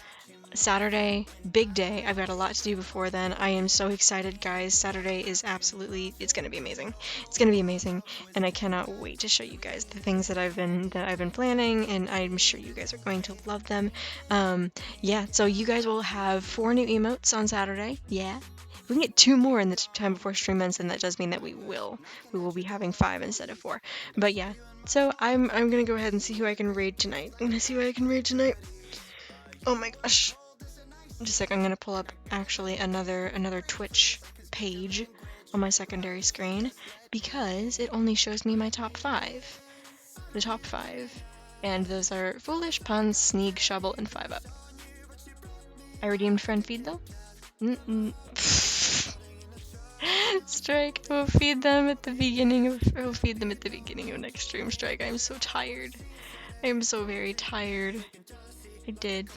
Saturday, big day. I've got a lot to do before then. I am so excited, guys. Saturday is absolutely, it's gonna be amazing. It's gonna be amazing, and I cannot wait to show you guys the things that I've been planning, and I'm sure you guys are going to love them. Yeah, so you guys will have 4 new emotes on Saturday. Yeah. If we can get 2 more in the time before stream ends, then that does mean that we will be having 5 instead of 4. But yeah, so I'm gonna go ahead and see who I can raid tonight. I'm gonna see who I can raid tonight. Oh my gosh. Just like I'm gonna pull up actually another Twitch page on my secondary screen because it only shows me my top 5. The top 5. And those are Foolish, Puns, Sneak, Shovel, and 5 Up. I redeemed friend feed though? Strike, I will feed them at the beginning of next stream. Strike, I'm so tired. I am so very tired. I did.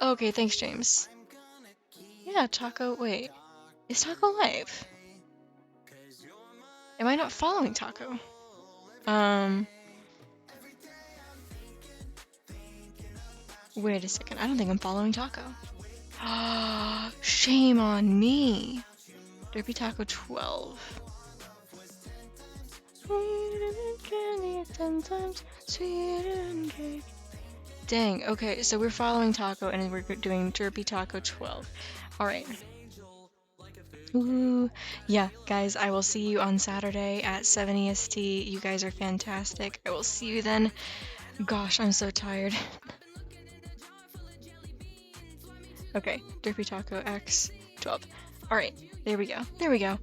Okay, thanks, James. Yeah, Taco, wait. Is Taco live? Am I not following Taco? Wait a second, I don't think I'm following Taco. Shame on me. Derpy Taco 12. Dang, okay, so we're following Taco and we're doing Derpy Taco 12. Alright. Ooh. Yeah, guys, I will see you on Saturday at 7 EST. You guys are fantastic. I will see you then. Gosh, I'm so tired. Okay, Derpy Taco X 12. Alright, there we go. There we go.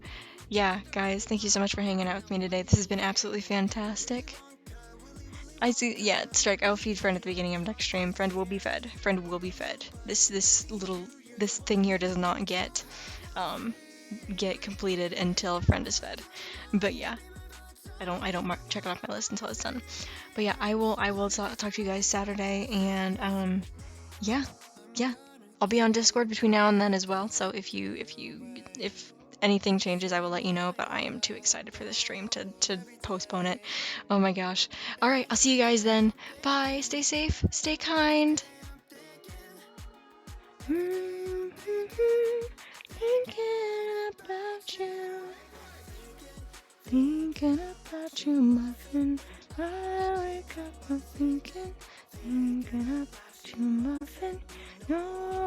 Yeah, guys, thank you so much for hanging out with me today. This has been absolutely fantastic. I see, yeah, Strike, I'll feed friend at the beginning of next stream. Friend will be fed. Friend will be fed. This thing here does not get completed until friend is fed. But yeah, I don't check it off my list until it's done. But yeah, I will talk to you guys Saturday, and yeah, I'll be on Discord between now and then as well. So if anything changes, I will let you know, but I am too excited for this stream to postpone it. Oh my gosh. Alright, I'll see you guys then. Bye, stay safe, stay kind. Thinking about you. Thinking about you, muffin. I wake up thinking about you, muffin. No.